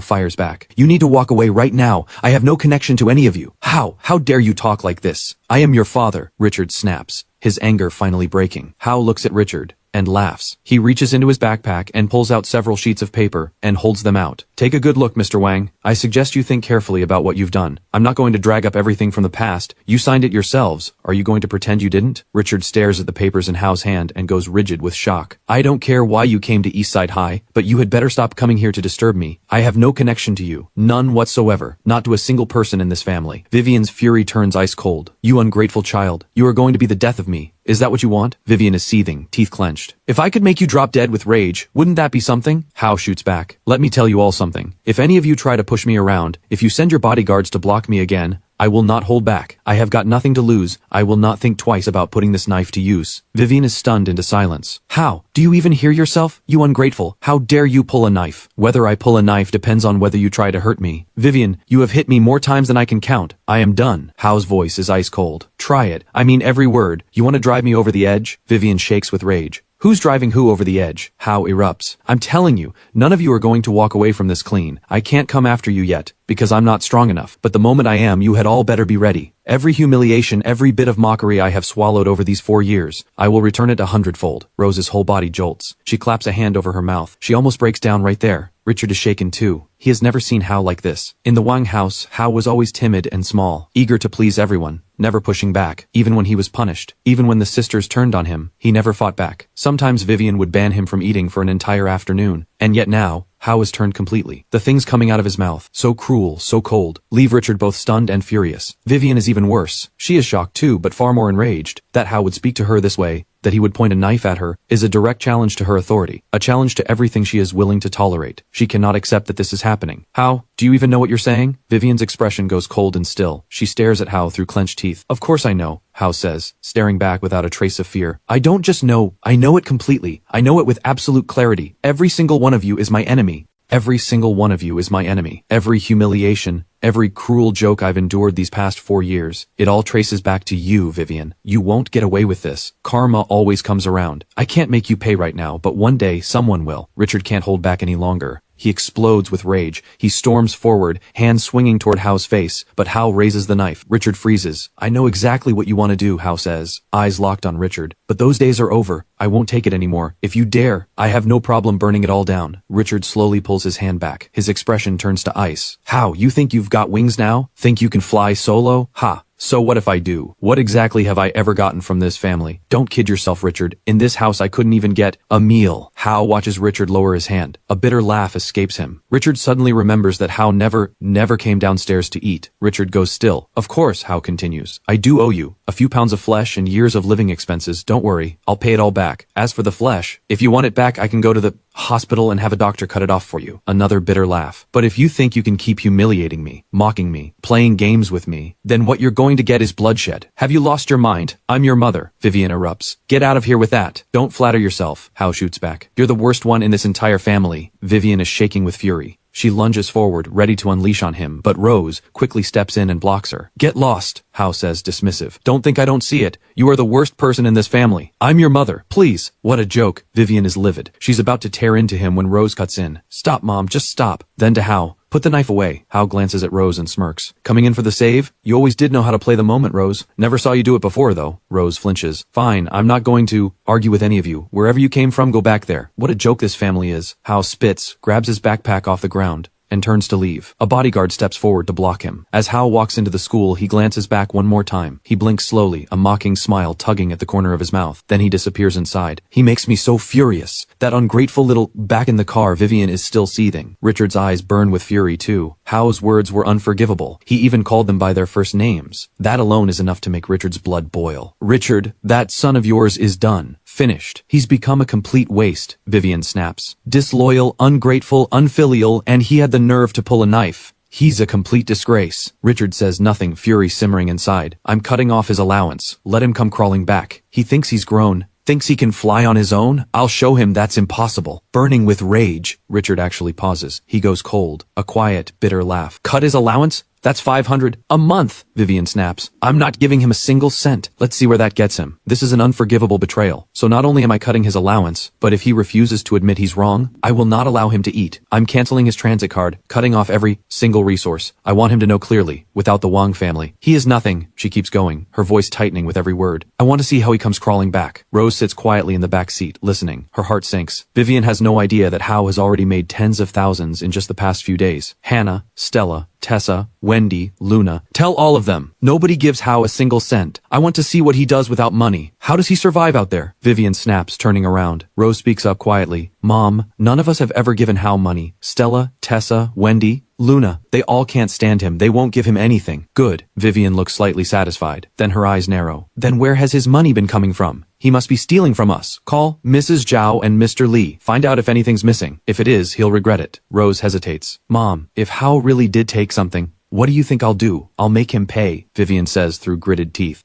fires back. "You need to walk away right now. I have no connection to any of you." How dare you talk like this? I am your father," Richard snaps, his anger finally breaking. Hao looks at Richard, and laughs. He reaches into his backpack and pulls out several sheets of paper and holds them out. Take a good look, Mr. Wang. I suggest you think carefully about what you've done. I'm not going to drag up everything from the past. You signed it yourselves. Are you going to pretend you didn't? Richard stares at the papers in Hao's hand and goes rigid with shock. I don't care why you came to Eastside High, but you had better stop coming here to disturb me. I have no connection to you. None whatsoever. Not to a single person in this family. Vivian's fury turns ice cold. You ungrateful child. You are going to be the death of me. Is that what you want? Vivian is seething, teeth clenched. If I could make you drop dead with rage, wouldn't that be something? Hao shoots back. Let me tell you all something. If any of you try to push me around, if you send your bodyguards to block me again, I will not hold back. I have got nothing to lose. I will not think twice about putting this knife to use. Vivian is stunned into silence. How? Do you even hear yourself? You ungrateful. How dare you pull a knife? Whether I pull a knife depends on whether you try to hurt me. Vivian, you have hit me more times than I can count. I am done. Hao's voice is ice cold. Try it. I mean every word. You want to drive me over the edge? Vivian shakes with rage. Who's driving who over the edge? Hao erupts. I'm telling you, none of you are going to walk away from this clean. I can't come after you yet, because I'm not strong enough. But the moment I am, you had all better be ready. Every humiliation, every bit of mockery I have swallowed over these 4 years, I will return it 100-fold. Rose's whole body jolts. She claps a hand over her mouth. She almost breaks down right there. Richard is shaken too. He has never seen Hao like this. In the Wang house, Hao was always timid and small, eager to please everyone, never pushing back. Even when he was punished, even when the sisters turned on him, he never fought back. Sometimes Vivian would ban him from eating for an entire afternoon. And yet now, Hao has turned completely. The things coming out of his mouth, so cruel, so cold, leave Richard both stunned and furious. Vivian is even worse. She is shocked too, but far more enraged. That Hao would speak to her this way, that he would point a knife at her, is a direct challenge to her authority, a challenge to everything she is willing to tolerate. She cannot accept that this is happening. Hao, do you even know what you're saying? Vivian's expression goes cold and still. She stares at Hao through clenched teeth. Of course I know, Hao says, staring back without a trace of fear. I don't just know, I know it completely. I know it with absolute clarity. Every single one of you is my enemy. Every single one of you is my enemy. Every humiliation, every cruel joke I've endured these past 4 years, it all traces back to you, Vivian. You won't get away with this. Karma always comes around. I can't make you pay right now, but one day someone will. Richard can't hold back any longer. He explodes with rage. He storms forward, hand swinging toward Hao's face, but Hao raises the knife. Richard freezes. I know exactly what you want to do, Hao says, eyes locked on Richard. But those days are over. I won't take it anymore. If you dare, I have no problem burning it all down. Richard slowly pulls his hand back. His expression turns to ice. Hao, you think you've got wings now? Think you can fly solo? Ha! So what if I do? What exactly have I ever gotten from this family? Don't kid yourself, Richard. In this house I couldn't even get a meal. Hao watches Richard lower his hand. A bitter laugh escapes him. Richard suddenly remembers that Hao never came downstairs to eat. Richard goes still. Of course, Hao continues. I do owe you. A few pounds of flesh and years of living expenses. Don't worry. I'll pay it all back. As for the flesh, if you want it back, I can go to the hospital and have a doctor cut it off for you. Another bitter laugh. But if you think you can keep humiliating me, mocking me, playing games with me, then what you're going to get is bloodshed. Have you lost your mind? I'm your mother. Vivian erupts. Get out of here with that. Don't flatter yourself. Hao shoots back. You're the worst one in this entire family. Vivian is shaking with fury. She lunges forward, ready to unleash on him, but Rose quickly steps in and blocks her. Get lost, Hao says, dismissive. Don't think I don't see it. You are the worst person in this family. I'm your mother. Please. What a joke. Vivian is livid. She's about to tear into him when Rose cuts in. Stop, Mom. Just stop. Then to Hao. Put the knife away. Hao glances at Rose and smirks. Coming in for the save? You always did know how to play the moment, Rose. Never saw you do it before, though. Rose flinches. Fine, I'm not going to argue with any of you. Wherever you came from, go back there. What a joke this family is. Hao spits, grabs his backpack off the ground, and turns to leave. A bodyguard steps forward to block him. As Hao walks into the school, he glances back one more time. He blinks slowly, a mocking smile tugging at the corner of his mouth. Then he disappears inside. He makes me so furious. That ungrateful little... Back in the car, Vivian is still seething. Richard's eyes burn with fury too. Hao's words were unforgivable. He even called them by their first names. That alone is enough to make Richard's blood boil. Richard, that son of yours is done. Finished. He's become a complete waste, Vivian snaps. Disloyal, ungrateful, unfilial, and he had the nerve to pull a knife. He's a complete disgrace. Richard says nothing, fury simmering inside. I'm cutting off his allowance. Let him come crawling back. He thinks he's grown. Thinks he can fly on his own? I'll show him that's impossible. Burning with rage. Richard actually pauses. He goes cold. A quiet, bitter laugh. Cut his allowance? That's 500 a month, Vivian snaps. I'm not giving him a single cent. Let's see where that gets him. This is an unforgivable betrayal. So not only am I cutting his allowance, but if he refuses to admit he's wrong, I will not allow him to eat. I'm canceling his transit card, cutting off every single resource. I want him to know clearly, without the Wang family, he is nothing. She keeps going, her voice tightening with every word. I want to see how he comes crawling back. Rose sits quietly in the back seat, listening. Her heart sinks. Vivian has no idea that Hao has already made tens of thousands in just the past few days. Hannah, Stella, Tessa, Wendy, Luna. Tell all of them. Nobody gives Hao a single cent. I want to see what he does without money. How does he survive out there? Vivian snaps, turning around. Rose speaks up quietly. Mom, none of us have ever given Hao money. Stella, Tessa, Wendy, Luna, they all can't stand him. They won't give him anything. Good. Vivian looks slightly satisfied. Then her eyes narrow. Then where has his money been coming from? He must be stealing from us. Call Mrs. Zhao and Mr. Li. Find out if anything's missing. If it is, he'll regret it. Rose hesitates. Mom, if Hao really did take something, what do you think I'll do? I'll make him pay, Vivian says through gritted teeth.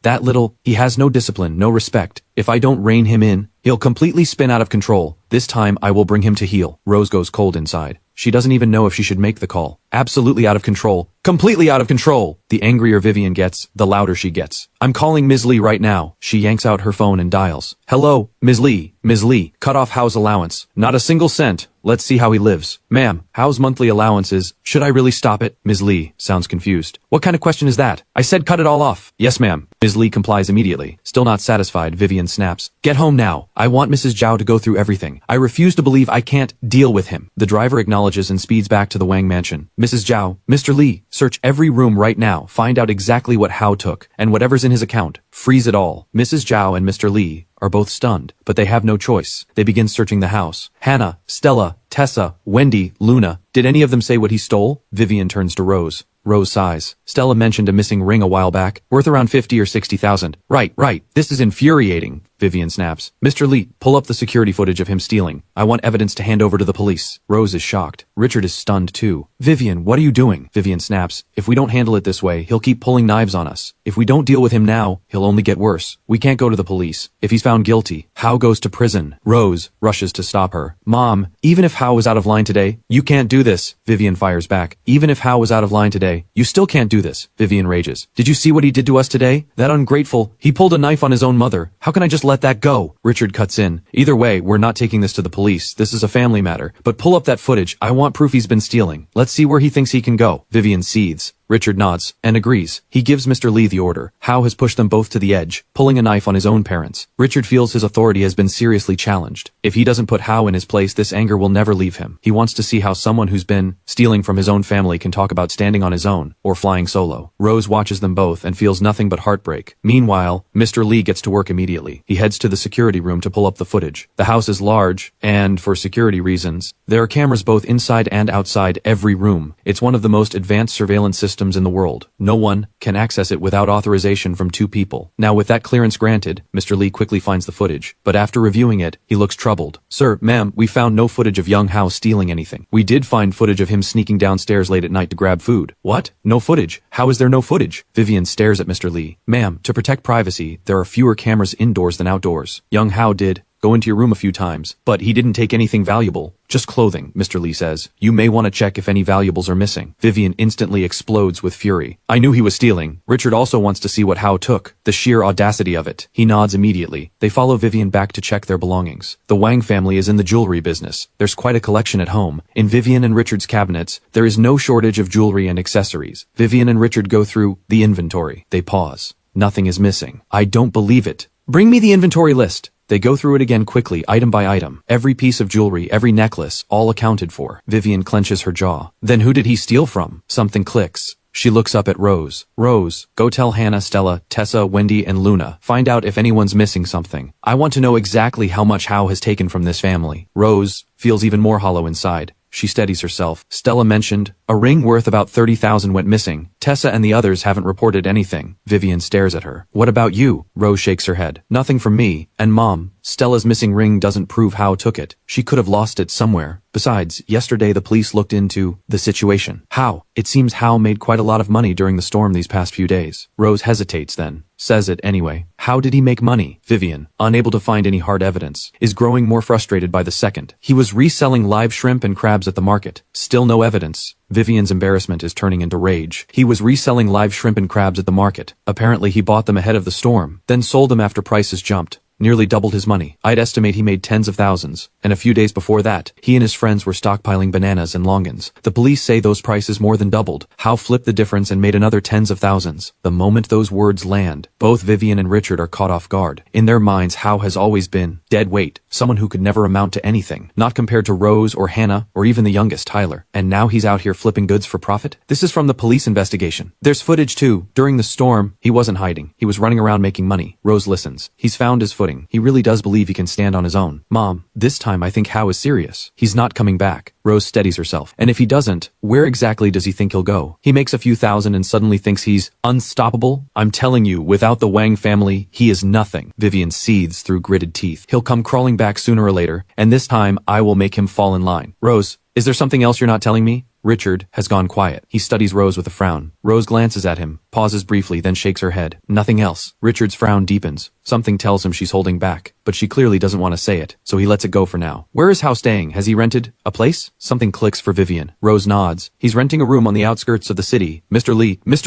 He has no discipline, no respect. If I don't rein him in, he'll completely spin out of control. This time I will bring him to heel. Rose goes cold inside. She doesn't even know if she should make the call. Absolutely out of control. Completely out of control. The angrier Vivian gets, the louder she gets. I'm calling Ms. Li right now. She yanks out her phone and dials. Hello, Ms. Li. Ms. Li, cut off Hao's allowance. Not a single cent. Let's see how he lives. Ma'am, Hao's monthly allowance is... Should I really stop it? Ms. Li sounds confused. What kind of question is that? I said cut it all off. Yes, ma'am. Ms. Li complies immediately. Still not satisfied, Vivian snaps. Get home now. I want Mrs. Zhao to go through everything. I refuse to believe I can't deal with him. The driver acknowledges and speeds back to the Wang mansion. Mrs. Zhao, Mr. Li, search every room right now. Find out exactly what Hao took, and whatever's in his account. Freeze it all. Mrs. Zhao and Mr. Li are both stunned, but they have no choice. They begin searching the house. Hannah, Stella, Tessa, Wendy, Luna. Did any of them say what he stole? Vivian turns to Rose. Rose sighs. Stella mentioned a missing ring a while back, worth around 50 or 60,000. Right. This is infuriating, Vivian snaps. Mr. Li, pull up the security footage of him stealing. I want evidence to hand over to the police. Rose is shocked. Richard is stunned too. Vivian, what are you doing? Vivian snaps. If we don't handle it this way, he'll keep pulling knives on us. If we don't deal with him now, he'll only get worse. We can't go to the police. If he's found guilty, Hao goes to prison. Rose rushes to stop her. Mom, even if Hao was out of line today, you can't do this. Vivian fires back. Even if Hao was out of line today, you still can't do this. Vivian rages. Did you see what he did to us today? That ungrateful. He pulled a knife on his own mother. How can I just let that go? Richard cuts in. Either way, we're not taking this to the police. This is a family matter. But pull up that footage. I want proof he's been stealing. Let's see where he thinks he can go. Vivian seethes. Richard nods and agrees. He gives Mr. Li the order. Hao has pushed them both to the edge, pulling a knife on his own parents. Richard feels his authority has been seriously challenged. If he doesn't put Hao in his place, this anger will never leave him. He wants to see how someone who's been stealing from his own family can talk about standing on his own or flying solo. Rose watches them both and feels nothing but heartbreak. Meanwhile, Mr. Li gets to work immediately. He heads to the security room to pull up the footage. The house is large, and for security reasons, there are cameras both inside and outside every room. It's one of the most advanced surveillance systems in the world. No one can access it without authorization from two people. Now with that clearance granted, Mr. Li quickly finds the footage, but after reviewing it, he looks troubled. Sir, ma'am, we found no footage of young Hao stealing anything. We did find footage of him sneaking downstairs late at night to grab food. What? No footage? How is there no footage? Vivian stares at Mr. Li. Ma'am, to protect privacy, there are fewer cameras indoors than outdoors. Young Hao did go into your room a few times, but he didn't take anything valuable. Just clothing, Mr. Li says. You may want to check if any valuables are missing. Vivian instantly explodes with fury. I knew he was stealing. Richard also wants to see what Hao took. The sheer audacity of it. He nods immediately. They follow Vivian back to check their belongings. The Wang family is in the jewelry business. There's quite a collection at home. In Vivian and Richard's cabinets, there is no shortage of jewelry and accessories. Vivian and Richard go through the inventory. They pause. Nothing is missing. I don't believe it. Bring me the inventory list. They go through it again quickly, item by item. Every piece of jewelry, every necklace, all accounted for. Vivian clenches her jaw. Then who did he steal from? Something clicks. She looks up at Rose. Rose, go tell Hannah, Stella, Tessa, Wendy, and Luna. Find out if anyone's missing something. I want to know exactly how much Hao has taken from this family. Rose feels even more hollow inside. She steadies herself. Stella mentioned, a ring worth about 30,000 went missing. Tessa and the others haven't reported anything. Vivian stares at her. What about you? Rose shakes her head. Nothing from me. And Mom, Stella's missing ring doesn't prove Hao took it. She could have lost it somewhere. Besides, yesterday the police looked into the situation. How? It seems Hao made quite a lot of money during the storm these past few days. Rose hesitates then. Says it anyway. How did he make money? Vivian, unable to find any hard evidence, is growing more frustrated by the second. He was reselling live shrimp and crabs at the market. Still no evidence. Vivian's embarrassment is turning into rage. He was reselling live shrimp and crabs at the market. Apparently he bought them ahead of the storm, then sold them after prices jumped. Nearly doubled his money. I'd estimate he made tens of thousands. And a few days before that, he and his friends were stockpiling bananas and longans. The police say those prices more than doubled. Hao flipped the difference and made another tens of thousands. The moment those words land, both Vivian and Richard are caught off guard. In their minds, Hao has always been dead weight, someone who could never amount to anything, not compared to Rose or Hannah or even the youngest, Tyler. And now he's out here flipping goods for profit? This is from the police investigation. There's footage too. During the storm, he wasn't hiding. He was running around making money. Rose listens. He's found his footing. He really does believe he can stand on his own. Mom, this time I think Hao is serious. He's not coming back. Rose steadies herself. And if he doesn't, where exactly does he think he'll go? He makes a few thousand and suddenly thinks he's unstoppable? I'm telling you, without the Wang family, he is nothing. Vivian seethes through gritted teeth. He'll come crawling back sooner or later, and this time I will make him fall in line. Rose, is there something else you're not telling me? Richard has gone quiet. He studies Rose with a frown. Rose glances at him, pauses briefly, then shakes her head. Nothing else. Richard's frown deepens. Something tells him she's holding back, but she clearly doesn't want to say it, so he lets it go for now. Where is Hao staying? Has he rented a place? Something clicks for Vivian. Rose nods. He's renting a room on the outskirts of the city. Mr.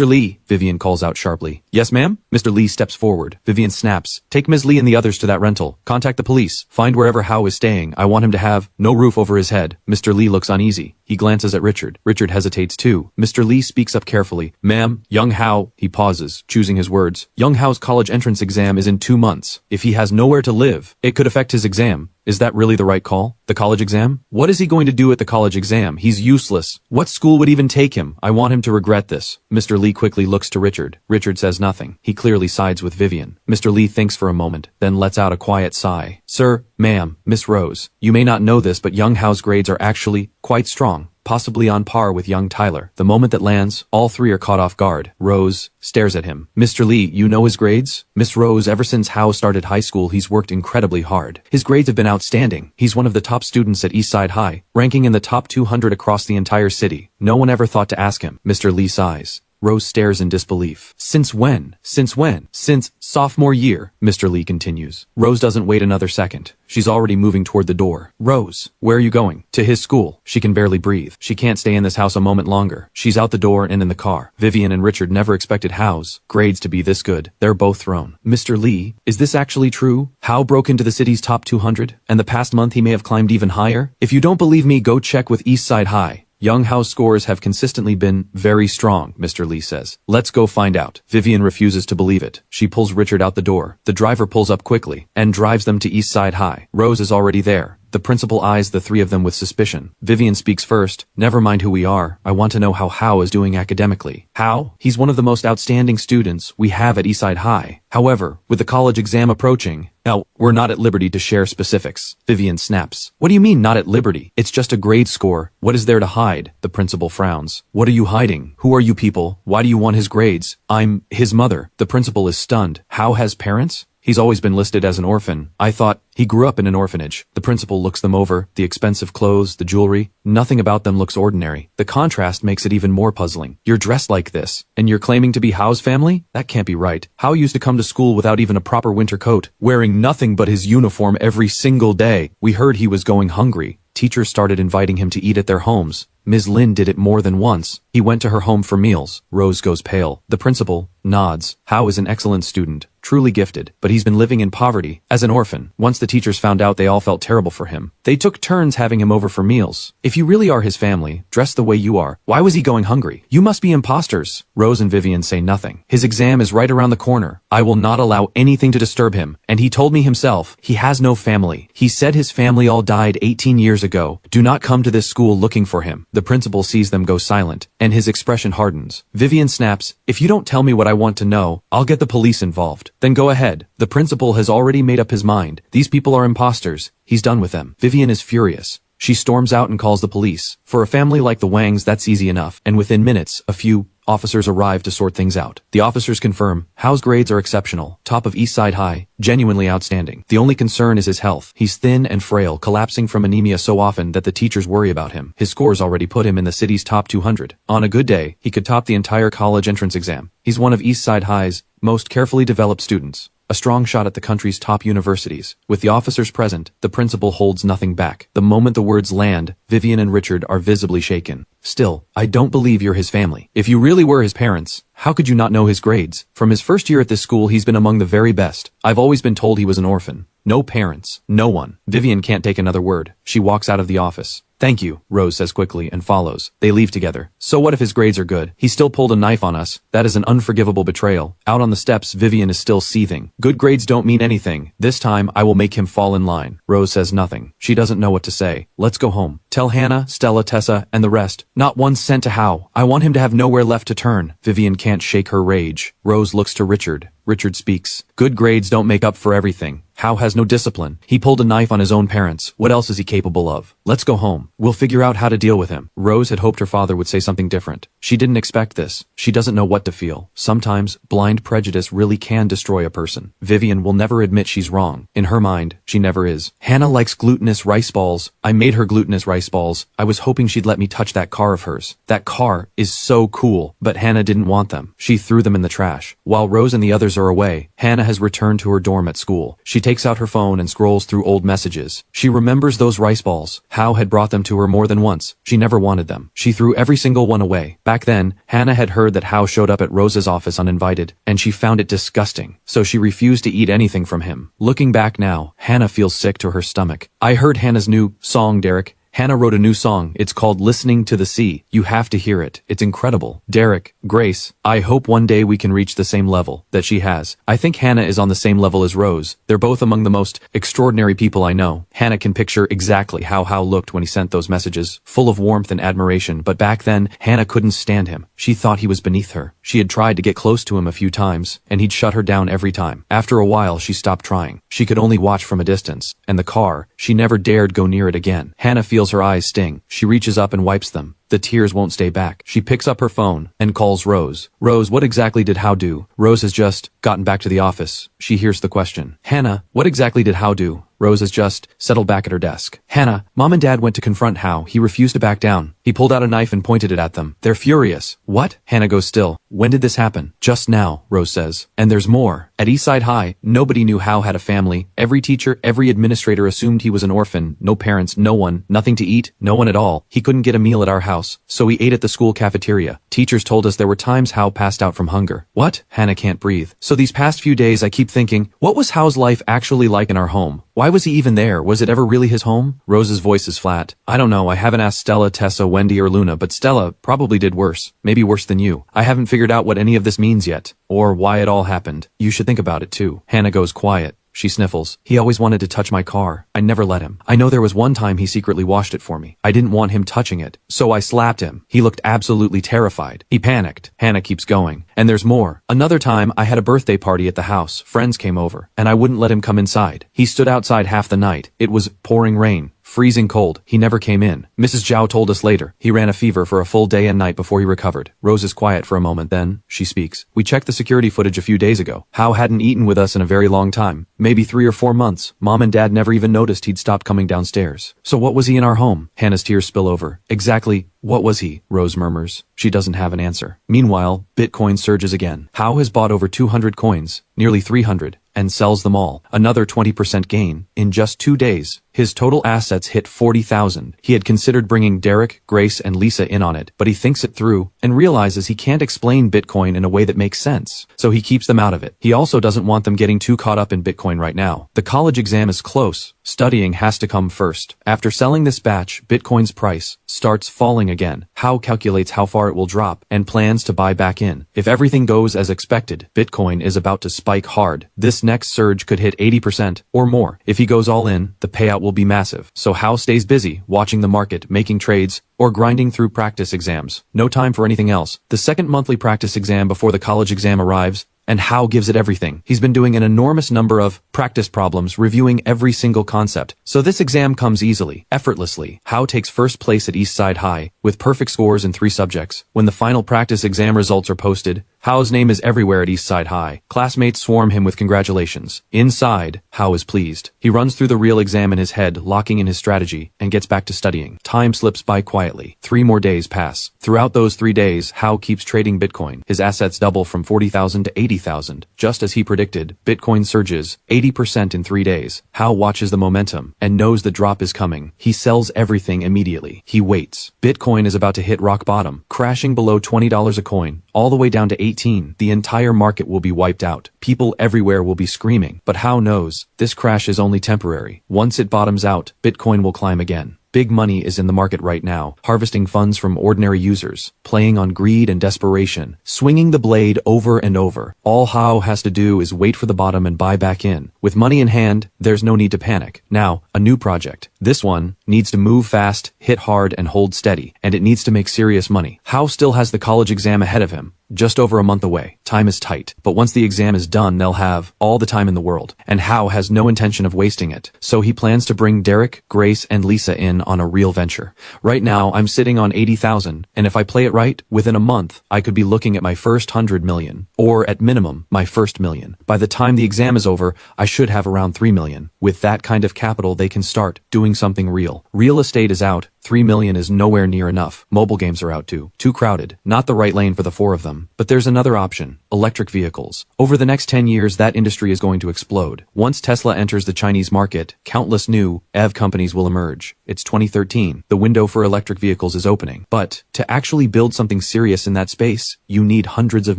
Lee, Vivian calls out sharply. Yes, ma'am? Mr. Lee steps forward. Vivian snaps. Take Ms. Lee and the others to that rental. Contact the police. Find wherever Hao is staying. I want him to have no roof over his head. Mr. Lee looks uneasy. He glances at Richard. Richard hesitates too. Mr. Lee speaks up carefully. Ma'am, young Hao, he pauses, choosing his words. Young Hao's college entrance exam is in 2 months. If he has nowhere to live, it could affect his exam. Is that really the right call? The college exam? What is he going to do at the college exam? He's useless. What school would even take him? I want him to regret this. Mr. Lee quickly looks to Richard. Richard says nothing. He clearly sides with Vivian. Mr. Lee thinks for a moment, then lets out a quiet sigh. Sir, ma'am, Miss Rose, you may not know this, but young Hao's grades are actually quite strong. Possibly on par with young Tyler. The moment that lands, all three are caught off guard. Rose stares at him. Mr. Lee, you know his grades? Miss Rose, ever since Hao started high school, he's worked incredibly hard. His grades have been outstanding. He's one of the top students at Eastside High, ranking in the top 200 across the entire city. No one ever thought to ask him. Mr. Lee sighs. Rose stares in disbelief. Since when? Since when? Since sophomore year, Mr. Lee continues. Rose doesn't wait another second. She's already moving toward the door. Rose, where are you going? To his school. She can barely breathe. She can't stay in this house a moment longer. She's out the door and in the car. Vivian and Richard never expected Hao's grades to be this good. They're both thrown. Mr. Lee, is this actually true? Hao broke into the city's top 200, and the past month he may have climbed even higher? If you don't believe me, go check with Eastside High. Young Hao's scores have consistently been very strong, Mr. Lee says. Let's go find out. Vivian refuses to believe it. She pulls Richard out the door. The driver pulls up quickly and drives them to Eastside High. Rose is already there. The principal eyes the three of them with suspicion. Vivian speaks first. Never mind who we are. I want to know how Hao is doing academically. Hao? He's one of the most outstanding students we have at Eastside High. However, with the college exam approaching, we're not at liberty to share specifics. Vivian snaps. What do you mean not at liberty? It's just a grade score. What is there to hide? The principal frowns. What are you hiding? Who are you people? Why do you want his grades? I'm his mother. The principal is stunned. Hao has parents? He's always been listed as an orphan. I thought he grew up in an orphanage. The principal looks them over. The expensive clothes, the jewelry. Nothing about them looks ordinary. The contrast makes it even more puzzling. You're dressed like this, and you're claiming to be Hao's family? That can't be right. Hao used to come to school without even a proper winter coat, wearing nothing but his uniform every single day. We heard he was going hungry. Teachers started inviting him to eat at their homes. Ms. Lin did it more than once. He went to her home for meals. Rose goes pale. The principal nods. Hao is an excellent student, truly gifted, but he's been living in poverty, as an orphan. Once the teachers found out, they all felt terrible for him. They took turns having him over for meals. If you really are his family, dressed the way you are, why was he going hungry? You must be imposters. Rose and Vivian say nothing. His exam is right around the corner. I will not allow anything to disturb him. And he told me himself, he has no family. He said his family all died 18 years ago. Do not come to this school looking for him. The principal sees them go silent, and his expression hardens. Vivian snaps, if you don't tell me what I want to know, I'll get the police involved. Then go ahead. The principal has already made up his mind. These people are imposters. He's done with them. Vivian is furious. She storms out and calls the police. For a family like the Wangs, that's easy enough, and within minutes, a few officers arrive to sort things out. The officers confirm, Hao's grades are exceptional, top of Eastside High, genuinely outstanding. The only concern is his health. He's thin and frail, collapsing from anemia so often that the teachers worry about him. His scores already put him in the city's top 200. On a good day, he could top the entire college entrance exam. He's one of Eastside High's most carefully developed students. A strong shot at the country's top universities. With the officers present, the principal holds nothing back. The moment the words land, Vivian and Richard are visibly shaken. Still, I don't believe you're his family. If you really were his parents, how could you not know his grades? From his first year at this school, he's been among the very best. I've always been told he was an orphan. No parents. No one. Vivian can't take another word. She walks out of the office. Thank you, Rose says quickly and follows. They leave together. So what if his grades are good? He still pulled a knife on us. That is an unforgivable betrayal. Out on the steps, Vivian is still seething. Good grades don't mean anything. This time, I will make him fall in line. Rose says nothing. She doesn't know what to say. Let's go home. Tell Hannah, Stella, Tessa, and the rest. Not 1 cent to Hao. I want him to have nowhere left to turn. Vivian can't shake her rage. Rose looks to Richard. Richard speaks. Good grades don't make up for everything. Hao has no discipline. He pulled a knife on his own parents. What else is he capable of? Let's go home. We'll figure out how to deal with him. Rose had hoped her father would say something different. She didn't expect this. She doesn't know what to feel. Sometimes, blind prejudice really can destroy a person. Vivian will never admit she's wrong. In her mind, she never is. Hannah likes glutinous rice balls. I made her glutinous rice balls. I was hoping she'd let me touch that car of hers. That car is so cool. But Hannah didn't want them. She threw them in the trash. While Rose and the others are away, Hannah has returned to her dorm at school. She takes out her phone and scrolls through old messages. She remembers those rice balls. Hao had brought them to her more than once. She never wanted them. She threw every single one away. Back then, Hannah had heard that Hao showed up at Rose's office uninvited, and she found it disgusting. So she refused to eat anything from him. Looking back now, Hannah feels sick to her stomach. I heard Hannah's new song, Derek. Hannah wrote a new song. It's called Listening to the Sea. You have to hear it. It's incredible. Derek, Grace, I hope one day we can reach the same level that she has. I think Hannah is on the same level as Rose. They're both among the most extraordinary people I know. Hannah can picture exactly how Hao looked when he sent those messages, full of warmth and admiration, but back then, Hannah couldn't stand him. She thought he was beneath her. She had tried to get close to him a few times, and he'd shut her down every time. After a while, she stopped trying. She could only watch from a distance, and the car, she never dared go near it again. Hannah feels her eyes sting. She reaches up and wipes them. The tears won't stay back. She picks up her phone and calls Rose. Rose, what exactly did Hao do? Rose has just gotten back to the office. She hears the question. Hannah, what exactly did Hao do? Rose has just settled back at her desk. Hannah, Mom and Dad went to confront Hao. He refused to back down. He pulled out a knife and pointed it at them. They're furious. What? Hannah goes still. When did this happen? Just now, Rose says. And there's more. At Eastside High, nobody knew Hao had a family. Every teacher, every administrator assumed he was an orphan. No parents, no one, nothing to eat, no one at all. He couldn't get a meal at our house, so he ate at the school cafeteria. Teachers told us there were times Hao passed out from hunger. What? Hannah can't breathe. So these past few days I keep thinking, what was Hao's life actually like in our home? Why was he even there? Was it ever really his home? Rose's voice is flat. I don't know. I haven't asked Stella, Tessa, Wendy, or Luna, but Stella probably did worse. Maybe worse than you. I haven't figured out what any of this means yet, or why it all happened. You should think about it too. Hannah goes quiet. She sniffles. He always wanted to touch my car. I never let him. I know there was one time he secretly washed it for me. I didn't want him touching it, so I slapped him. He looked absolutely terrified. He panicked. Hannah keeps going. And there's more. Another time, I had a birthday party at the house. Friends came over, and I wouldn't let him come inside. He stood outside half the night. It was pouring rain. Freezing cold. He never came in. Mrs. Zhao told us later. He ran a fever for a full day and night before he recovered. Rose is quiet for a moment, then she speaks. We checked the security footage a few days ago. Hao hadn't eaten with us in a very long time. Maybe 3 or 4 months. Mom and Dad never even noticed he'd stopped coming downstairs. So what was he in our home? Hannah's tears spill over. Exactly. What was he? Rose murmurs. She doesn't have an answer. Meanwhile, Bitcoin surges again. Hao has bought over 200 coins, nearly 300, and sells them all. Another 20% gain. In just 2 days, his total assets hit 40,000. He had considered bringing Derek, Grace, and Lisa in on it, but he thinks it through and realizes he can't explain Bitcoin in a way that makes sense, so he keeps them out of it. He also doesn't want them getting too caught up in Bitcoin right now. The college exam is close. Studying has to come first. After selling this batch, Bitcoin's price starts falling again. Hao calculates how far it will drop and plans to buy back in. If everything goes as expected, Bitcoin is about to spike hard. This next surge could hit 80% or more. If he goes all in, the payout will be massive. So Hao stays busy watching the market, making trades, or grinding through practice exams. No time for anything else. The second monthly practice exam before the college exam arrives, and Hao gives it everything. He's been doing an enormous number of practice problems, reviewing every single concept. So this exam comes easily, effortlessly. Hao takes first place at Eastside High, with perfect scores in 3 subjects. When the final practice exam results are posted, Hao's name is everywhere at Eastside High. Classmates swarm him with congratulations. Inside, Hao is pleased. He runs through the real exam in his head, locking in his strategy, and gets back to studying. Time slips by quietly. 3 more days pass. Throughout those 3 days, Hao keeps trading Bitcoin. His assets double from 40,000 to 80,000. 80,000. Just as he predicted, Bitcoin surges 80% in 3 days. Hao watches the momentum and knows the drop is coming. He sells everything immediately. He waits. Bitcoin is about to hit rock bottom, crashing below $20 a coin, all the way down to 18. The entire market will be wiped out. People everywhere will be screaming. But Hao knows this crash is only temporary. Once it bottoms out, Bitcoin will climb again. Big money is in the market right now, harvesting funds from ordinary users, playing on greed and desperation, swinging the blade over and over. All Hao has to do is wait for the bottom and buy back in. With money in hand, there's no need to panic. Now, a new project. This one needs to move fast, hit hard, and hold steady, and it needs to make serious money. Hao still has the college exam ahead of him. Just over a month away. Time is tight. But once the exam is done, they'll have all the time in the world. And Hao has no intention of wasting it. So he plans to bring Derek, Grace, and Lisa in on a real venture. Right now, I'm sitting on 80,000, and if I play it right, within a month, I could be looking at my first 100 million. Or, at minimum, my first million. By the time the exam is over, I should have around 3 million. With that kind of capital, they can start doing something real. Real estate is out. 3 million is nowhere near enough. Mobile games are out too. Too crowded. Not the right lane for the 4 of them. But there's another option. Electric vehicles. Over the next 10 years, that industry is going to explode. Once Tesla enters the Chinese market, countless new EV companies will emerge. It's 2013. The window for electric vehicles is opening. But to actually build something serious in that space, you need hundreds of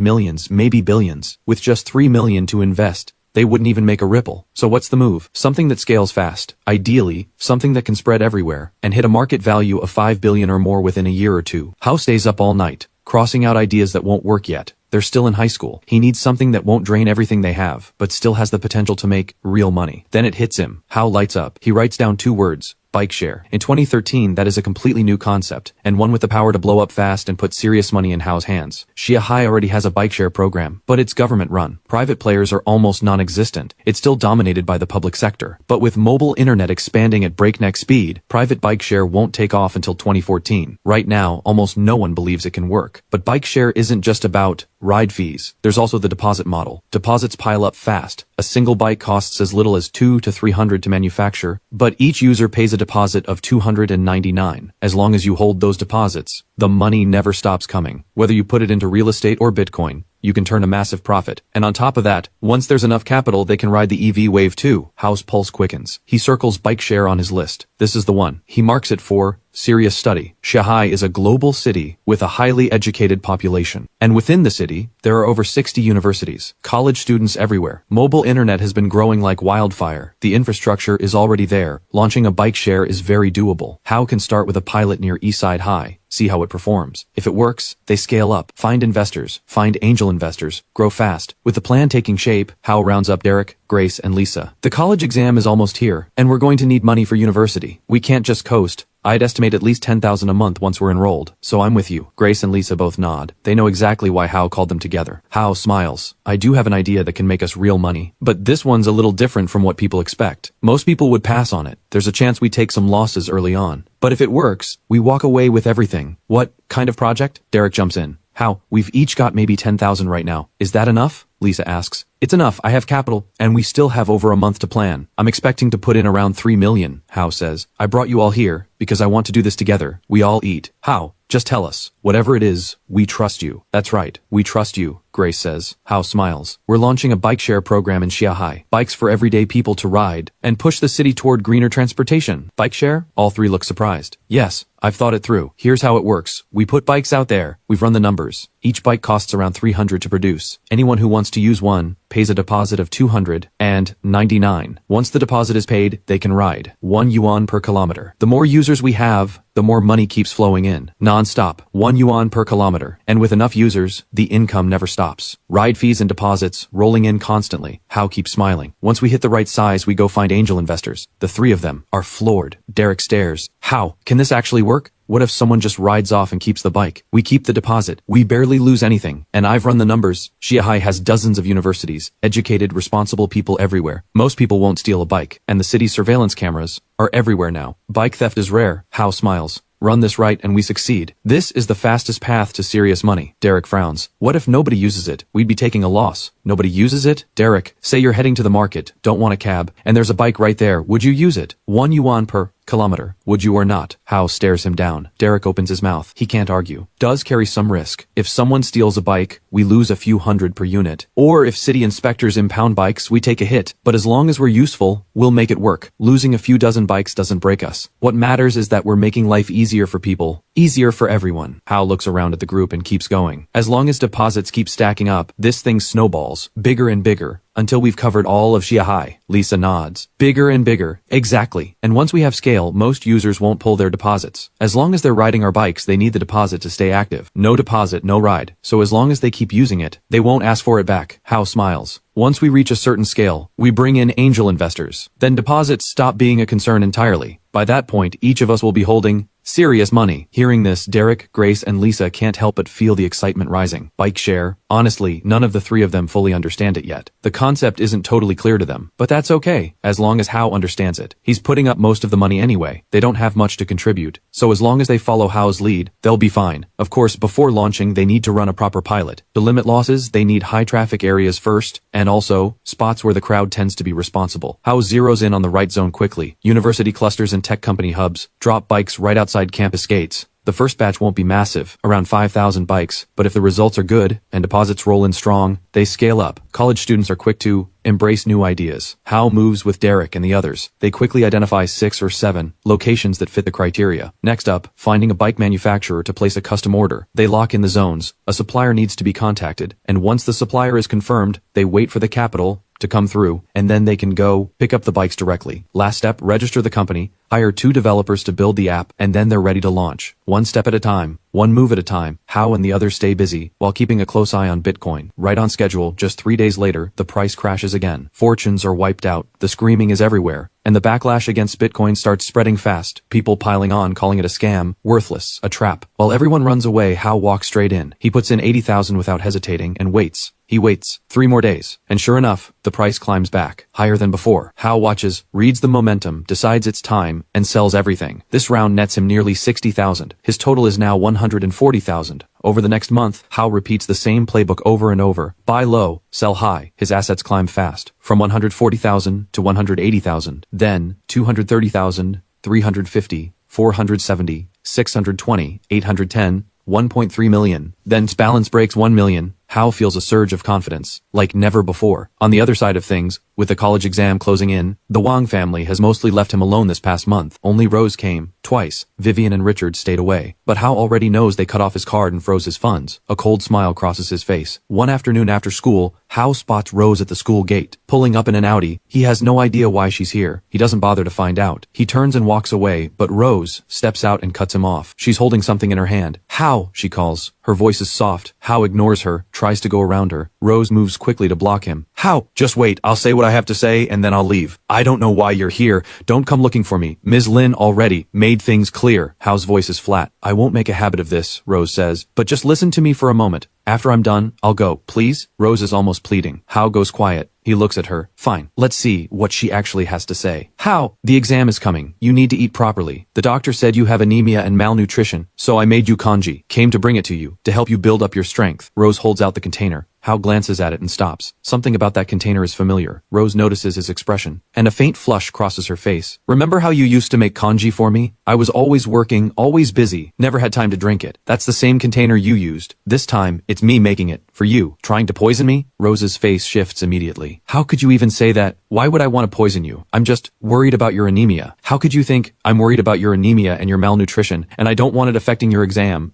millions, maybe billions. With just 3 million to invest, they wouldn't even make a ripple. So what's the move? Something that scales fast. Ideally, something that can spread everywhere and hit a market value of 5 billion or more within a year or two. Hao stays up all night, crossing out ideas that won't work yet. They're still in high school. He needs something that won't drain everything they have, but still has the potential to make real money. Then it hits him. Hao lights up. He writes down 2 words. Bike share. In 2013, that is a completely new concept, and one with the power to blow up fast and put serious money in Hao's hands. Shanghai already has a bike share program, but it's government-run. Private players are almost non-existent. It's still dominated by the public sector. But with mobile internet expanding at breakneck speed, private bike share won't take off until 2014. Right now, almost no one believes it can work. But bike share isn't just about ride fees. There's also the deposit model. Deposits pile up fast. A single bike costs as little as $200 to $300 to manufacture, but each user pays a deposit of $299. As long as you hold those deposits, the money never stops coming. Whether you put it into real estate or Bitcoin, you can turn a massive profit. And on top of that, once there's enough capital, they can ride the EV wave too. Hao's pulse quickens. He circles bike share on his list. This is the one. He marks it for serious study. Shanghai is a global city with a highly educated population. And within the city, there are over 60 universities, college students everywhere. Mobile internet has been growing like wildfire. The infrastructure is already there. Launching a bike share is very doable. Hao can start with a pilot near Eastside High. See how it performs. If it works, they scale up, find investors, find angel investors, grow fast. With the plan taking shape, Hao rounds up Derek, Grace, and Lisa. The college exam is almost here, and we're going to need money for university. We can't just coast. I'd estimate at least 10,000 a month once we're enrolled, so I'm with you. Grace and Lisa both nod. They know exactly why Hao called them together. Hao smiles. I do have an idea that can make us real money, but this one's a little different from what people expect. Most people would pass on it. There's a chance we take some losses early on. But if it works, we walk away with everything. What kind of project? Derek jumps in. Hao, we've each got maybe 10,000 right now. Is that enough? Lisa asks. It's enough. I have capital, and we still have over a month to plan. I'm expecting to put in around 3 million, Hao says. I brought you all here because I want to do this together. We all eat. Hao, just tell us. Whatever it is, we trust you. That's right. We trust you, Grace says. Hao smiles. We're launching a bike share program in Shanghai. Bikes for everyday people to ride and push the city toward greener transportation. Bike share? All 3 look surprised. Yes, I've thought it through. Here's how it works. We put bikes out there. We've run the numbers. Each bike costs around 300 to produce. Anyone who wants to use one pays a deposit of 299. Once the deposit is paid, they can ride. 1 yuan per kilometer. The more users we have, the more money keeps flowing in. Non-stop. 1 yuan per kilometer. And with enough users, the income never stops. Ride fees and deposits rolling in constantly. Hao keeps smiling. Once we hit the right size, we go find angel investors. The 3 of them are floored. Derek stares. How? Can this actually work? What if someone just rides off and keeps the bike? We keep the deposit. We barely lose anything. And I've run the numbers. Shanghai has dozens of universities, educated, responsible people everywhere. Most people won't steal a bike. And the city's surveillance cameras are everywhere now. Bike theft is rare. Hao smiles. Run this right and we succeed. This is the fastest path to serious money. Derek frowns. What if nobody uses it? We'd be taking a loss. Nobody uses it? Derek, say you're heading to the market, don't want a cab, and there's a bike right there. Would you use it? 1 yuan per kilometer. Would you or not? Hao stares him down. Derek opens his mouth. He can't argue. Does carry some risk. If someone steals a bike, we lose a few hundred per unit. Or if city inspectors impound bikes, we take a hit. But as long as we're useful, we'll make it work. Losing a few dozen bikes doesn't break us. What matters is that we're making life easier for people. Easier for everyone. Hao looks around at the group and keeps going. As long as deposits keep stacking up, this thing snowballs. Bigger and bigger. Until we've covered all of Shanghai. Lisa nods. Bigger and bigger. Exactly. And once we have scale, most users won't pull their deposits. As long as they're riding our bikes, they need the deposit to stay active. No deposit, no ride. So as long as they keep using it, they won't ask for it back. Hao smiles. Once we reach a certain scale, we bring in angel investors. Then deposits stop being a concern entirely. By that point, each of us will be holding serious money. Hearing this, Derek, Grace, and Lisa can't help but feel the excitement rising. Bike share. Honestly, none of the three of them fully understand it yet. The concept isn't totally clear to them, but that's okay, as long as Hao understands it. He's putting up most of the money anyway. They don't have much to contribute, so as long as they follow Hao's lead, they'll be fine. Of course, before launching, they need to run a proper pilot. To limit losses, they need high traffic areas first, and also, spots where the crowd tends to be responsible. Hao zeroes in on the right zone quickly. University clusters and tech company hubs. Drop bikes right outside campus gates. The first batch won't be massive, around 5,000 bikes, but if the results are good, and deposits roll in strong, they scale up. College students are quick to embrace new ideas. Hao moves with Derek and the others. They quickly identify 6 or 7 locations that fit the criteria. Next up, finding a bike manufacturer to place a custom order. They lock in the zones. A supplier needs to be contacted, and once the supplier is confirmed, they wait for the capital to come through, and then they can go pick up the bikes directly. Last step, register the company, hire 2 developers to build the app, and then they're ready to launch. One step at a time, one move at a time. Hao and the others stay busy, while keeping a close eye on Bitcoin. Right on schedule, just 3 days later, the price crashes again. Fortunes are wiped out, the screaming is everywhere, and the backlash against Bitcoin starts spreading fast, people piling on calling it a scam, worthless, a trap. While everyone runs away, Hao walks straight in. He puts in 80,000 without hesitating, and waits. He waits 3 more days, and sure enough, the price climbs back, higher than before. Hao watches, reads the momentum, decides it's time, and sells everything. This round nets him nearly 60,000. His total is now 140,000. Over the next month, Hao repeats the same playbook over and over. Buy low, sell high. His assets climb fast, from 140,000 to 180,000, then 230,000, 350, 470, 620, 810, 1.3 million. Then its balance breaks 1 million. Hao feels a surge of confidence, like never before. On the other side of things, with the college exam closing in, the Wang family has mostly left him alone this past month. Only Rose came, twice. Vivian and Richard stayed away. But Hao already knows they cut off his card and froze his funds. A cold smile crosses his face. One afternoon after school, Hao spots Rose at the school gate, pulling up in an Audi. He has no idea why she's here. He doesn't bother to find out. He turns and walks away, but Rose steps out and cuts him off. She's holding something in her hand. Hao, she calls. Her voice is soft. Hao ignores her, tries to go around her. Rose moves quickly to block him. Hao, just wait. I'll say what I have to say and then I'll leave. I don't know why you're here. Don't come looking for me. Ms. Lin already made things clear. Hao's voice is flat. I won't make a habit of this, Rose says, but just listen to me for a moment. After I'm done, I'll go, please? Rose is almost pleading. Hao goes quiet. He looks at her. Fine. Let's see what she actually has to say. Hao, the exam is coming. You need to eat properly. The doctor said you have anemia and malnutrition, so I made you kanji. Came to bring it to you, to help you build up your strength. Rose holds out the container. Hao glances at it and stops. Something about that container is familiar. Rose notices his expression, and a faint flush crosses her face. Remember how you used to make kanji for me? I was always working, always busy, never had time to drink it. That's the same container you used. This time, it's me making it. For you. Trying to poison me? Rose's face shifts immediately. How could you even say that? Why would I want to poison you? I'm just worried about your anemia. How could you think I'm worried about your anemia and your malnutrition, and I don't want it affecting your exam?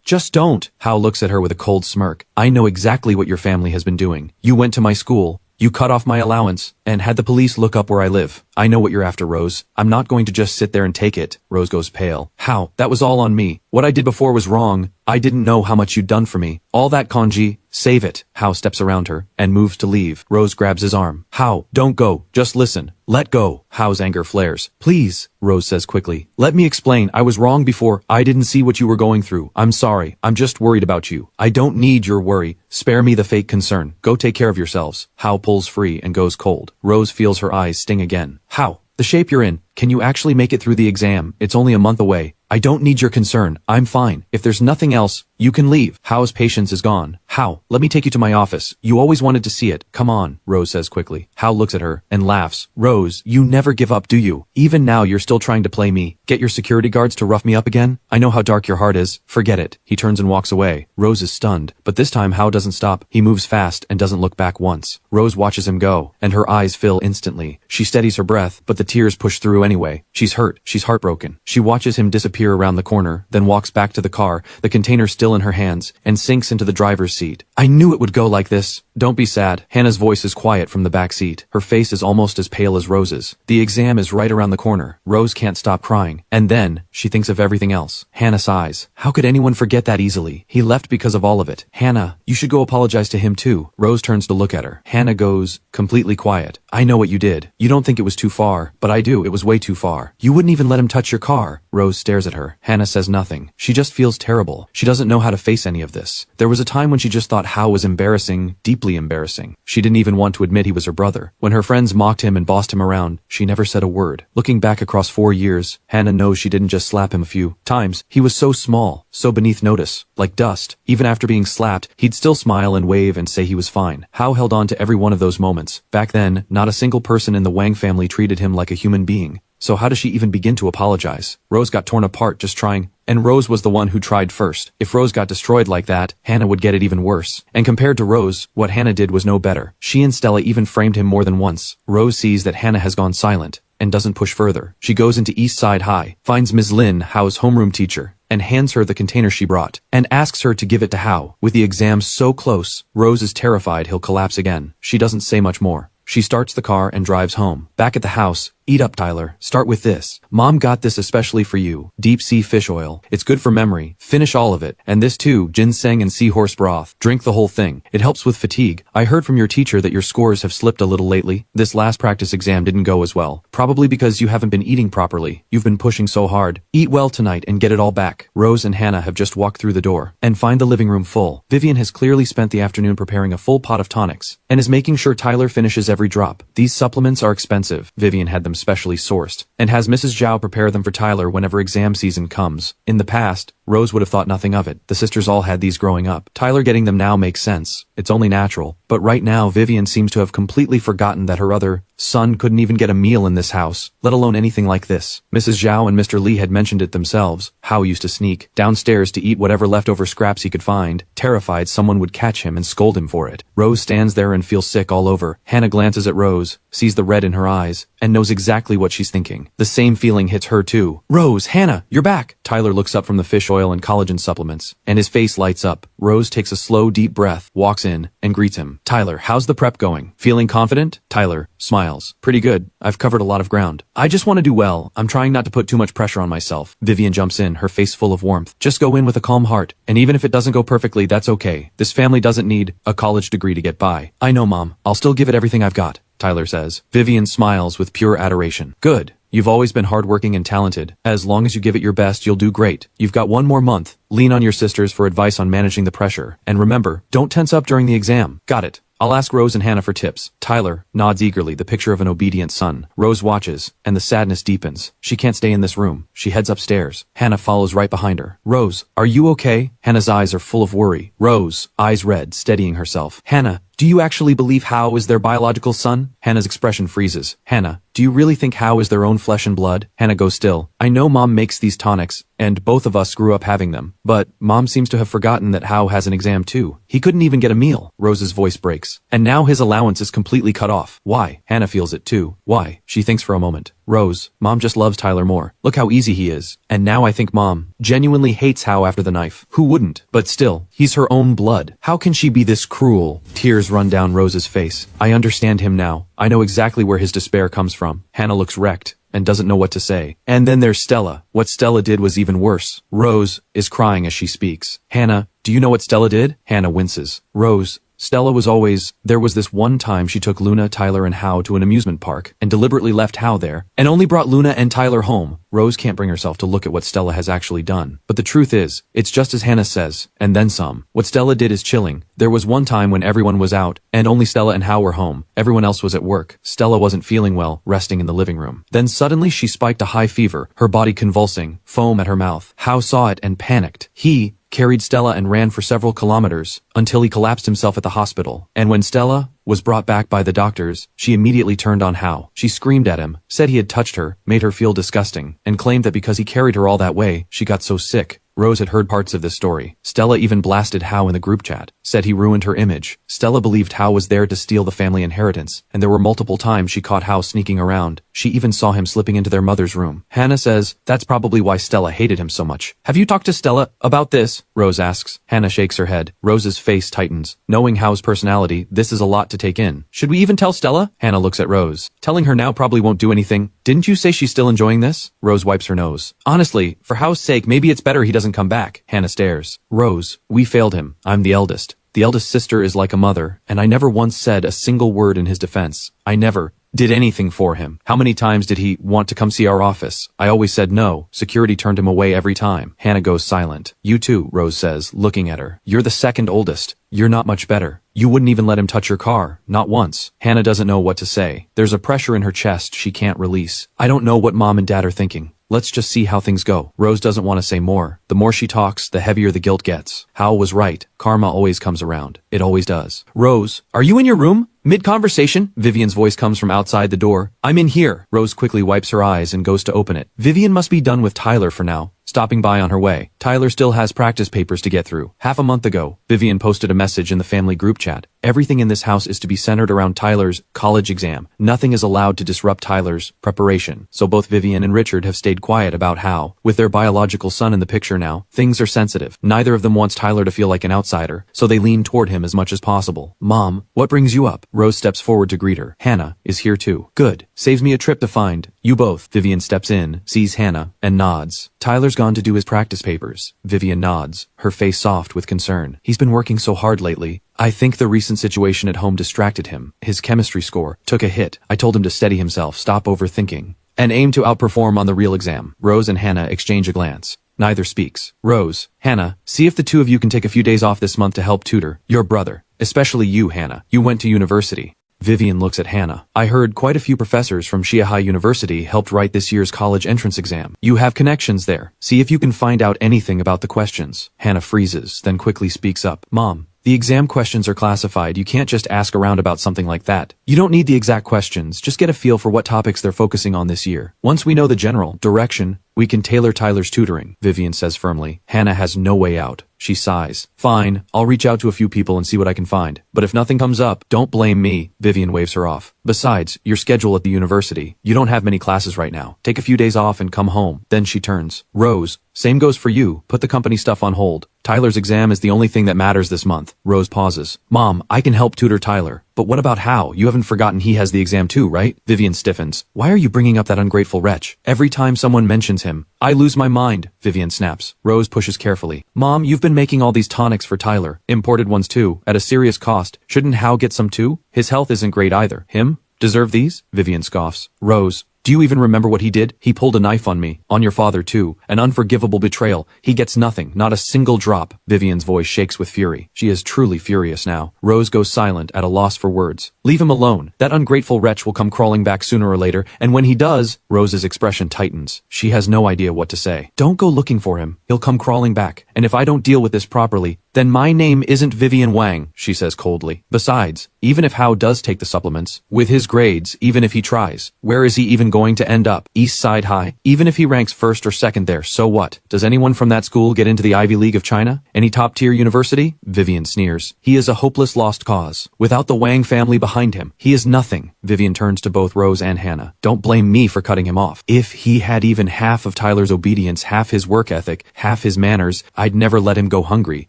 Just don't. Hao looks at her with a cold smirk. I know exactly what your family has been doing. You went to my school. You cut off my allowance, and had the police look up where I live. I know what you're after, Rose. I'm not going to just sit there and take it. Rose goes pale. How? That was all on me. What I did before was wrong. I didn't know how much you'd done for me. All that kanji, save it. Hao steps around her, and moves to leave. Rose grabs his arm. Hao, don't go. Just listen. Let go. Hao's anger flares. Please, Rose says quickly. Let me explain. I was wrong before. I didn't see what you were going through. I'm sorry. I'm just worried about you. I don't need your worry. Spare me the fake concern. Go take care of yourselves. Hao pulls free and goes cold. Rose feels her eyes sting again. Hao, the shape you're in. can you actually make it through the exam? It's only a month away. I don't need your concern. I'm fine. If there's nothing else, you can leave. Hao's patience is gone. Hao, let me take you to my office. You always wanted to see it. Come on, Rose says quickly. Hao looks at her and laughs. Rose, you never give up, do you? Even now you're still trying to play me. Get your security guards to rough me up again? I know how dark your heart is. Forget it. He turns and walks away. Rose is stunned, but this time Hao doesn't stop. He moves fast and doesn't look back once. Rose watches him go, and her eyes fill instantly. She steadies her breath, but the tears push through anyway. She's hurt. She's heartbroken. She watches him disappear around the corner, then walks back to the car, the container still in her hands, and sinks into the driver's seat. I knew it would go like this. Don't be sad. Hannah's voice is quiet from the back seat. Her face is almost as pale as Rose's. The exam is right around the corner. Rose can't stop crying. And then, she thinks of everything else. Hannah sighs. How could anyone forget that easily? He left because of all of it. Hannah, you should go apologize to him too. Rose turns to look at her. Hannah goes, completely quiet. I know what you did. You don't think it was too far, but I do. It was way too far. You wouldn't even let him touch your car. Rose stares at her. Hannah says nothing. She just feels terrible. She doesn't know how to face any of this. There was a time when she just thought Hao was embarrassing, deeply embarrassing. She didn't even want to admit he was her brother. When her friends mocked him and bossed him around, she never said a word. Looking back across 4 years, Hannah knows she didn't just slap him a few times. He was so small, so beneath notice, like dust. Even after being slapped, he'd still smile and wave and say he was fine. Hao held on to every one of those moments. Back then, not a single person in the Wang family treated him like a human being. So how does she even begin to apologize? Rose got torn apart just trying, and Rose was the one who tried first. If Rose got destroyed like that, Hannah would get it even worse. And compared to Rose, what Hannah did was no better. She and Stella even framed him more than once. Rose sees that Hannah has gone silent, and doesn't push further. She goes into East Side High, finds Ms. Lin, Hao's homeroom teacher, and hands her the container she brought, and asks her to give it to Hao. With the exam so close, Rose is terrified he'll collapse again. She doesn't say much more. She starts the car and drives home. Back at the house, eat up, Tyler. Start with this. Mom got this especially for you. Deep sea fish oil. It's good for memory. Finish all of it. And this too, ginseng and seahorse broth. Drink the whole thing. It helps with fatigue. I heard from your teacher that your scores have slipped a little lately. This last practice exam didn't go as well. Probably because you haven't been eating properly. You've been pushing so hard. Eat well tonight and get it all back. Rose and Hannah have just walked through the door and find the living room full. Vivian has clearly spent the afternoon preparing a full pot of tonics and is making sure Tyler finishes every drop. These supplements are expensive. Vivian had them specially sourced and has Mrs. Zhao prepare them for Tyler whenever exam season comes. In the past, Rose would have thought nothing of it. The sisters all had these growing up. Tyler getting them now makes sense. It's only natural. But right now, Vivian seems to have completely forgotten that her other son couldn't even get a meal in this house, let alone anything like this. Mrs. Zhao and Mr. Li had mentioned it themselves. Hao used to sneak downstairs to eat whatever leftover scraps he could find, terrified someone would catch him and scold him for it. Rose stands there and feels sick all over. Hannah glances at Rose, sees the red in her eyes, and knows exactly what she's thinking. The same feeling hits her too. Rose, Hannah, you're back! Tyler looks up from the fish oil and collagen supplements, and his face lights up. Rose takes a slow, deep breath, walks in, and greets him. Tyler, how's the prep going? Feeling confident? Tyler smiles. Pretty good. I've covered a lot of ground. I just want to do well. I'm trying not to put too much pressure on myself. Vivian jumps in, her face full of warmth. Just go in with a calm heart. And even if it doesn't go perfectly, that's okay. This family doesn't need a college degree to get by. I know, Mom. I'll still give it everything I've got, Tyler says. Vivian smiles with pure adoration. Good. You've always been hardworking and talented. As long as you give it your best, you'll do great. You've got one more month. Lean on your sisters for advice on managing the pressure. And remember, don't tense up during the exam. Got it. I'll ask Rose and Hannah for tips. Tyler nods eagerly, the picture of an obedient son. Rose watches, and the sadness deepens. She can't stay in this room. She heads upstairs. Hannah follows right behind her. Rose, are you okay? Hannah's eyes are full of worry. Rose, eyes red, steadying herself. Hannah, do you actually believe Hao is their biological son? Hannah's expression freezes. Hannah, do you really think Hao is their own flesh and blood? Hannah goes still. I know Mom makes these tonics, and both of us grew up having them. But Mom seems to have forgotten that Hao has an exam too. He couldn't even get a meal. Rose's voice breaks. And now his allowance is completely cut off. Why? Hannah feels it too. Why? She thinks for a moment. Rose, Mom just loves Tyler more. Look how easy he is. And now I think Mom genuinely hates Hao after the knife. Who wouldn't? But still, he's her own blood. How can she be this cruel? Tears run down Rose's face. I understand him now. I know exactly where his despair comes from. Hannah looks wrecked and doesn't know what to say. And then there's Stella. What Stella did was even worse. Rose is crying as she speaks. Hannah, do you know what Stella did? Hannah winces. Rose, Stella was always, there was this one time she took Luna, Tyler and Hao to an amusement park and deliberately left Hao there and only brought Luna and Tyler home. Rose can't bring herself to look at what Stella has actually done. But the truth is, it's just as Hannah says, and then some. What Stella did is chilling. There was one time when everyone was out, and only Stella and Hao were home. Everyone else was at work. Stella wasn't feeling well, resting in the living room. Then suddenly she spiked a high fever, her body convulsing, foam at her mouth. Hao saw it and panicked. He carried Stella and ran for several kilometers, until he collapsed himself at the hospital. And when Stella was brought back by the doctors, she immediately turned on Hao. She screamed at him, said he had touched her, made her feel disgusting, and claimed that because he carried her all that way, she got so sick. Rose had heard parts of this story. Stella even blasted Hao in the group chat, said he ruined her image. Stella believed Hao was there to steal the family inheritance, and there were multiple times she caught Hao sneaking around. She even saw him slipping into their mother's room. Hannah says, that's probably why Stella hated him so much. Have you talked to Stella about this? Rose asks. Hannah shakes her head. Rose's face tightens. Knowing Hao's personality, this is a lot to take in. Should we even tell Stella? Hannah looks at Rose. Telling her now probably won't do anything. Didn't you say she's still enjoying this? Rose wipes her nose. Honestly, for Hao's sake, maybe it's better he doesn't come back. Hannah stares. Rose, we failed him. I'm the eldest. The eldest sister is like a mother, and I never once said a single word in his defense. I never did anything for him. How many times did he want to come see our office? I always said no. Security turned him away every time. Hannah goes silent. You too, Rose says, looking at her. You're the second oldest. You're not much better. You wouldn't even let him touch your car. Not once. Hannah doesn't know what to say. There's a pressure in her chest she can't release. I don't know what Mom and Dad are thinking. Let's just see how things go. Rose doesn't want to say more. The more she talks, the heavier the guilt gets. Hao was right. Karma always comes around. It always does. Rose, are you in your room? Mid-conversation, Vivian's voice comes from outside the door. I'm in here. Rose quickly wipes her eyes and goes to open it. Vivian must be done with Tyler for now. Stopping by on her way. Tyler still has practice papers to get through. Half a month ago, Vivian posted a message in the family group chat. Everything in this house is to be centered around Tyler's college exam. Nothing is allowed to disrupt Tyler's preparation. So both Vivian and Richard have stayed quiet about Hao. With their biological son in the picture now, things are sensitive. Neither of them wants Tyler to feel like an outsider, so they lean toward him as much as possible. Mom, what brings you up? Rose steps forward to greet her. Hannah is here too. Good. Saves me a trip to find you both. Vivian steps in, sees Hannah, and nods. Tyler's gone to do his practice papers. Vivian nods, her face soft with concern. He's been working so hard lately. I think the recent situation at home distracted him. His chemistry score took a hit. I told him to steady himself, stop overthinking, and aim to outperform on the real exam. Rose and Hannah exchange a glance. Neither speaks. Rose, Hannah, see if the two of you can take a few days off this month to help tutor your brother. Especially you, Hannah. You went to university. Vivian looks at Hannah. I heard quite a few professors from High University helped write this year's college entrance exam. You have connections there. See if you can find out anything about the questions. Hannah freezes, then quickly speaks up. Mom, the exam questions are classified. You can't just ask around about something like that. You don't need the exact questions. Just get a feel for what topics they're focusing on this year. Once we know the general direction, we can tailor Tyler's tutoring, Vivian says firmly. Hannah has no way out. She sighs. Fine, I'll reach out to a few people and see what I can find. But if nothing comes up, don't blame me. Vivian waves her off. Besides, your schedule at the university. You don't have many classes right now. Take a few days off and come home. Then she turns. Rose, same goes for you. Put the company stuff on hold. Tyler's exam is the only thing that matters this month. Rose pauses. Mom, I can help tutor Tyler. But what about Hao? You haven't forgotten he has the exam too, right? Vivian stiffens. Why are you bringing up that ungrateful wretch? Every time someone mentions him, I lose my mind, Vivian snaps. Rose pushes carefully. Mom, you've been making all these tonics for Tyler. Imported ones too, at a serious cost. Shouldn't Hao get some too? His health isn't great either. Him? Deserve these? Vivian scoffs. Rose, do you even remember what he did? He pulled a knife on me. On your father too. An unforgivable betrayal. He gets nothing. Not a single drop. Vivian's voice shakes with fury. She is truly furious now. Rose goes silent, at a loss for words. Leave him alone. That ungrateful wretch will come crawling back sooner or later, and when he does, Rose's expression tightens. She has no idea what to say. Don't go looking for him. He'll come crawling back, and if I don't deal with this properly, then my name isn't Vivian Wang, she says coldly. Besides, even if Hao does take the supplements, with his grades, even if he tries, where is he even going to end up? East Side High? Even if he ranks first or second there, so what? Does anyone from that school get into the Ivy League of China? Any top-tier university? Vivian sneers. He is a hopeless lost cause. Without the Wang family behind him, he is nothing. Vivian turns to both Rose and Hannah. Don't blame me for cutting him off. If he had even half of Tyler's obedience, half his work ethic, half his manners, I'd never let him go hungry.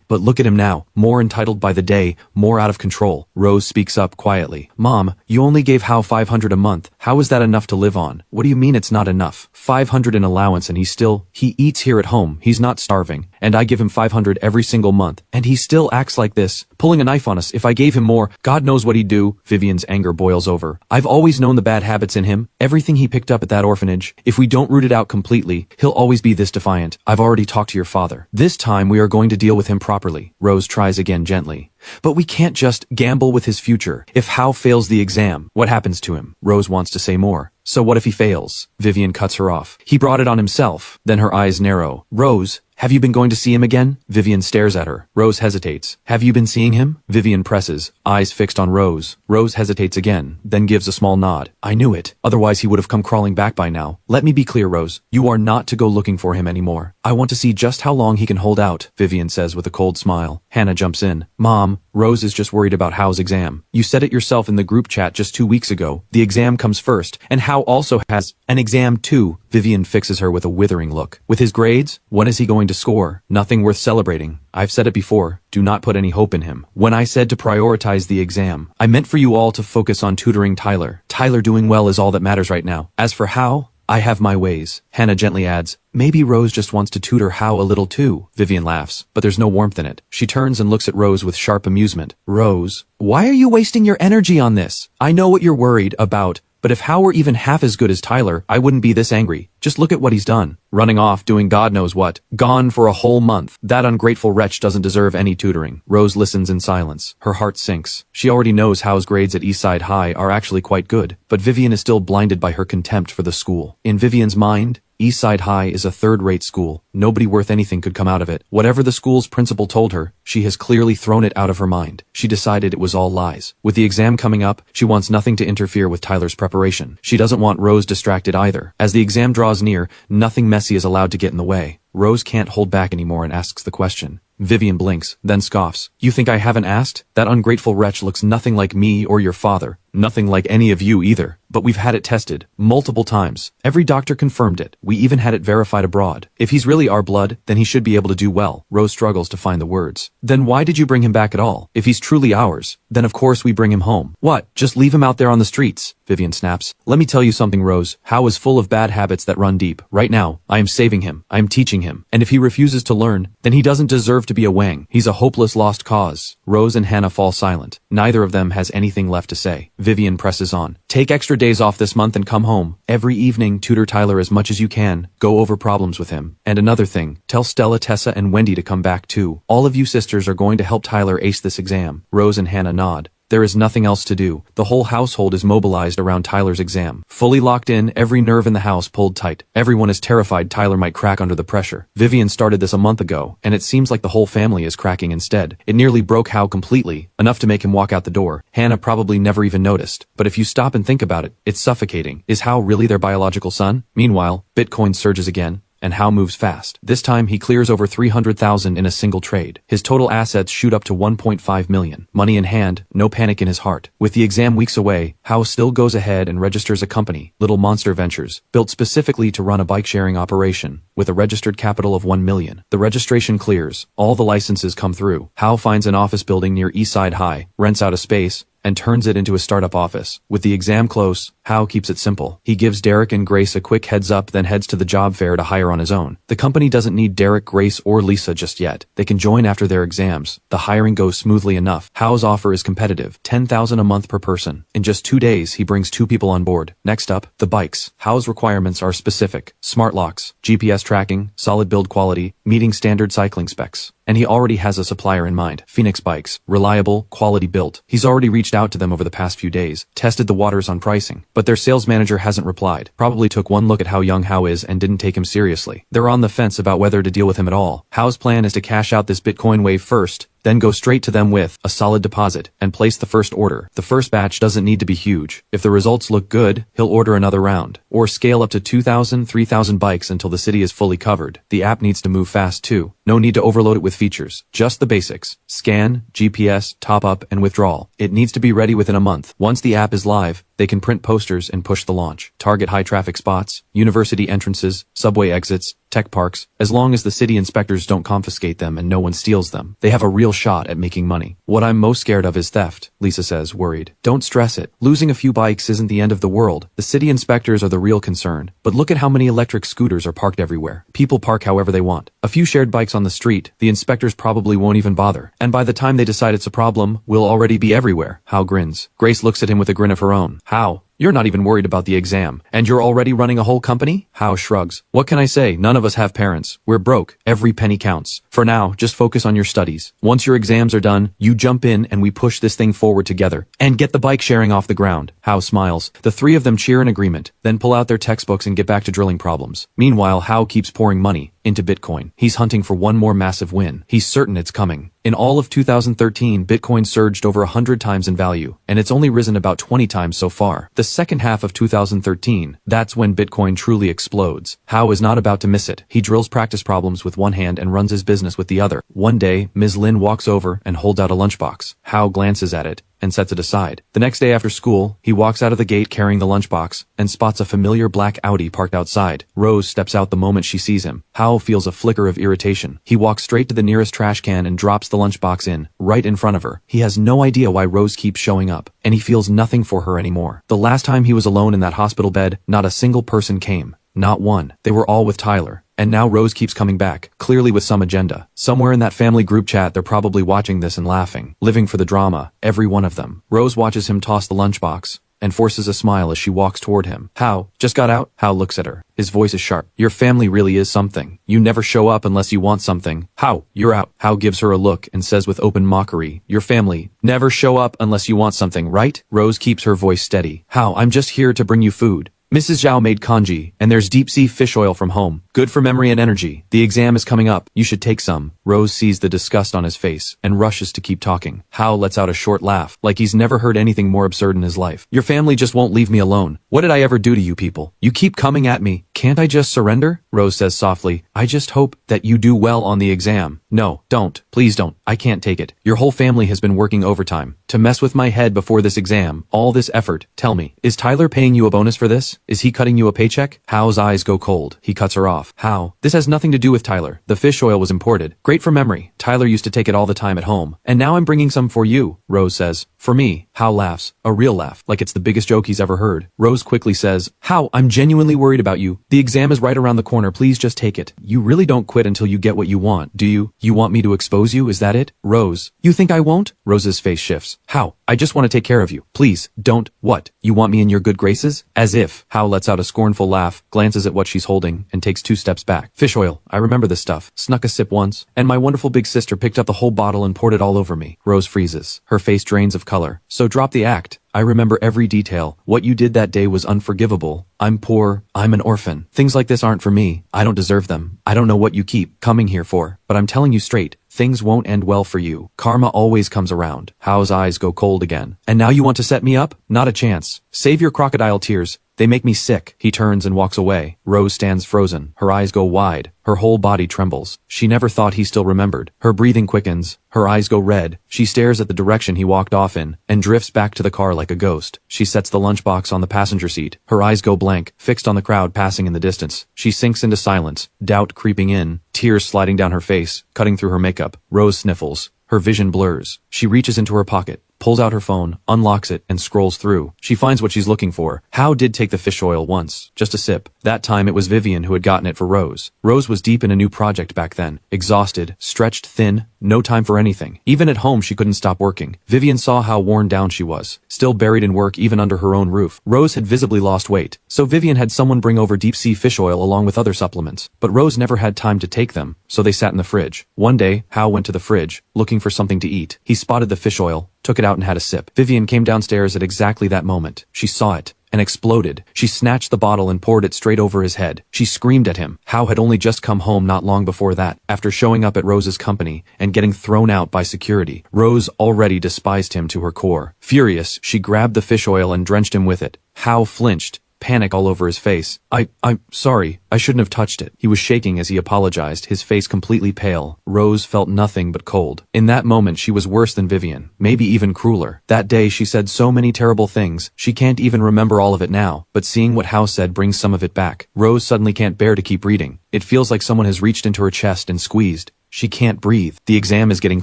But look at him now, more entitled by the day, more out of control. Rose speaks up quietly. Mom, you only gave Hao $500 a month. How is that enough to live on? What do you mean it's not enough? $500 in allowance and he eats here at home. He's not starving. and I give him 500 every single month, and he still acts like this, pulling a knife on us. If I gave him more, God knows what he'd do. Vivian's anger boils over. I've always known the bad habits in him, everything he picked up at that orphanage. If we don't root it out completely, he'll always be this defiant. I've already talked to your father. This time we are going to deal with him properly. Rose tries again gently. But we can't just gamble with his future. If Hao fails the exam, what happens to him? Rose wants to say more. So what if he fails? Vivian cuts her off. He brought it on himself. Then her eyes narrow. Rose, have you been going to see him again? Vivian stares at her. Rose hesitates. Have you been seeing him? Vivian presses, eyes fixed on Rose. Rose hesitates again, then gives a small nod. I knew it. Otherwise he would have come crawling back by now. Let me be clear, Rose. You are not to go looking for him anymore. I want to see just how long he can hold out, Vivian says with a cold smile. Hannah jumps in. Mom, Rose is just worried about Hao's exam. You said it yourself in the group chat just 2 weeks ago. The exam comes first, and Hao also has an exam too. Vivian fixes her with a withering look. With his grades, what is he going to score? Nothing worth celebrating. I've said it before, do not put any hope in him. When I said to prioritize the exam, I meant for you all to focus on tutoring Tyler. Tyler doing well is all that matters right now. As for Hao, I have my ways. Hannah gently adds, maybe Rose just wants to tutor Hao a little too. Vivian laughs, but there's no warmth in it. She turns and looks at Rose with sharp amusement. Rose, why are you wasting your energy on this? I know what you're worried about, but if Hao were even half as good as Tyler, I wouldn't be this angry. Just look at what he's done. Running off, doing God knows what. Gone for a whole month. That ungrateful wretch doesn't deserve any tutoring. Rose listens in silence. Her heart sinks. She already knows Hao's grades at Eastside High are actually quite good, but Vivian is still blinded by her contempt for the school. In Vivian's mind, Eastside High is a third-rate school. Nobody worth anything could come out of it. Whatever the school's principal told her, she has clearly thrown it out of her mind. She decided it was all lies. With the exam coming up, she wants nothing to interfere with Tyler's preparation. She doesn't want Rose distracted either. As the exam draws near, nothing messy is allowed to get in the way. Rose can't hold back anymore and asks the question. Vivian blinks, then scoffs. You think I haven't asked? That ungrateful wretch looks nothing like me or your father. Nothing like any of you either. But we've had it tested. Multiple times. Every doctor confirmed it. We even had it verified abroad. If he's really our blood, then he should be able to do well. Rose struggles to find the words. Then why did you bring him back at all? If he's truly ours, then of course we bring him home. What? Just leave him out there on the streets? Vivian snaps. Let me tell you something, Rose. Hao is full of bad habits that run deep. Right now, I am saving him. I am teaching him. And if he refuses to learn, then he doesn't deserve to be a Wang. He's a hopeless lost cause. Rose and Hannah fall silent. Neither of them has anything left to say. Vivian presses on. Take extra days off this month and come home. Every evening, tutor Tyler as much as you can. Go over problems with him. And another thing, tell Stella, Tessa, and Wendy to come back too. All of you sisters are going to help Tyler ace this exam. Rose and Hannah nod. There is nothing else to do. The whole household is mobilized around Tyler's exam. Fully locked in, every nerve in the house pulled tight. Everyone is terrified Tyler might crack under the pressure. Vivian started this a month ago, and it seems like the whole family is cracking instead. It nearly broke Hao completely, enough to make him walk out the door. Hannah probably never even noticed. But if you stop and think about it, it's suffocating. Is Hao really their biological son? Meanwhile, Bitcoin surges again. And Hao moves fast. This time he clears over 300,000 in a single trade. His total assets shoot up to 1.5 million. Money in hand, no panic in his heart. With the exam weeks away, Hao still goes ahead and registers a company, Little Monster Ventures, built specifically to run a bike-sharing operation, with a registered capital of 1 million. The registration clears. All the licenses come through. Hao finds an office building near Eastside High, rents out a space, and turns it into a startup office. With the exam close, Hao keeps it simple. He gives Derek and Grace a quick heads up, then heads to the job fair to hire on his own. The company doesn't need Derek, Grace, or Lisa just yet. They can join after their exams. The hiring goes smoothly enough. Hao's offer is competitive, 10,000 a month per person. In just 2 days, he brings 2 people on board. Next up, the bikes. Hao's requirements are specific. Smart locks, GPS tracking, solid build quality, meeting standard cycling specs. And he already has a supplier in mind, Phoenix Bikes, reliable, quality built. He's already reached out to them over the past few days, tested the waters on pricing, but their sales manager hasn't replied. Probably took one look at how young Hao is and didn't take him seriously. They're on the fence about whether to deal with him at all. Hao's plan is to cash out this Bitcoin wave first, then go straight to them with a solid deposit and place the first order. The first batch doesn't need to be huge. If the results look good, he'll order another round, or scale up to 2,000, 3,000 bikes until the city is fully covered. The app needs to move fast too. No need to overload it with features. Just the basics. Scan, GPS, top up, and withdrawal. It needs to be ready within a month. Once the app is live, They can print posters and push the launch, target high-traffic spots, university entrances, subway exits, tech parks. As long as the city inspectors don't confiscate them and no one steals them, they have a real shot at making money. What I'm most scared of is theft, Lisa says, worried. Don't stress it. Losing a few bikes isn't the end of the world. The city inspectors are the real concern. But look at how many electric scooters are parked everywhere. People park however they want. A few shared bikes on the street, the inspectors probably won't even bother. And by the time they decide it's a problem, we'll already be everywhere. Hao grins. Grace looks at him with a grin of her own. Hao, you're not even worried about the exam. And you're already running a whole company? Hao shrugs. What can I say? None of us have parents. We're broke. Every penny counts. For now, just focus on your studies. Once your exams are done, you jump in and we push this thing forward together. And get the bike sharing off the ground. Hao smiles. The three of them cheer in agreement, then pull out their textbooks and get back to drilling problems. Meanwhile, Hao keeps pouring money into Bitcoin. He's hunting for one more massive win. He's certain it's coming. In all of 2013, Bitcoin surged over 100 times in value, and it's only risen about 20 times so far. The second half of 2013, that's when Bitcoin truly explodes. Hao is not about to miss it. He drills practice problems with one hand and runs his business with the other. One day, Ms. Lin walks over and holds out a lunchbox. Hao glances at it and sets it aside. The next day after school, he walks out of the gate carrying the lunchbox and spots a familiar black Audi parked outside. Rose steps out the moment she sees him. Hao feels a flicker of irritation. He walks straight to the nearest trash can and drops the lunchbox in, right in front of her. He has no idea why Rose keeps showing up, and he feels nothing for her anymore. The last time he was alone in that hospital bed, not a single person came. Not one. They were all with Tyler. And now Rose keeps coming back, clearly with some agenda. Somewhere in that family group chat they're probably watching this and laughing, living for the drama, every one of them. Rose watches him toss the lunchbox and forces a smile as she walks toward him. Hao, just got out? Hao looks at her. His voice is sharp. Your family really is something. You never show up unless you want something. Hao, you're out. Hao gives her a look and says with open mockery, your family never show up unless you want something, right? Rose keeps her voice steady. Hao, I'm just here to bring you food. Mrs. Zhao made congee, and there's deep-sea fish oil from home. Good for memory and energy. The exam is coming up. You should take some. Rose sees the disgust on his face and rushes to keep talking. Hao lets out a short laugh, like he's never heard anything more absurd in his life. Your family just won't leave me alone. What did I ever do to you people? You keep coming at me. Can't I just surrender? Rose says softly. I just hope that you do well on the exam. No, don't. Please don't. I can't take it. Your whole family has been working overtime to mess with my head before this exam. All this effort. Tell me, is Tyler paying you a bonus for this? Is he cutting you a paycheck? Hao's eyes go cold. He cuts her off. Hao, this has nothing to do with Tyler. The fish oil was imported. Great for memory. Tyler used to take it all the time at home. And now I'm bringing some for you, Rose says. For me. Hao laughs. A real laugh, like it's the biggest joke he's ever heard. Rose quickly says, Hao, I'm genuinely worried about you. The exam is right around the corner. Please just take it. You really don't quit until you get what you want, do you? You want me to expose you? Is that it? Rose. You think I won't? Rose's face shifts. Hao, I just want to take care of you. Please, don't. What? You want me in your good graces? As if. Hao lets out a scornful laugh, glances at what she's holding, and takes 2 steps back. Fish oil. I remember this stuff. Snuck a sip once, and my wonderful big sister picked up the whole bottle and poured it all over me. Rose freezes. Her face drains of color. So drop the act. I remember every detail. What you did that day was unforgivable. I'm poor. I'm an orphan. Things like this aren't for me. I don't deserve them. I don't know what you keep coming here for, but I'm telling you straight. Things won't end well for you. Karma always comes around. Hao's eyes go cold again. And now you want to set me up? Not a chance. Save your crocodile tears. They make me sick. He turns and walks away. Rose stands frozen. Her eyes go wide. Her whole body trembles. She never thought he still remembered. Her breathing quickens. Her eyes go red. She stares at the direction he walked off in and drifts back to the car like a ghost. She sets the lunchbox on the passenger seat. Her eyes go blank, fixed on the crowd passing in the distance. She sinks into silence, doubt creeping in, tears sliding down her face, cutting through her makeup. Rose sniffles. Her vision blurs. She reaches into her pocket, pulls out her phone, unlocks it, and scrolls through. She finds what she's looking for. Hao did take the fish oil once, just a sip. That time it was Vivian who had gotten it for Rose. Rose was deep in a new project back then, exhausted, stretched thin, no time for anything. Even at home she couldn't stop working. Vivian saw how worn down she was, still buried in work even under her own roof. Rose had visibly lost weight, so Vivian had someone bring over deep-sea fish oil along with other supplements. But Rose never had time to take them, so they sat in the fridge. One day, Hao went to the fridge, looking for something to eat. He spotted the fish oil, took it out and had a sip. Vivian came downstairs at exactly that moment. She saw it and exploded. She snatched the bottle and poured it straight over his head. She screamed at him. Hao had only just come home not long before that, after showing up at Rose's company and getting thrown out by security. Rose already despised him to her core. Furious, she grabbed the fish oil and drenched him with it. Hao flinched, panic all over his face. I'm sorry, I shouldn't have touched it. He was shaking as he apologized, his face completely pale. Rose felt nothing but cold. In that moment she was worse than Vivian, maybe even crueler. That day she said so many terrible things, she can't even remember all of it now, but seeing what Hao said brings some of it back. Rose suddenly can't bear to keep reading. It feels like someone has reached into her chest and squeezed. She can't breathe. The exam is getting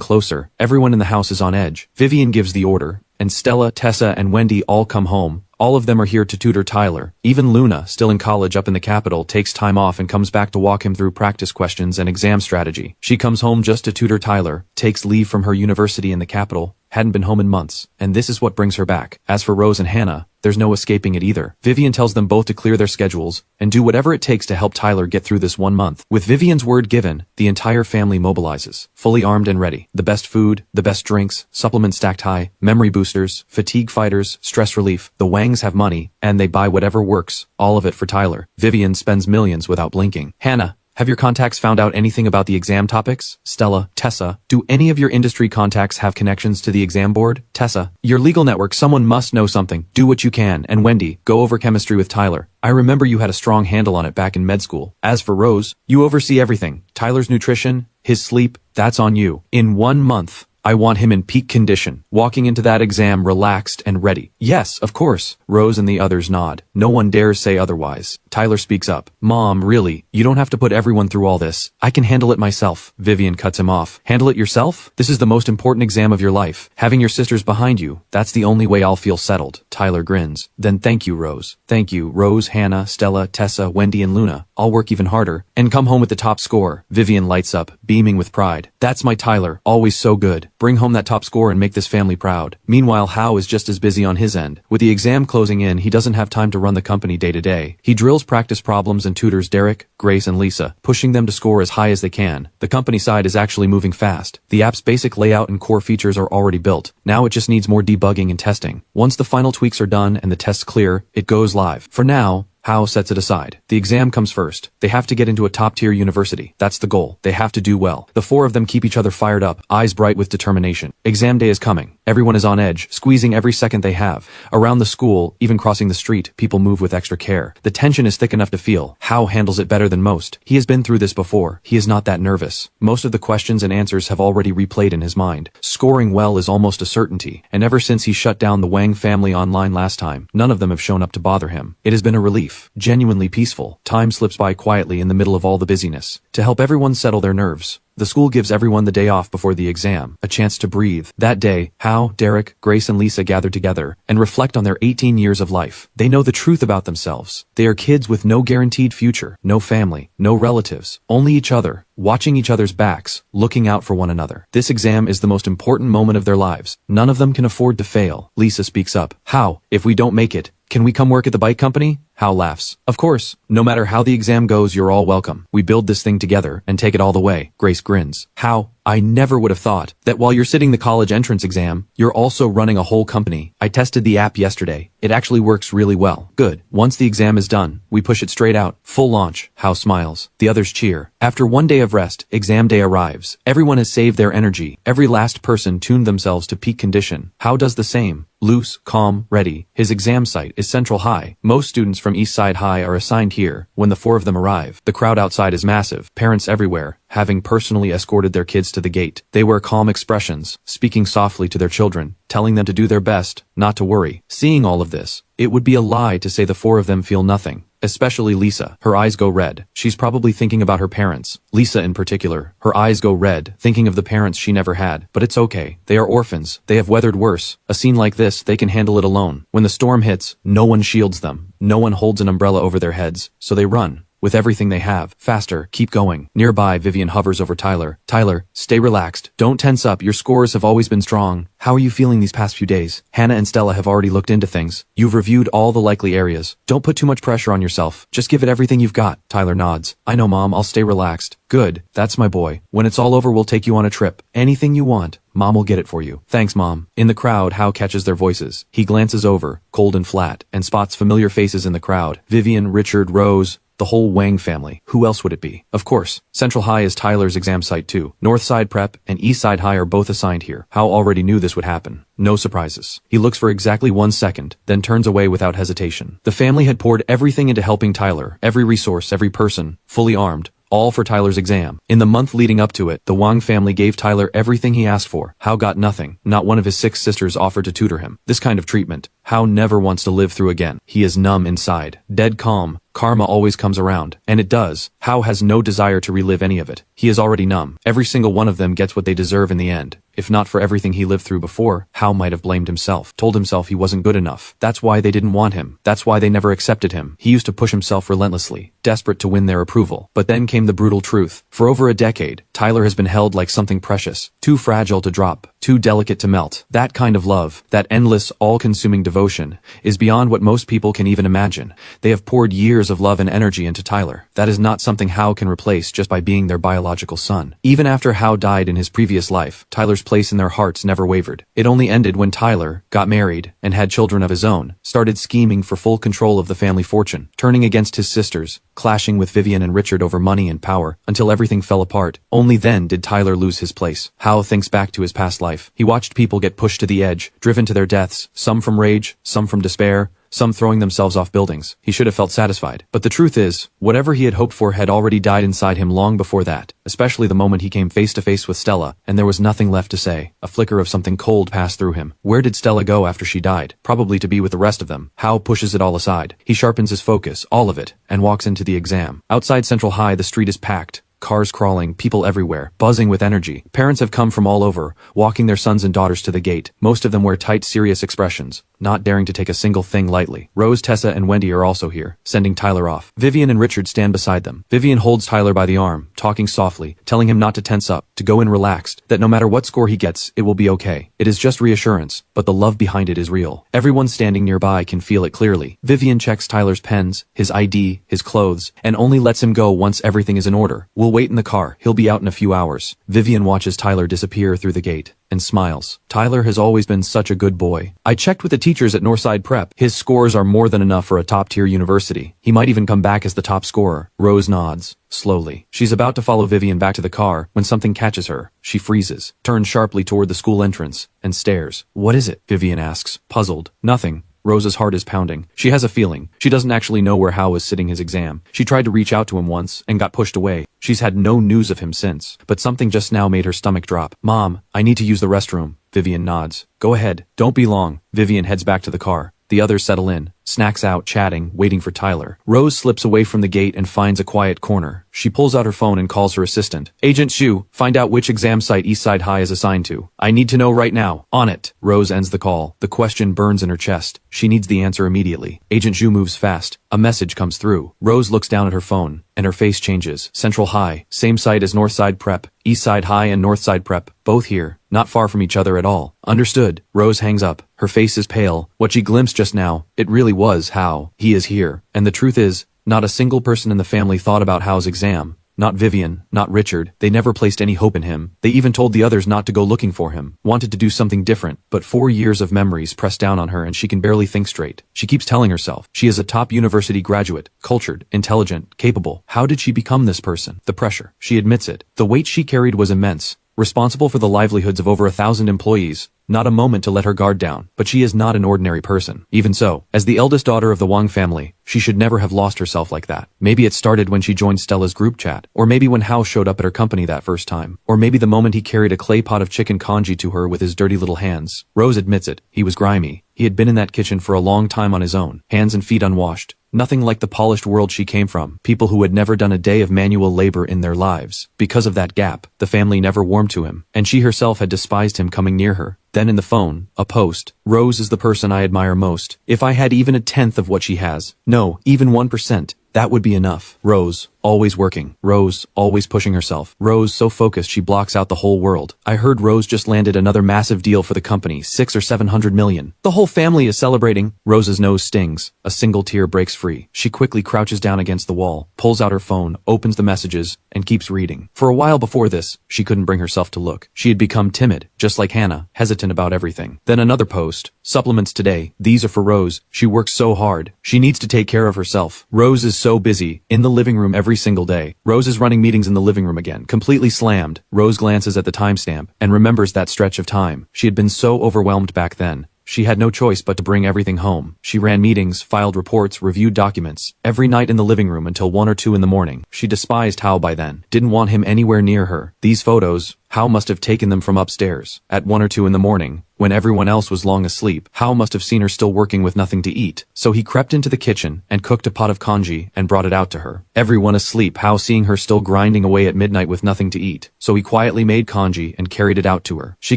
closer. Everyone in the house is on edge. Vivian gives the order, and Stella, Tessa, and Wendy all come home. All of them are here to tutor Tyler. Even Luna, still in college up in the capital, takes time off and comes back to walk him through practice questions and exam strategy. She comes home just to tutor Tyler, takes leave from her university in the capital, hadn't been home in months, and this is what brings her back. As for Rose and Hannah, there's no escaping it either. Vivian tells them both to clear their schedules and do whatever it takes to help Tyler get through this 1 month. With Vivian's word given, the entire family mobilizes, fully armed and ready. The best food, the best drinks, supplements stacked high, memory boosters, fatigue fighters, stress relief. The Wangs have money, and they buy whatever works, all of it for Tyler. Vivian spends millions without blinking. Hannah, have your contacts found out anything about the exam topics? Stella, Tessa, do any of your industry contacts have connections to the exam board? Tessa, your legal network, someone must know something. Do what you can. And Wendy, go over chemistry with Tyler. I remember you had a strong handle on it back in med school. As for Rose, you oversee everything. Tyler's nutrition, his sleep, that's on you. In 1 month, I want him in peak condition, walking into that exam relaxed and ready. Yes, of course. Rose and the others nod. No one dares say otherwise. Tyler speaks up. Mom, really, you don't have to put everyone through all this. I can handle it myself. Vivian cuts him off. Handle it yourself? This is the most important exam of your life. Having your sisters behind you, that's the only way I'll feel settled. Tyler grins. Then thank you, Rose. Thank you, Rose, Hannah, Stella, Tessa, Wendy, and Luna. I'll work even harder and come home with the top score. Vivian lights up, beaming with pride. That's my Tyler, always so good. Bring home that top score and make this family proud. Meanwhile, Hao is just as busy on his end. With the exam closing in, he doesn't have time to run the company day to day. He drills practice problems and tutors Derek, Grace, and Lisa, pushing them to score as high as they can. The company side is actually moving fast. The app's basic layout and core features are already built. Now it just needs more debugging and testing. Once the final tweaks are done and the tests clear, it goes live. For now, Hao sets it aside. The exam comes first. They have to get into a top-tier university. That's the goal. They have to do well. The four of them keep each other fired up, eyes bright with determination. Exam day is coming. Everyone is on edge, squeezing every second they have. Around the school, even crossing the street, people move with extra care. The tension is thick enough to feel. Hao handles it better than most. He has been through this before. He is not that nervous. Most of the questions and answers have already replayed in his mind. Scoring well is almost a certainty, and ever since he shut down the Wang family online last time, none of them have shown up to bother him. It has been a relief. Genuinely peaceful. Time slips by quietly in the middle of all the busyness. To help everyone settle their nerves, the school gives everyone the day off before the exam, a chance to breathe. That day, Hao, Derek, Grace, and Lisa gather together and reflect on their 18 years of life. They know the truth about themselves. They are kids with no guaranteed future, no family, no relatives, only each other, watching each other's backs, looking out for one another. This exam is the most important moment of their lives. None of them can afford to fail. Lisa speaks up. Hao, if we don't make it, can we come work at the bike company? Hao laughs. Of course. No matter how the exam goes, you're all welcome. We build this thing together and take it all the way. Grace grins. Hao, I never would have thought that while you're sitting the college entrance exam, you're also running a whole company. I tested the app yesterday. It actually works really well. Good. Once the exam is done, we push it straight out. Full launch. Hao smiles. The others cheer. After 1 day of rest, exam day arrives. Everyone has saved their energy. Every last person tuned themselves to peak condition. Hao does the same. Loose, calm, ready. His exam site is Central High. Most students from East Side High are assigned here when the four of them arrive. The crowd outside is massive. Parents everywhere, having personally escorted their kids to the gate. They wear calm expressions, speaking softly to their children, telling them to do their best, not to worry. Seeing all of this, it would be a lie to say the four of them feel nothing. Especially Lisa. Her eyes go red. She's probably thinking about her parents. Lisa in particular. Her eyes go red, thinking of the parents she never had. But it's okay. They are orphans. They have weathered worse. A scene like this, they can handle it alone. When the storm hits, no one shields them. No one holds an umbrella over their heads. So they run. With everything they have. Faster, keep going. Nearby, Vivian hovers over Tyler. Tyler, stay relaxed. Don't tense up. Your scores have always been strong. How are you feeling these past few days? Hannah and Stella have already looked into things. You've reviewed all the likely areas. Don't put too much pressure on yourself. Just give it everything you've got. Tyler nods. I know, Mom. I'll stay relaxed. Good. That's my boy. When it's all over, we'll take you on a trip. Anything you want. Mom will get it for you. Thanks, Mom. In the crowd, Hao catches their voices. He glances over, cold and flat, and spots familiar faces in the crowd. Vivian, Richard, Rose. The whole Wang family. Who else would it be? Of course, Central High is Tyler's exam site too. Northside Prep and Eastside High are both assigned here. Hao already knew this would happen. No surprises. He looks for exactly 1 second, then turns away without hesitation. The family had poured everything into helping Tyler, every resource, every person, fully armed, all for Tyler's exam. In the month leading up to it, the Wang family gave Tyler everything he asked for. Hao got nothing. Not one of his 6 sisters offered to tutor him. This kind of treatment, Hao never wants to live through again. He is numb inside, dead calm. Karma always comes around, and it does. Hao has no desire to relive any of it. He is already numb. Every single one of them gets what they deserve in the end. If not for everything he lived through before, Hao might have blamed himself, told himself he wasn't good enough. That's why they didn't want him. That's why they never accepted him. He used to push himself relentlessly, desperate to win their approval. But then came the brutal truth. For over a decade, Tyler has been held like something precious, too fragile to drop, too delicate to melt. That kind of love, that endless, all-consuming devotion, is beyond what most people can even imagine. They have poured years of love and energy into Tyler. That is not something Hao can replace just by being their biological son. Even after Hao died in his previous life, Tyler's place in their hearts never wavered. It only ended when Tyler got married and had children of his own, started scheming for full control of the family fortune, turning against his sisters, clashing with Vivian and Richard over money and power, until everything fell apart. Only then did Tyler lose his place. Hao thinks back to his past life. He watched people get pushed to the edge, driven to their deaths, some from rage, some from despair, some throwing themselves off buildings. He should have felt satisfied. But the truth is, whatever he had hoped for had already died inside him long before that, especially the moment he came face to face with Stella, and there was nothing left to say. A flicker of something cold passed through him. Where did Stella go after she died? Probably to be with the rest of them. Hao pushes it all aside. He sharpens his focus, all of it, and walks into the exam. Outside Central High, the street is packed. Cars crawling, people everywhere, buzzing with energy. Parents have come from all over, walking their sons and daughters to the gate. Most of them wear tight, serious expressions, not daring to take a single thing lightly. Rose, Tessa, and Wendy are also here, sending Tyler off. Vivian and Richard stand beside them. Vivian holds Tyler by the arm, talking softly, telling him not to tense up, to go in relaxed, that no matter what score he gets, it will be okay. It is just reassurance, but the love behind it is real. Everyone standing nearby can feel it clearly. Vivian checks Tyler's pens, his ID, his clothes, and only lets him go once everything is in order. We'll wait in the car. He'll be out in a few hours. Vivian watches Tyler disappear through the gate and smiles. Tyler has always been such a good boy. I checked with the teachers at Northside Prep. His scores are more than enough for a top-tier university. He might even come back as the top scorer. Rose nods, slowly. She's about to follow Vivian back to the car when something catches her. She freezes, turns sharply toward the school entrance, and stares. What is it? Vivian asks, puzzled. Nothing. Rose's heart is pounding. She has a feeling. She doesn't actually know where Hao is sitting his exam. She tried to reach out to him once and got pushed away. She's had no news of him since. But something just now made her stomach drop. Mom, I need to use the restroom. Vivian nods. Go ahead. Don't be long. Vivian heads back to the car. The others settle in, snacks out, chatting, waiting for Tyler. Rose slips away from the gate and finds a quiet corner. She pulls out her phone and calls her assistant. Agent Shu, find out which exam site Eastside High is assigned to. I need to know right now. On it. Rose ends the call. The question burns in her chest. She needs the answer immediately. Agent Shu moves fast. A message comes through. Rose looks down at her phone, and her face changes. Central High, same site as Northside Prep. Eastside High and Northside Prep, both here, not far from each other at all. Understood. Rose hangs up. Her face is pale. What she glimpsed just now, it really was Hao. He is here. And the truth is, not a single person in the family thought about Hao's exam. Not Vivian, not Richard. They never placed any hope in him. They even told the others not to go looking for him, wanted to do something different. But 4 years of memories press down on her and she can barely think straight. She keeps telling herself, she is a top university graduate, cultured, intelligent, capable. How did she become this person? The pressure. She admits it. The weight she carried was immense. Responsible for the livelihoods of over 1,000 employees. Not a moment to let her guard down. But she is not an ordinary person. Even so, as the eldest daughter of the Wang family, she should never have lost herself like that. Maybe it started when she joined Stella's group chat. Or maybe when Hao showed up at her company that first time. Or maybe the moment he carried a clay pot of chicken congee to her with his dirty little hands. Rose admits it. He was grimy. He had been in that kitchen for a long time on his own, hands and feet unwashed. Nothing like the polished world she came from, people who had never done a day of manual labor in their lives. Because of that gap, the family never warmed to him, and she herself had despised him coming near her. Then in the phone, a post. Rose is the person I admire most. If I had even a tenth of what she has, no, even 1%, that would be enough. Rose, always working. Rose, always pushing herself. Rose, so focused she blocks out the whole world. I heard Rose just landed another massive deal for the company, 6 or 700 million. The whole family is celebrating. Rose's nose stings. A single tear breaks free. She quickly crouches down against the wall, pulls out her phone, opens the messages, and keeps reading. For a while before this, she couldn't bring herself to look. She had become timid, just like Hannah, hesitant about everything. Then another post. Supplements today. These are for Rose. She works so hard. She needs to take care of herself. Rose is so busy. In the living room every single day. Rose is running meetings in the living room again, completely slammed. Rose glances at the timestamp and remembers that stretch of time. She had been so overwhelmed back then. She had no choice but to bring everything home. She ran meetings, filed reports, reviewed documents, every night in the living room until 1 or 2 in the morning. She despised Hao by then, didn't want him anywhere near her. These photos, Hao must have taken them from upstairs. At 1 or 2 in the morning, when everyone else was long asleep, Hao must have seen her still working with nothing to eat. So he crept into the kitchen and cooked a pot of congee and brought it out to her. Everyone asleep, Hao seeing her still grinding away at midnight with nothing to eat. So he quietly made congee and carried it out to her. She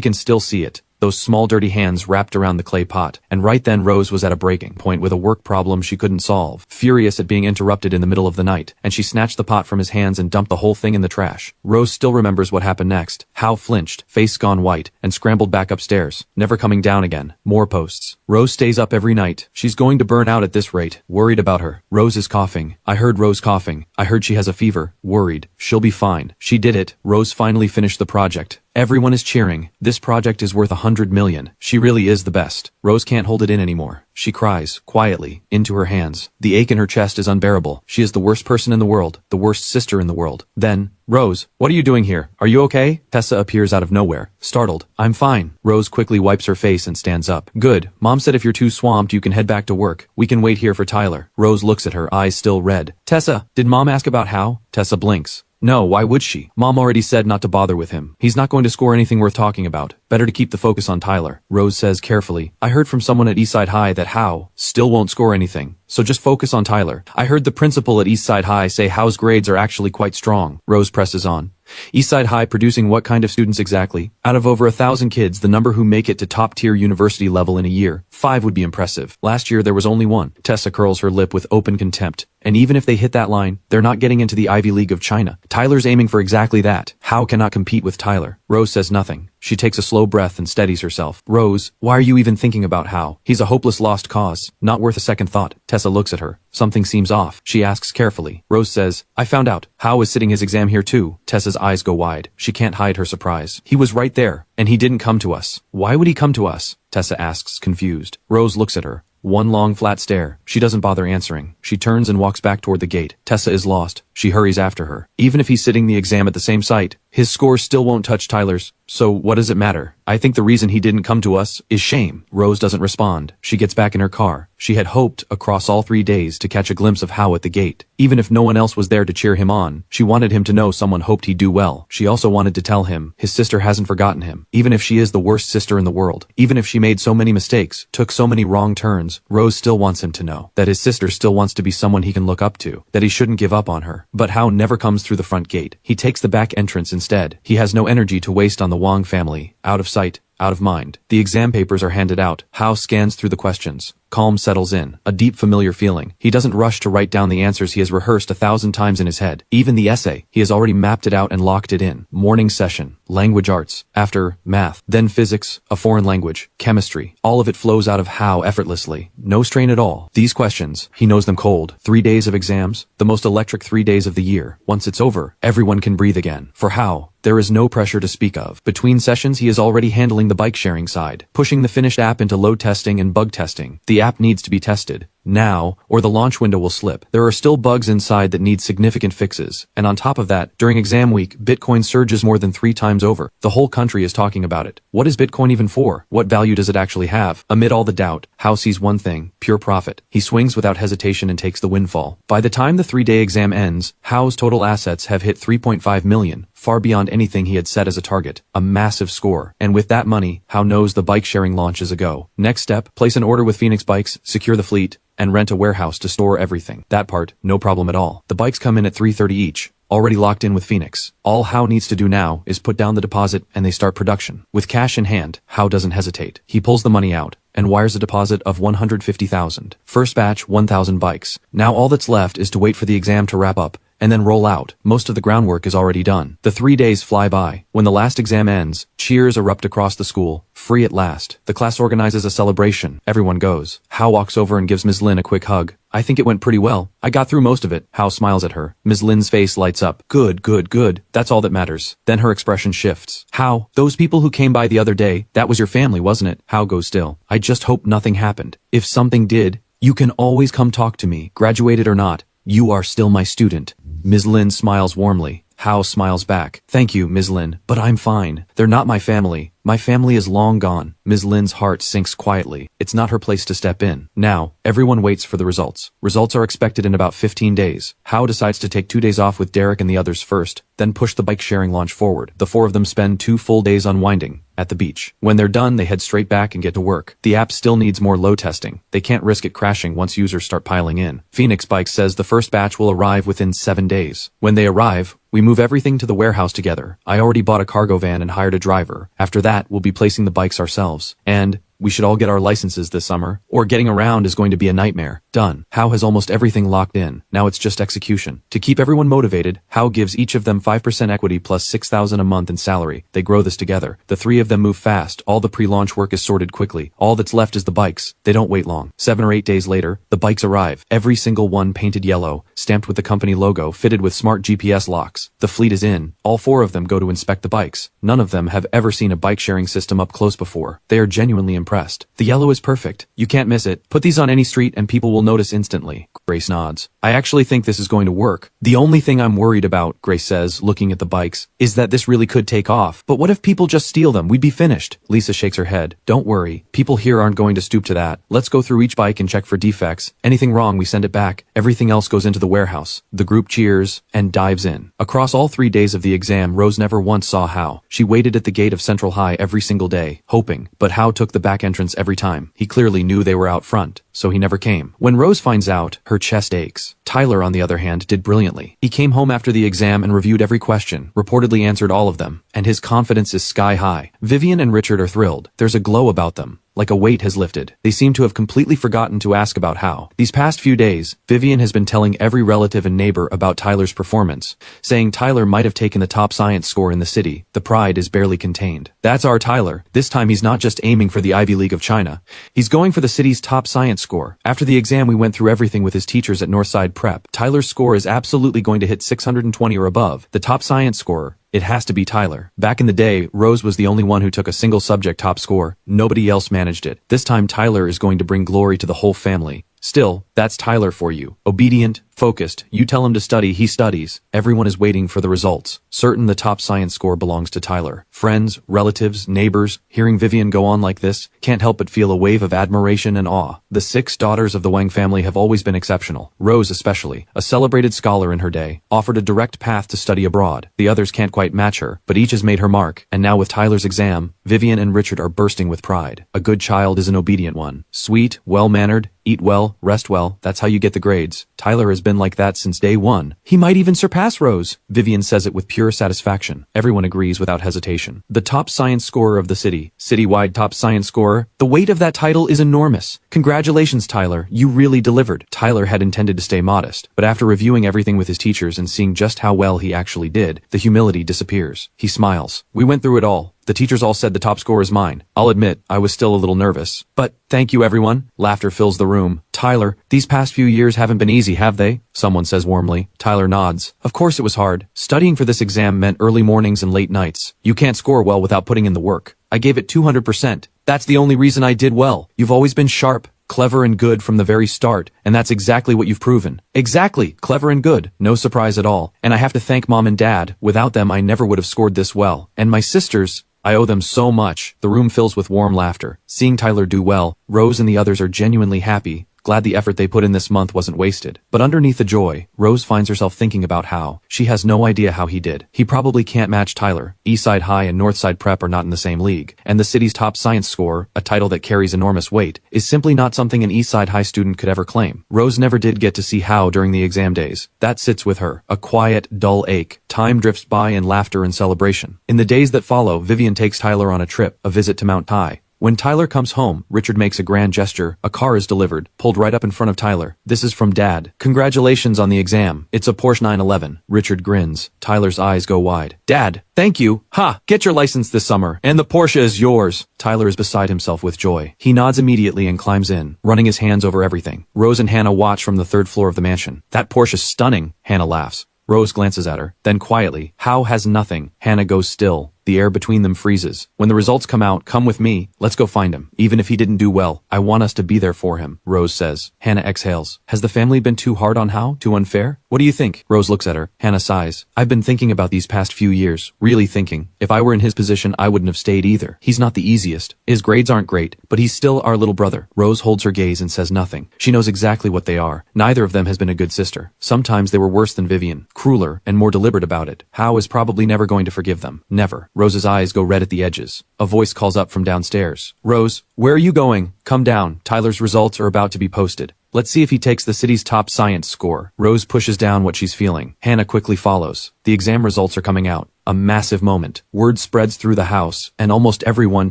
can still see it. Those small dirty hands wrapped around the clay pot. And right then Rose was at a breaking point with a work problem she couldn't solve, furious at being interrupted in the middle of the night, and she snatched the pot from his hands and dumped the whole thing in the trash. Rose still remembers what happened next. Hao flinched, face gone white, and scrambled back upstairs, never coming down again. More posts. Rose stays up every night. She's going to burn out at this rate. Worried about her. Rose is coughing. I heard Rose coughing. I heard she has a fever. Worried. She'll be fine. She did it. Rose finally finished the project. Everyone is cheering. This project is worth 100 million. She really is the best. Rose can't hold it in anymore. She cries, quietly, into her hands. The ache in her chest is unbearable. She is the worst person in the world, the worst sister in the world. Then, Rose, what are you doing here? Are you okay? Tessa appears out of nowhere, startled. I'm fine. Rose quickly wipes her face and stands up. Good. Mom said if you're too swamped you can head back to work. We can wait here for Tyler. Rose looks at her, eyes still red. Tessa, did Mom ask about Hao? Tessa blinks. No, why would she? Mom already said not to bother with him. He's not going to score anything worth talking about. Better to keep the focus on Tyler. Rose says carefully. I heard from someone at Eastside High that Hao still won't score anything. So just focus on Tyler. I heard the principal at Eastside High say Hao's grades are actually quite strong. Rose presses on. Eastside High producing what kind of students exactly? Out of over 1,000 kids, the number who make it to top-tier university level in a year, 5 would be impressive. Last year there was only 1. Tessa curls her lip with open contempt. And even if they hit that line, they're not getting into the Ivy League of China. Tyler's aiming for exactly that. Hao cannot compete with Tyler. Rose says nothing. She takes a slow breath and steadies herself. Rose, why are you even thinking about Hao? He's a hopeless lost cause. Not worth a second thought. Tessa looks at her. Something seems off. She asks carefully. Rose says, I found out. Hao is sitting his exam here too. Tessa's eyes go wide. She can't hide her surprise. He was right there, and he didn't come to us. Why would he come to us? Tessa asks, confused. Rose looks at her. One long flat stare. She doesn't bother answering. She turns and walks back toward the gate. Tessa is lost. She hurries after her. Even if he's sitting the exam at the same site, his score still won't touch Tyler's. So what does it matter? I think the reason he didn't come to us is shame. Rose doesn't respond. She gets back in her car. She had hoped, across all 3 days, to catch a glimpse of Hao at the gate. Even if no one else was there to cheer him on, she wanted him to know someone hoped he'd do well. She also wanted to tell him his sister hasn't forgotten him. Even if she is the worst sister in the world, even if she made so many mistakes, took so many wrong turns, Rose still wants him to know that his sister still wants to be someone he can look up to, that he shouldn't give up on her. But Hao never comes through the front gate. He takes the back entrance instead. He has no energy to waste on the Wang family. Out of sight, out of mind. The exam papers are handed out. Hao scans through the questions. Calm settles in, a deep familiar feeling. He doesn't rush to write down the answers he has rehearsed 1,000 times in his head. Even the essay, he has already mapped it out and locked it in. Morning session, language arts, after math, then physics, a foreign language, chemistry. All of it flows out of Hao effortlessly. No strain at all. These questions, he knows them cold. 3 days of exams, the most electric 3 days of the year. Once it's over, everyone can breathe again. For Hao, there is no pressure to speak of. Between sessions he is already handling the bike sharing side, pushing the finished app into load testing and bug testing. The app needs to be tested now, or the launch window will slip. There are still bugs inside that need significant fixes, and on top of that, during exam week, Bitcoin surges more than 3 times over. The whole country is talking about it. What is Bitcoin even for? What value does it actually have? Amid all the doubt, Hao sees one thing, pure profit. He swings without hesitation and takes the windfall. By the time the 3-day exam ends, Hao's total assets have hit 3.5 million. Far beyond anything he had set as a target. A massive score. And with that money, Hao knows the bike sharing launch is a go. Next step, place an order with Phoenix Bikes, secure the fleet, and rent a warehouse to store everything. That part, no problem at all. The bikes come in at 3:30 each. Already locked in with Phoenix. All Hao needs to do now is put down the deposit and they start production. With cash in hand, Hao doesn't hesitate. He pulls the money out and wires a deposit of 150,000. First batch, 1,000 bikes. Now all that's left is to wait for the exam to wrap up and then roll out. Most of the groundwork is already done. The 3 days fly by. When the last exam ends, cheers erupt across the school. Free at last. The class organizes a celebration. Everyone goes. Hao walks over and gives Ms. Lin a quick hug. I think it went pretty well. I got through most of it. Hao smiles at her. Ms. Lin's face lights up. Good, good, good. That's all that matters. Then her expression shifts. Hao, those people who came by the other day, that was your family, wasn't it? Hao goes still. I just hope nothing happened. If something did, you can always come talk to me, graduated or not. You are still my student. Ms. Lin smiles warmly. Hao smiles back. Thank you, Ms. Lin, but I'm fine. They're not my family. My family is long gone. Ms. Lin's heart sinks quietly. It's not her place to step in. Now, everyone waits for the results. Results are expected in about 15 days. Hao decides to take 2 days off with Derek and the others first, then push the bike-sharing launch forward. The 4 of them spend 2 full days unwinding at the beach. When they're done, they head straight back and get to work. The app still needs more load testing. They can't risk it crashing once users start piling in. Phoenix Bikes says the first batch will arrive within 7 days. When they arrive, we move everything to the warehouse together. I already bought a cargo van and hired a driver. After that, we'll be placing the bikes ourselves. And we should all get our licenses this summer, or getting around is going to be a nightmare. Done. Hao has almost everything locked in. Now it's just execution. To keep everyone motivated, Hao gives each of them 5% equity plus 6,000 a month in salary. They grow this together. The 3 of them move fast. All the pre-launch work is sorted quickly. All that's left is the bikes. They don't wait long. 7 or 8 days later, the bikes arrive. Every single one painted yellow, stamped with the company logo, fitted with smart GPS locks. The fleet is in. All 4 of them go to inspect the bikes. None of them have ever seen a bike-sharing system up close before. They are genuinely impressed. The yellow is perfect. You can't miss it. Put these on any street and people will notice instantly. Grace nods. I actually think this is going to work. The only thing I'm worried about, Grace says, looking at the bikes, is that this really could take off. But what if people just steal them? We'd be finished. Lisa shakes her head. Don't worry. People here aren't going to stoop to that. Let's go through each bike and check for defects. Anything wrong, we send it back. Everything else goes into the warehouse. The group cheers and dives in. Across all 3 days of the exam, Rose never once saw Hao. She waited at the gate of Central High every single day, hoping. But Hao took the back entrance every time. He clearly knew they were out front, so he never came. When Rose finds out, her chest aches. Tyler, on the other hand, did brilliantly. He came home after the exam and reviewed every question, reportedly answered all of them, and his confidence is sky high. Vivian and Richard are thrilled. There's a glow about them. Like a weight has lifted. They seem to have completely forgotten to ask about Hao. These past few days, Vivian has been telling every relative and neighbor about Tyler's performance, saying Tyler might have taken the top science score in the city. The pride is barely contained. That's our Tyler. This time he's not just aiming for the Ivy League of China. He's going for the city's top science score. After the exam, we went through everything with his teachers at Northside Prep. Tyler's score is absolutely going to hit 620 or above. The top science scorer. It has to be Tyler. Back in the day, Rose was the only one who took a single subject top score. Nobody else managed it. This time Tyler is going to bring glory to the whole family. Still, that's Tyler for you. Obedient, focused, you tell him to study, he studies. Everyone is waiting for the results. Certain the top science score belongs to Tyler. Friends, relatives, neighbors, hearing Vivian go on like this, can't help but feel a wave of admiration and awe. The 6 daughters of the Wang family have always been exceptional. Rose especially, a celebrated scholar in her day, offered a direct path to study abroad. The others can't quite match her, but each has made her mark, and now with Tyler's exam, Vivian and Richard are bursting with pride. A good child is an obedient one. Sweet, well-mannered, eat well, rest well, that's how you get the grades. Tyler has been like that since day one. He might even surpass Rose. Vivian says it with pure satisfaction. Everyone agrees without hesitation. The top science scorer of the city. Citywide top science scorer. The weight of that title is enormous. Congratulations, Tyler. You really delivered. Tyler had intended to stay modest, but after reviewing everything with his teachers and seeing just how well he actually did, the humility disappears. He smiles. We went through it all. The teachers all said the top score is mine. I'll admit, I was still a little nervous. But thank you, everyone. Laughter fills the room. Tyler, these past few years haven't been easy, have they? Someone says warmly. Tyler nods. Of course it was hard. Studying for this exam meant early mornings and late nights. You can't score well without putting in the work. I gave it 200%. That's the only reason I did well. You've always been sharp, clever and good from the very start, and that's exactly what you've proven. Exactly, clever and good. No surprise at all. And I have to thank Mom and Dad. Without them, I never would have scored this well. And my sisters, I owe them so much. The room fills with warm laughter. Seeing Tyler do well, Rose and the others are genuinely happy. Glad the effort they put in this month wasn't wasted. But underneath the joy, Rose finds herself thinking about Hao. She has no idea how he did. He probably can't match Tyler. Eastside High and Northside Prep are not in the same league. And the city's top science score, a title that carries enormous weight, is simply not something an Eastside High student could ever claim. Rose never did get to see Hao during the exam days. That sits with her. A quiet, dull ache. Time drifts by in laughter and celebration. In the days that follow, Vivian takes Tyler on a trip, a visit to Mount Tai. When Tyler comes home, Richard makes a grand gesture. A car is delivered, pulled right up in front of Tyler. This is from Dad. Congratulations on the exam. It's a Porsche 911. Richard grins. Tyler's eyes go wide. Dad, thank you. Ha! Get your license this summer, and the Porsche is yours. Tyler is beside himself with joy. He nods immediately and climbs in, running his hands over everything. Rose and Hannah watch from the third floor of the mansion. That Porsche is stunning. Hannah laughs. Rose glances at her. Then quietly, Hao has nothing. Hannah goes still. The air between them freezes. When the results come out, come with me. Let's go find him. Even if he didn't do well, I want us to be there for him, Rose says. Hannah exhales. Has the family been too hard on Hao? Too unfair? What do you think? Rose looks at her. Hannah sighs. I've been thinking about these past few years. Really thinking. If I were in his position, I wouldn't have stayed either. He's not the easiest. His grades aren't great, but he's still our little brother. Rose holds her gaze and says nothing. She knows exactly what they are. Neither of them has been a good sister. Sometimes they were worse than Vivian. Crueler and more deliberate about it. Hao is probably never going to forgive them. Never. Rose's eyes go red at the edges. A voice calls up from downstairs. Rose, where are you going? Come down. Tyler's results are about to be posted. Let's see if he takes the city's top science score. Rose pushes down what she's feeling. Hannah quickly follows. The exam results are coming out. A massive moment. Word spreads through the house, and almost everyone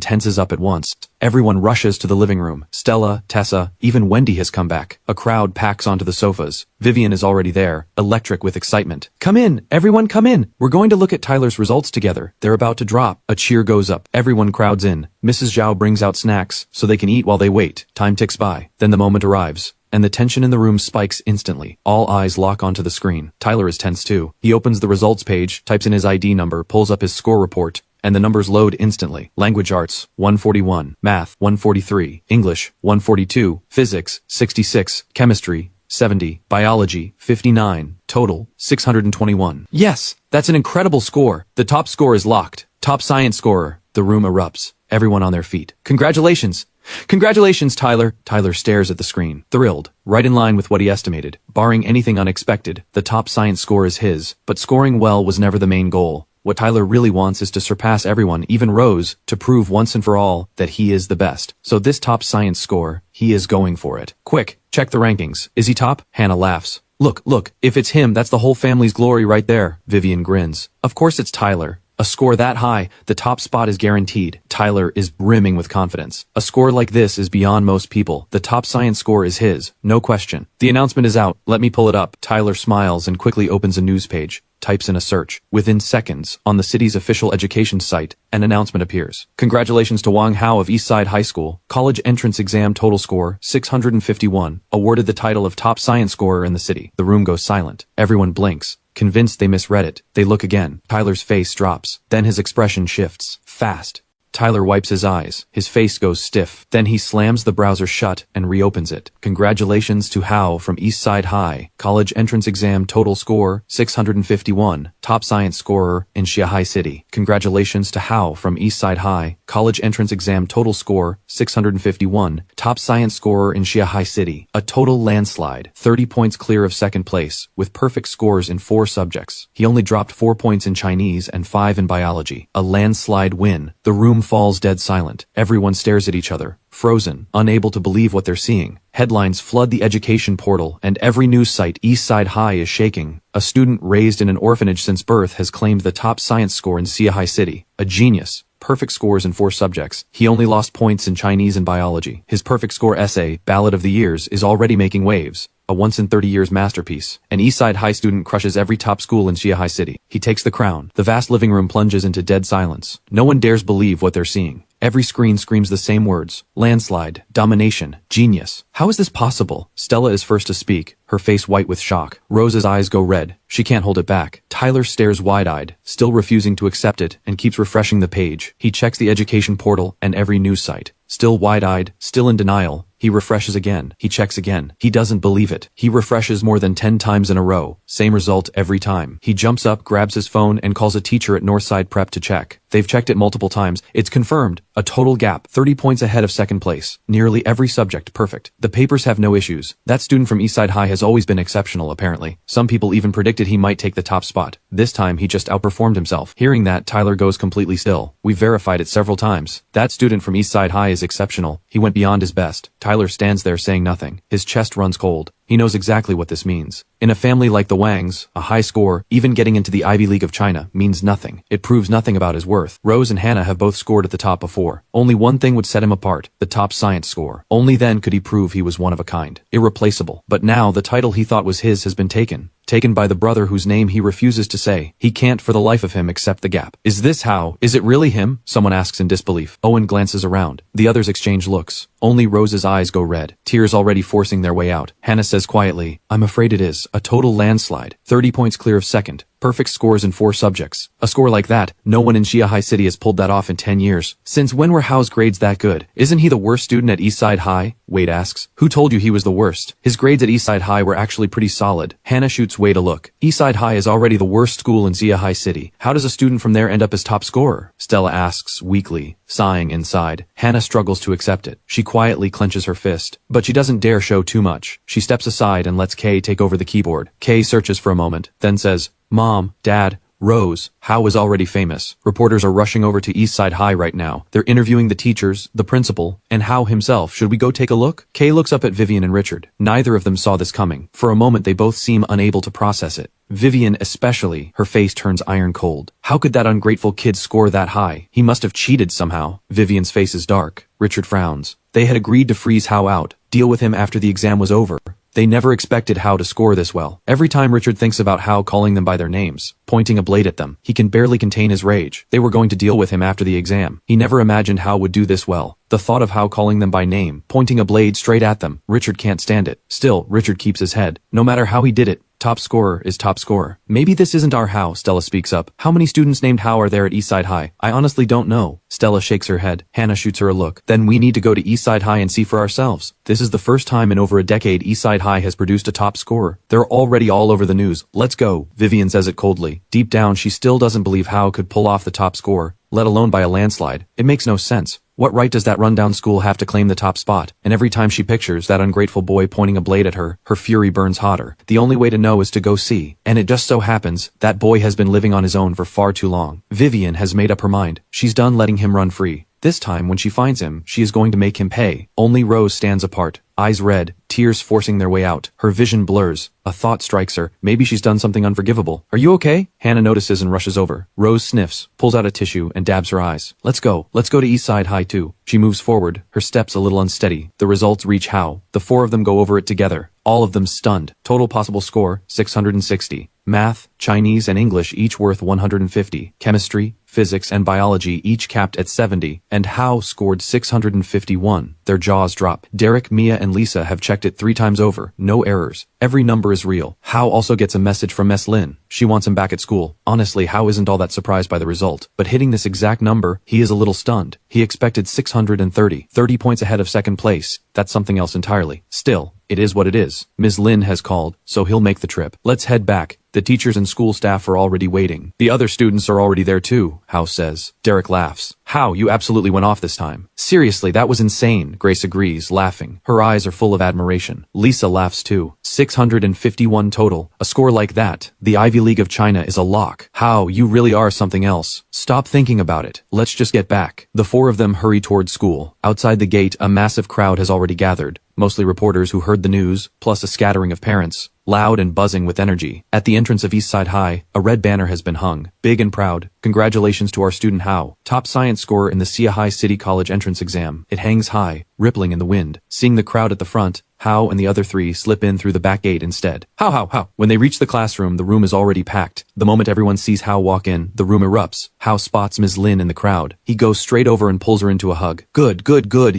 tenses up at once. Everyone rushes to the living room. Stella, Tessa, even Wendy has come back. A crowd packs onto the sofas. Vivian is already there, electric with excitement. Come in! Everyone come in! We're going to look at Tyler's results together. They're about to drop. A cheer goes up. Everyone crowds in. Mrs. Zhao brings out snacks, so they can eat while they wait. Time ticks by. Then the moment arrives. And the tension in the room spikes instantly. All eyes lock onto the screen. Tyler is tense too. He opens the results page, types in his ID number, pulls up his score report, and the numbers load instantly. Language arts, 141. Math, 143. English, 142. Physics, 66. Chemistry, 70. Biology, 59. Total, 621. Yes, that's an incredible score. The top score is locked. Top science scorer. The room erupts. Everyone on their feet. Congratulations! Congratulations, Tyler. Tyler stares at the screen, thrilled, right in line with what he estimated. Barring anything unexpected, the top science score is his, but scoring well was never the main goal. What Tyler really wants is to surpass everyone, even Rose, to prove once and for all that he is the best. So this top science score, he is going for it. Quick, check the rankings. Is he top? Hannah laughs. Look, if it's him, that's the whole family's glory right there. Vivian grins. Of course it's Tyler. A score that high, the top spot is guaranteed. Tyler is brimming with confidence. A score like this is beyond most people. The top science score is his, no question. The announcement is out. Let me pull it up. Tyler smiles and quickly opens a news page. Types in a search. Within seconds, on the city's official education site, an announcement appears. Congratulations to Wang Hao of Eastside High School. College entrance exam total score, 651. Awarded the title of top science scorer in the city. The room goes silent. Everyone blinks. Convinced they misread it, they look again. Tyler's face drops. Then his expression shifts. Fast. Tyler wipes his eyes. His face goes stiff. Then he slams the browser shut and reopens it. Congratulations to Hao from Eastside High. College entrance exam total score, 651. Top science scorer in Shanghai City. Congratulations to Hao from Eastside High. College entrance exam total score, 651. Top science scorer in Shanghai City. A total landslide. 30 points clear of second place, with perfect scores in 4 subjects. He only dropped 4 points in Chinese and 5 in biology. A landslide win. The room falls dead silent. Everyone stares at each other, frozen, unable to believe what they're seeing. Headlines flood the education portal, and every news site Eastside High is shaking. A student raised in an orphanage since birth has claimed the top science score in Shanghai City. A genius. Perfect scores in 4 subjects. He only lost points in Chinese and biology. His perfect score essay, Ballad of the Years, is already making waves. A once-in-30-years masterpiece. An Eastside High student crushes every top school in Shanghai City. He takes the crown. The vast living room plunges into dead silence. No one dares believe what they're seeing. Every screen screams the same words. Landslide. Domination. Genius. How is this possible? Stella is first to speak, her face white with shock. Rose's eyes go red. She can't hold it back. Tyler stares wide-eyed, still refusing to accept it, and keeps refreshing the page. He checks the education portal and every news site. Still wide-eyed, still in denial, he refreshes again. He checks again. He doesn't believe it. He refreshes more than 10 times in a row. Same result every time. He jumps up, grabs his phone, and calls a teacher at Northside Prep to check. They've checked it multiple times. It's confirmed. A total gap, 30 points ahead of second place. Nearly every subject perfect. The papers have no issues. That student from Eastside High has always been exceptional, apparently. Some people even predicted he might take the top spot. This time, he just outperformed himself. Hearing that, Tyler goes completely still. We've verified it several times. That student from Eastside High is exceptional. He went beyond his best. Tyler stands there saying nothing. His chest runs cold. He knows exactly what this means. In a family like the Wangs, a high score, even getting into the Ivy League of China, means nothing. It proves nothing about his worth. Rose and Hannah have both scored at the top before. Only one thing would set him apart, the top science score. Only then could he prove he was one of a kind. Irreplaceable. But now the title he thought was his has been taken. Taken by the brother whose name he refuses to say. He can't for the life of him accept the gap. Is this how? Is it really him? Someone asks in disbelief. Owen glances around. The others exchange looks. Only Rose's eyes go red, tears already forcing their way out. Hannah says quietly, I'm afraid it is. A total landslide. 30 points clear of second. Perfect scores in 4 subjects. A score like that, no one in Xia City has pulled that off in 10 years. Since when were Hao's grades that good? Isn't he the worst student at Eastside High? Wade asks. Who told you he was the worst? His grades at Eastside High were actually pretty solid. Hannah shoots Wade a look. Eastside High is already the worst school in Xia City. How does a student from there end up as top scorer? Stella asks, weakly, sighing inside. Hannah struggles to accept it. She quietly clenches her fist. But she doesn't dare show too much. She steps aside and lets Kay take over the keyboard. Kay searches for a moment, then says, Mom, Dad, Rose, Hao is already famous. Reporters are rushing over to Eastside High right now. They're interviewing the teachers, the principal, and Hao himself. Should we go take a look? Kay looks up at Vivian and Richard. Neither of them saw this coming. For a moment they both seem unable to process it. Vivian especially, her face turns iron cold. How could that ungrateful kid score that high? He must have cheated somehow. Vivian's face is dark. Richard frowns. They had agreed to freeze Hao out, deal with him after the exam was over. They never expected Hao to score this well. Every time Richard thinks about Hao calling them by their names, pointing a blade at them, he can barely contain his rage. They were going to deal with him after the exam. He never imagined Hao would do this well. The thought of Hao calling them by name, pointing a blade straight at them, Richard can't stand it. Still, Richard keeps his head. No matter how he did it, top scorer is top scorer. Maybe this isn't our Hao, Stella speaks up. How many students named Hao are there at Eastside High? I honestly don't know. Stella shakes her head. Hannah shoots her a look. Then we need to go to Eastside High and see for ourselves. This is the first time in over a decade Eastside High has produced a top scorer. They're already all over the news. Let's go. Vivian says it coldly. Deep down, she still doesn't believe Hao could pull off the top score, let alone by a landslide. It makes no sense. What right does that rundown school have to claim the top spot? And every time she pictures that ungrateful boy pointing a blade at her, her fury burns hotter. The only way to know is to go see. And it just so happens, that boy has been living on his own for far too long. Vivian has made up her mind. She's done letting him run free. This time, when she finds him, she is going to make him pay. Only Rose stands apart, eyes red, tears forcing their way out. Her vision blurs. A thought strikes her. Maybe she's done something unforgivable. Are you okay? Hannah notices and rushes over. Rose sniffs, pulls out a tissue, and dabs her eyes. Let's go. Let's go to Eastside High too. She moves forward, her steps a little unsteady. The results reach Hao. The 4 of them go over it together. All of them stunned. Total possible score, 660. Math, Chinese, and English each worth 150. Chemistry, physics, and biology each capped at 70. And Hao scored 651. Their jaws drop. Derek, Mia, and Lisa have checked it 3 times over. No errors. Every number is real. Hao also gets a message from Miss Lin. She wants him back at school. Honestly, Hao isn't all that surprised by the result. But hitting this exact number, he is a little stunned. He expected 630. 30 points ahead of second place. That's something else entirely. Still, it is what it is. Ms. Lin has called, so he'll make the trip. Let's head back. The teachers and school staff are already waiting. The other students are already there too, Hao says. Derek laughs. Hao, you absolutely went off this time. Seriously, that was insane, Grace agrees, laughing. Her eyes are full of admiration. Lisa laughs too. 651 total. A score like that, the Ivy League of China is a lock. Hao, you really are something else. Stop thinking about it. Let's just get back. The 4 of them hurry toward school. Outside the gate, a massive crowd has already gathered. Mostly reporters who heard the news, plus a scattering of parents, loud and buzzing with energy. At the entrance of Eastside High, a red banner has been hung, big and proud. Congratulations to our student Hao, top science scorer in the Xia City College entrance exam. It hangs high, rippling in the wind. Seeing the crowd at the front, Hao and the other 3 slip in through the back gate instead. How. When they reach the classroom, the room is already packed. The moment everyone sees Hao walk in, the room erupts. Hao spots Ms. Lin in the crowd. He goes straight over and pulls her into a hug. Good.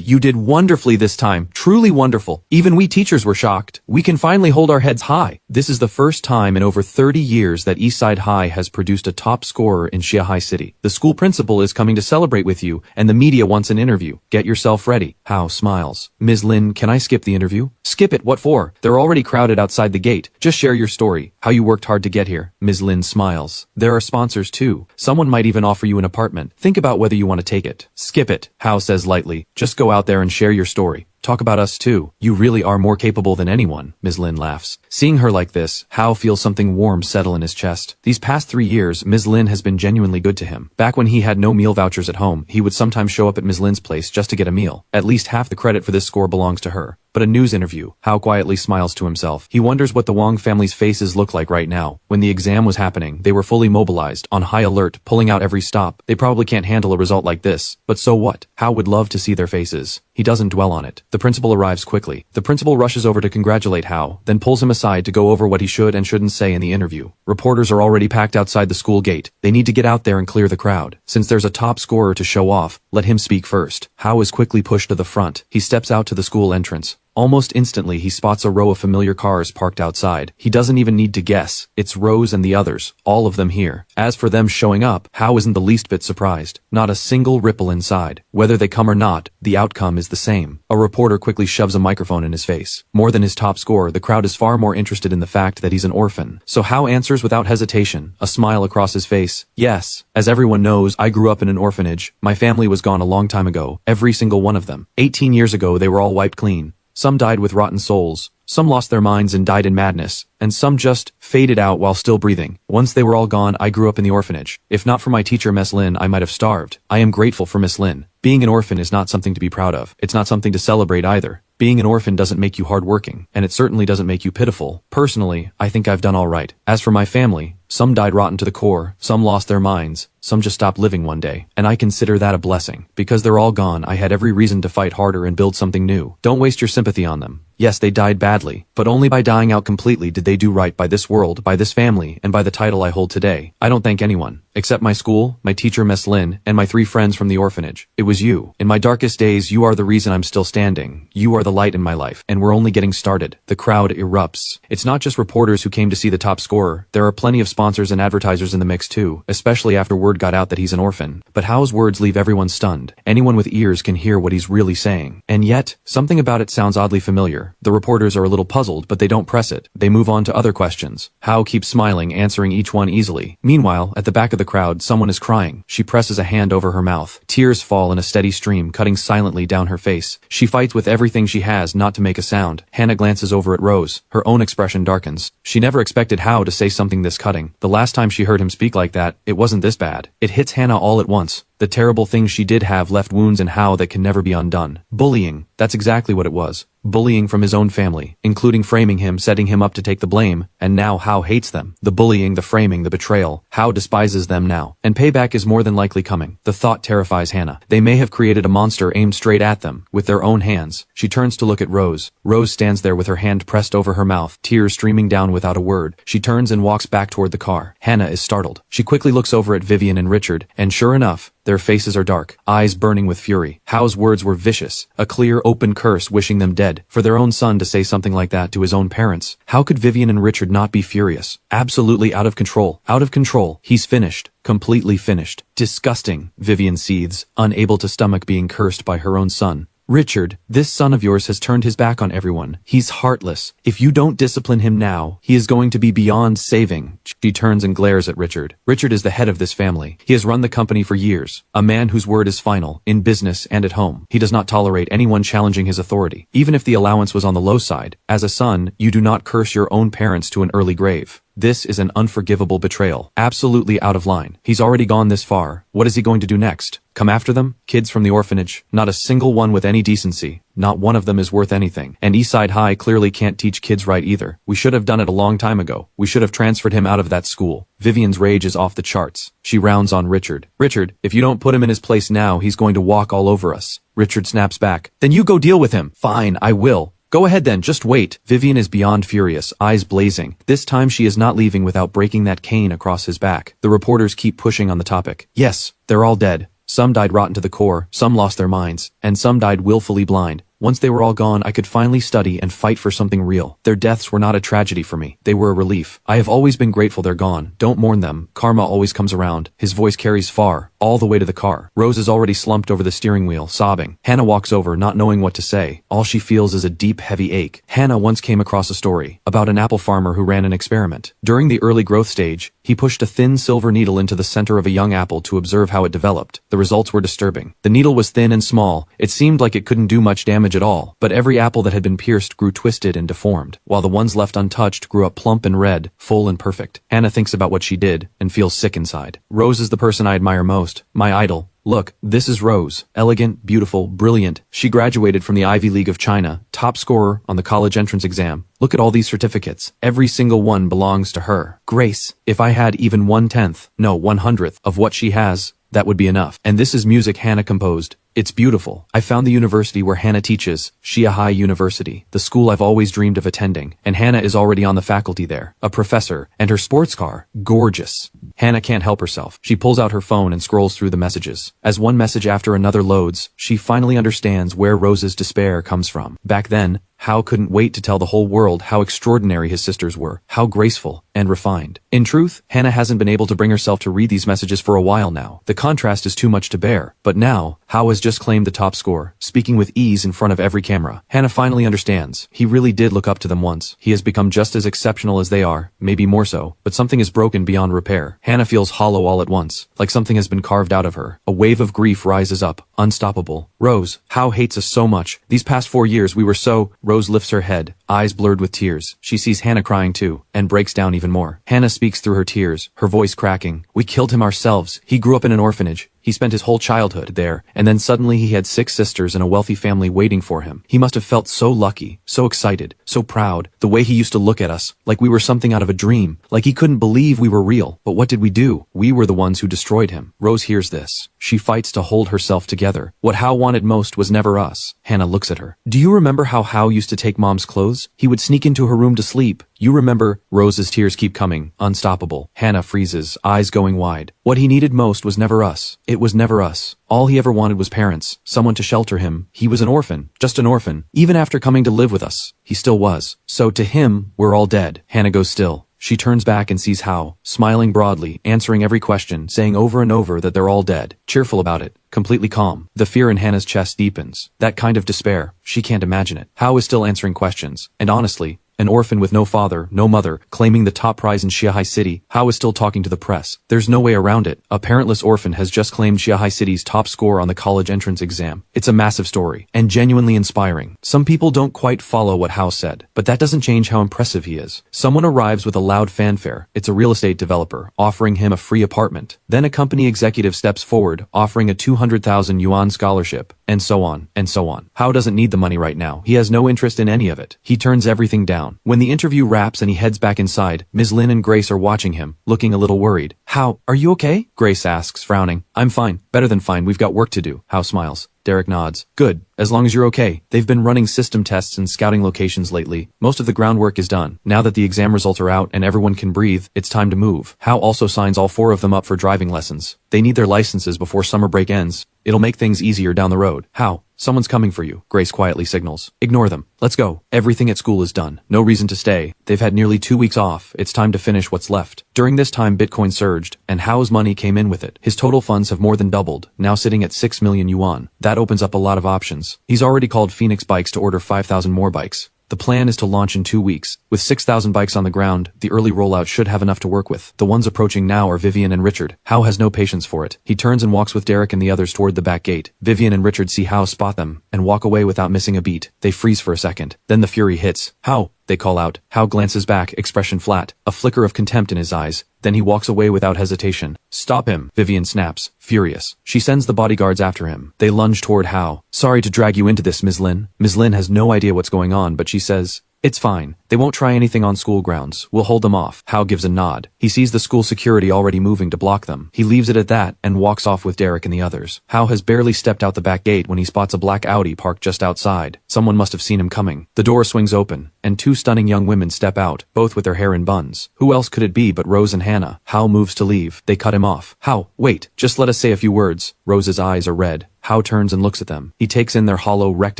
You did wonderfully this time. Truly wonderful. Even we teachers were shocked. We can finally hold our heads high. This is the first time in over 30 years that Eastside High has produced a top scorer in Xia City. The school principal is coming to celebrate with you, and the media wants an interview. Get yourself ready. Hao smiles. Ms. Lin, can I skip the interview? Skip it, what for? They're already crowded outside the gate. Just share your story, how you worked hard to get here. Ms. Lin smiles. There are sponsors too. Someone might even offer you an apartment. Think about whether you want to take it. Skip it, Hao says lightly. Just go out there and share your story. Talk about us too. You really are more capable than anyone, Ms. Lin laughs. Seeing her like this, Hao feels something warm settle in his chest. These past 3 years, Ms. Lin has been genuinely good to him. Back when he had no meal vouchers at home, he would sometimes show up at Ms. Lin's place just to get a meal. At least half the credit for this score belongs to her. but a news interview. Hao quietly smiles to himself. He wonders what the Wang family's faces look like right now. When the exam was happening, they were fully mobilized, on high alert, pulling out every stop. They probably can't handle a result like this, but so what? Hao would love to see their faces. He doesn't dwell on it. The principal arrives quickly. The principal rushes over to congratulate Hao, then pulls him aside to go over what he should and shouldn't say in the interview. Reporters are already packed outside the school gate. They need to get out there and clear the crowd. Since there's a top scorer to show off, let him speak first. Hao is quickly pushed to the front. He steps out to the school entrance. Almost instantly, he spots a row of familiar cars parked outside. He doesn't even need to guess. It's Rose and the others, all of them here. As for them showing up, Hao isn't the least bit surprised. Not a single ripple inside. Whether they come or not, the outcome is the same. A reporter quickly shoves a microphone in his face. More than his top score, the crowd is far more interested in the fact that he's an orphan. So Hao answers without hesitation, a smile across his face. Yes, as everyone knows, I grew up in an orphanage. My family was gone a long time ago. Every single one of them. 18 years ago, they were all wiped clean. Some died with rotten souls, some lost their minds and died in madness, and some just faded out while still breathing. Once they were all gone, I grew up in the orphanage. If not for my teacher, Miss Lin, I might have starved. I am grateful for Miss Lin. Being an orphan is not something to be proud of. It's not something to celebrate either. Being an orphan doesn't make you hardworking, and it certainly doesn't make you pitiful. Personally, I think I've done all right. As for my family, some died rotten to the core, some lost their minds, some just stopped living one day, and I consider that a blessing. Because they're all gone, I had every reason to fight harder and build something new. Don't waste your sympathy on them. Yes, they died badly, but only by dying out completely did they do right by this world, by this family, and by the title I hold today. I don't thank anyone, except my school, my teacher Miss Lin, and my 3 friends from the orphanage. It was you. In my darkest days, you are the reason I'm still standing. You are the light in my life, and we're only getting started. The crowd erupts. It's not just reporters who came to see the top scorer. There are plenty of sponsors and advertisers in the mix too, especially after word got out that he's an orphan. But Hao's words leave everyone stunned. Anyone with ears can hear what he's really saying. And yet, something about it sounds oddly familiar. The reporters are a little puzzled, but they don't press it. They move on to other questions. Hao keeps smiling, answering each one easily. Meanwhile, at the back of the crowd, someone is crying. She presses a hand over her mouth. Tears fall in a steady stream, cutting silently down her face. She fights with everything she has not to make a sound. Hannah glances over at Rose. Her own expression darkens. She never expected Hao to say something this cutting. The last time she heard him speak like that, it wasn't this bad. It hits Hannah all at once. The terrible things she did have left wounds in Hao that can never be undone. Bullying. That's exactly what it was. Bullying from his own family, including framing him, setting him up to take the blame, and now Hao hates them. The bullying, the framing, the betrayal. Hao despises them now, and payback is more than likely coming. The thought terrifies Hannah. They may have created a monster aimed straight at them, with their own hands. She turns to look at Rose. Rose stands there with her hand pressed over her mouth, tears streaming down without a word. She turns and walks back toward the car. Hannah is startled. She quickly looks over at Vivian and Richard, and sure enough, their faces are dark, eyes burning with fury. Hao's words were vicious, a clear, open curse wishing them dead. For their own son to say something like that to his own parents. How could Vivian and Richard not be furious? Absolutely out of control. Out of control. He's finished. Completely finished. Disgusting, Vivian seethes, unable to stomach being cursed by her own son. Richard, this son of yours has turned his back on everyone. He's heartless. If you don't discipline him now, he is going to be beyond saving. She turns and glares at Richard. Richard is the head of this family. He has run the company for years. A man whose word is final, in business and at home. He does not tolerate anyone challenging his authority. Even if the allowance was on the low side, as a son, you do not curse your own parents to an early grave. This is an unforgivable betrayal. Absolutely out of line. He's already gone this far. What is he going to do next? Come after them? Kids from the orphanage. Not a single one with any decency. Not one of them is worth anything. And Eastside High clearly can't teach kids right either. We should have done it a long time ago. We should have transferred him out of that school. Vivian's rage is off the charts. She rounds on Richard. Richard, if you don't put him in his place now, he's going to walk all over us. Richard snaps back. Then you go deal with him. Fine, I will. Go ahead then, just wait. Vivian is beyond furious, eyes blazing. This time she is not leaving without breaking that cane across his back. The reporters keep pushing on the topic. Yes, they're all dead. Some died rotten to the core, some lost their minds, and some died willfully blind. Once they were all gone, I could finally study and fight for something real. Their deaths were not a tragedy for me. They were a relief. I have always been grateful they're gone. Don't mourn them. Karma always comes around. His voice carries far, all the way to the car. Rose is already slumped over the steering wheel, sobbing. Hannah walks over, not knowing what to say. All she feels is a deep, heavy ache. Hannah once came across a story about an apple farmer who ran an experiment. During the early growth stage, he pushed a thin silver needle into the center of a young apple to observe how it developed. The results were disturbing. The needle was thin and small. It seemed like it couldn't do much damage at all, but every apple that had been pierced grew twisted and deformed, while the ones left untouched grew up plump and red, full and perfect. Hannah thinks about what she did, and feels sick inside. Rose is the person I admire most, my idol, Look, this is Rose. Elegant, beautiful, brilliant. She graduated from the Ivy League of China, top scorer on the college entrance exam. Look at all these certificates. Every single one belongs to her. Grace, if I had even 1/10, no 100th of what she has, that would be enough. And this is music Hannah composed. It's beautiful. I found the university where Hannah teaches, Shia High University, the school I've always dreamed of attending, and Hannah is already on the faculty there, a professor, and her sports car, gorgeous. Hannah can't help herself. She pulls out her phone and scrolls through the messages. As one message after another loads, she finally understands where Rose's despair comes from. Back then, Hao couldn't wait to tell the whole world how extraordinary his sisters were, how graceful and refined. In truth, Hannah hasn't been able to bring herself to read these messages for a while now. The contrast is too much to bear. But now, Hao has just claimed the top score, speaking with ease in front of every camera. Hannah finally understands. He really did look up to them once. He has become just as exceptional as they are, maybe more so, but something is broken beyond repair. Hannah feels hollow all at once, like something has been carved out of her. A wave of grief rises up, unstoppable. Rose, Hao hates us so much. These past 4 years we were so... Rose lifts her head, eyes blurred with tears. She sees Hannah crying too, and breaks down even more. Hannah speaks through her tears, her voice cracking. We killed him ourselves. He grew up in an orphanage. He spent his whole childhood there, and then suddenly he had 6 sisters and a wealthy family waiting for him. He must have felt so lucky, so excited, so proud, the way he used to look at us, like we were something out of a dream, like he couldn't believe we were real. But what did we do? We were the ones who destroyed him. Rose hears this. She fights to hold herself together. What Hao wanted most was never us. Hannah looks at her. Do you remember how Hao used to take Mom's clothes? He would sneak into her room to sleep. You remember? Rose's tears keep coming, unstoppable. Hannah freezes, eyes going wide. What he needed most was never us. It was never us. All he ever wanted was parents, someone to shelter him. He was an orphan, just an orphan. Even after coming to live with us, he still was. So to him, we're all dead. Hannah goes still. She turns back and sees Hao, smiling broadly, answering every question, saying over and over that they're all dead. Cheerful about it, completely calm. The fear in Hannah's chest deepens. That kind of despair, she can't imagine it. Hao is still answering questions, and honestly, an orphan with no father, no mother, claiming the top prize in Xiahai City. Hao is still talking to the press. There's no way around it. A parentless orphan has just claimed Xiahai City's top score on the college entrance exam. It's a massive story, and genuinely inspiring. Some people don't quite follow what Hao said, but that doesn't change how impressive he is. Someone arrives with a loud fanfare. It's a real estate developer, offering him a free apartment. Then a company executive steps forward, offering a 200,000 yuan scholarship, and so on, and so on. Hao doesn't need the money right now. He has no interest in any of it. He turns everything down. When the interview wraps and he heads back inside, Ms. Lin and Grace are watching him, looking a little worried. Hao, are you okay? Grace asks, frowning. I'm fine. Better than fine. We've got work to do. Hao smiles. Derek nods. Good, as long as you're okay. They've been running system tests and scouting locations lately. Most of the groundwork is done. Now that the exam results are out and everyone can breathe, it's time to move. Hao also signs all 4 of them up for driving lessons. They need their licenses before summer break ends. It'll make things easier down the road. Hao, someone's coming for you, Grace quietly signals. Ignore them. Let's go. Everything at school is done. No reason to stay. They've had nearly 2 weeks off. It's time to finish what's left. During this time, Bitcoin surged, and Hao's money came in with it. His total funds have more than doubled, now sitting at 6 million yuan. That opens up a lot of options. He's already called Phoenix Bikes to order 5,000 more bikes. The plan is to launch in 2 weeks. With 6,000 bikes on the ground, the early rollout should have enough to work with. The ones approaching now are Vivian and Richard. Hao has no patience for it. He turns and walks with Derek and the others toward the back gate. Vivian and Richard see Hao spot them, and walk away without missing a beat. They freeze for a second. Then the fury hits. Hao, they call out. Hao glances back, expression flat, a flicker of contempt in his eyes. Then he walks away without hesitation. Stop him, Vivian snaps, furious. She sends the bodyguards after him. They lunge toward Hao. Sorry to drag you into this, Ms. Lin. Ms. Lin has no idea what's going on, but she says, it's fine. They won't try anything on school grounds. We'll hold them off. Hao gives a nod. He sees the school security already moving to block them. He leaves it at that and walks off with Derek and the others. Hao has barely stepped out the back gate when he spots a black Audi parked just outside. Someone must have seen him coming. The door swings open, and 2 stunning young women step out, both with their hair in buns. Who else could it be but Rose and Hannah? Hao moves to leave. They cut him off. Hao, wait, just let us say a few words. Rose's eyes are red. Hao turns and looks at them. He takes in their hollow, wrecked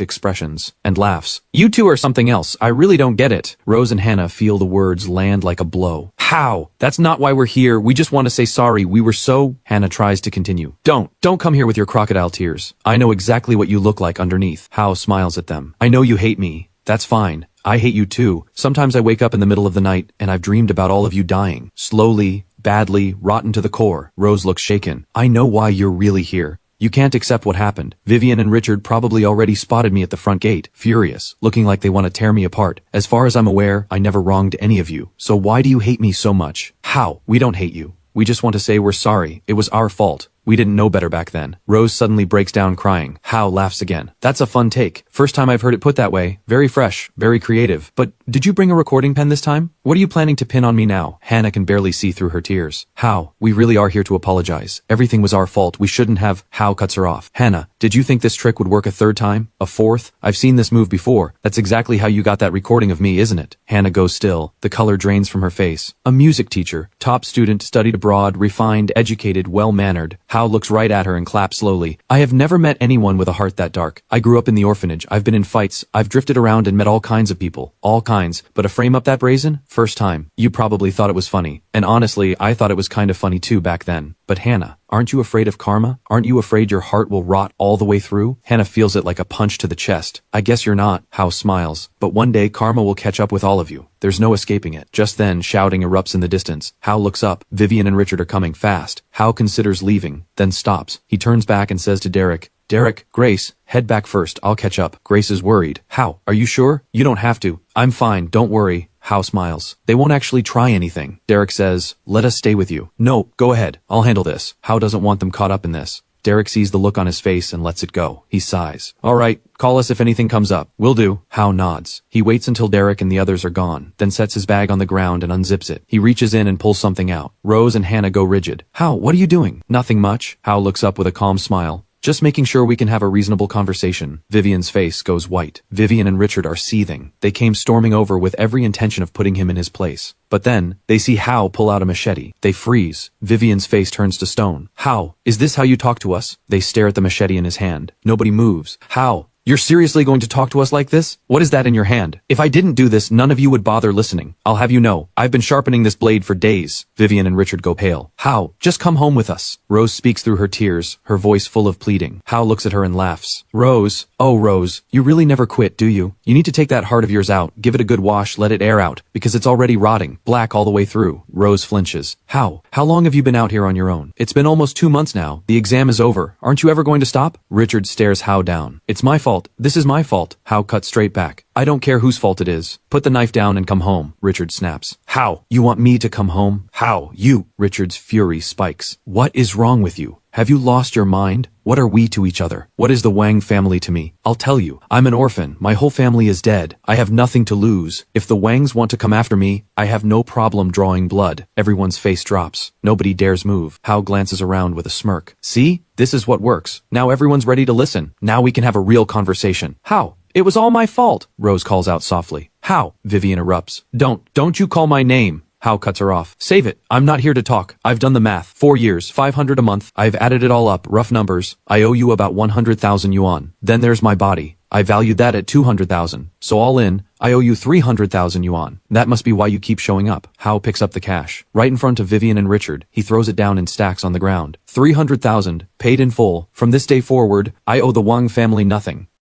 expressions, and laughs. You two are something else. I really don't get it. Rose and Hannah feel the words land like a blow. Hao, that's not why we're here. We just want to say sorry. We were so... Hannah tries to continue. Don't come here with your crocodile tears. I know exactly what you look like underneath. Hao smiles at them. I know you hate me. That's fine. I hate you too. Sometimes I wake up in the middle of the night and I've dreamed about all of you dying. Slowly, badly, rotten to the core. Rose looks shaken. I know why you're really here. You can't accept what happened. Vivian and Richard probably already spotted me at the front gate, furious, looking like they want to tear me apart. As far as I'm aware, I never wronged any of you. So why do you hate me so much? How? We don't hate you. We just want to say we're sorry. It was our fault. We didn't know better back then. Rose suddenly breaks down crying. Hao laughs again. That's a fun take. First time I've heard it put that way. Very fresh, very creative. But did you bring a recording pen this time? What are you planning to pin on me now? Hannah can barely see through her tears. Hao, we really are here to apologize. Everything was our fault. We shouldn't have. Hao cuts her off. Hannah, did you think this trick would work a third time? A fourth? I've seen this move before. That's exactly how you got that recording of me, isn't it? Hannah goes still. The color drains from her face. A music teacher, top student, studied abroad, refined, educated, well-mannered. Hao looks right at her and claps slowly. I have never met anyone with a heart that dark. I grew up in the orphanage. I've been in fights. I've drifted around and met all kinds of people. All kinds. But a frame up that brazen? First time. You probably thought it was funny. And honestly, I thought it was kind of funny too back then. But Hannah, aren't you afraid of karma? Aren't you afraid your heart will rot all the way through? Hannah feels it like a punch to the chest. I guess you're not. Hao smiles. But one day karma will catch up with all of you. There's no escaping it. Just then, shouting erupts in the distance. Hao looks up. Vivian and Richard are coming fast. Hao considers leaving, then stops. He turns back and says to Derek, Grace, head back first. I'll catch up. Grace is worried. Hao, are you sure? You don't have to. I'm fine. Don't worry. Hao smiles. They won't actually try anything. Derek says, let us stay with you. No, go ahead. I'll handle this. Hao doesn't want them caught up in this. Derek sees the look on his face and lets it go. He sighs. All right, call us if anything comes up. Will do. Hao nods. He waits until Derek and the others are gone, then sets his bag on the ground and unzips it. He reaches in and pulls something out. Rose and Hannah go rigid. Hao, what are you doing? Nothing much. Hao looks up with a calm smile. Just making sure we can have a reasonable conversation. Vivian's face goes white. Vivian and Richard are seething. They came storming over with every intention of putting him in his place. But then, they see Hao pull out a machete. They freeze. Vivian's face turns to stone. Hao, is this how you talk to us? They stare at the machete in his hand. Nobody moves. Hao, you're seriously going to talk to us like this? What is that in your hand? If I didn't do this, none of you would bother listening. I'll have you know, I've been sharpening this blade for days. Vivian and Richard go pale. Hao, just come home with us. Rose speaks through her tears, her voice full of pleading. Hao looks at her and laughs. Rose, oh Rose, you really never quit, do you? You need to take that heart of yours out, give it a good wash, let it air out, because it's already rotting, black all the way through. Rose flinches. How long have you been out here on your own? It's been almost 2 months now. The exam is over. Aren't you ever going to stop? Richard stares Hao down. It's my fault. This is my fault. Hao cuts straight back. I don't care whose fault it is. Put the knife down and come home. Richard snaps. How? You want me to come home? How? You? Richard's fury spikes. What is wrong with you? Have you lost your mind? What are we to each other? What is the Wang family to me? I'll tell you. I'm an orphan. My whole family is dead. I have nothing to lose. If the Wangs want to come after me, I have no problem drawing blood. Everyone's face drops. Nobody dares move. Hao glances around with a smirk. See? This is what works. Now everyone's ready to listen. Now we can have a real conversation. How? It was all my fault, Rose calls out softly. How? Vivian erupts. Don't you call my name. Hao cuts her off. Save it. I'm not here to talk. I've done the math. 4 years, 500 a month. I've added it all up, rough numbers. I owe you about 100,000 yuan. Then there's my body. I valued that at 200,000. So all in, I owe you 300,000 yuan. That must be why you keep showing up. Hao picks up the cash. Right in front of Vivian and Richard, he throws it down in stacks on the ground. 300,000, paid in full. From this day forward, I owe the Wang family nothing.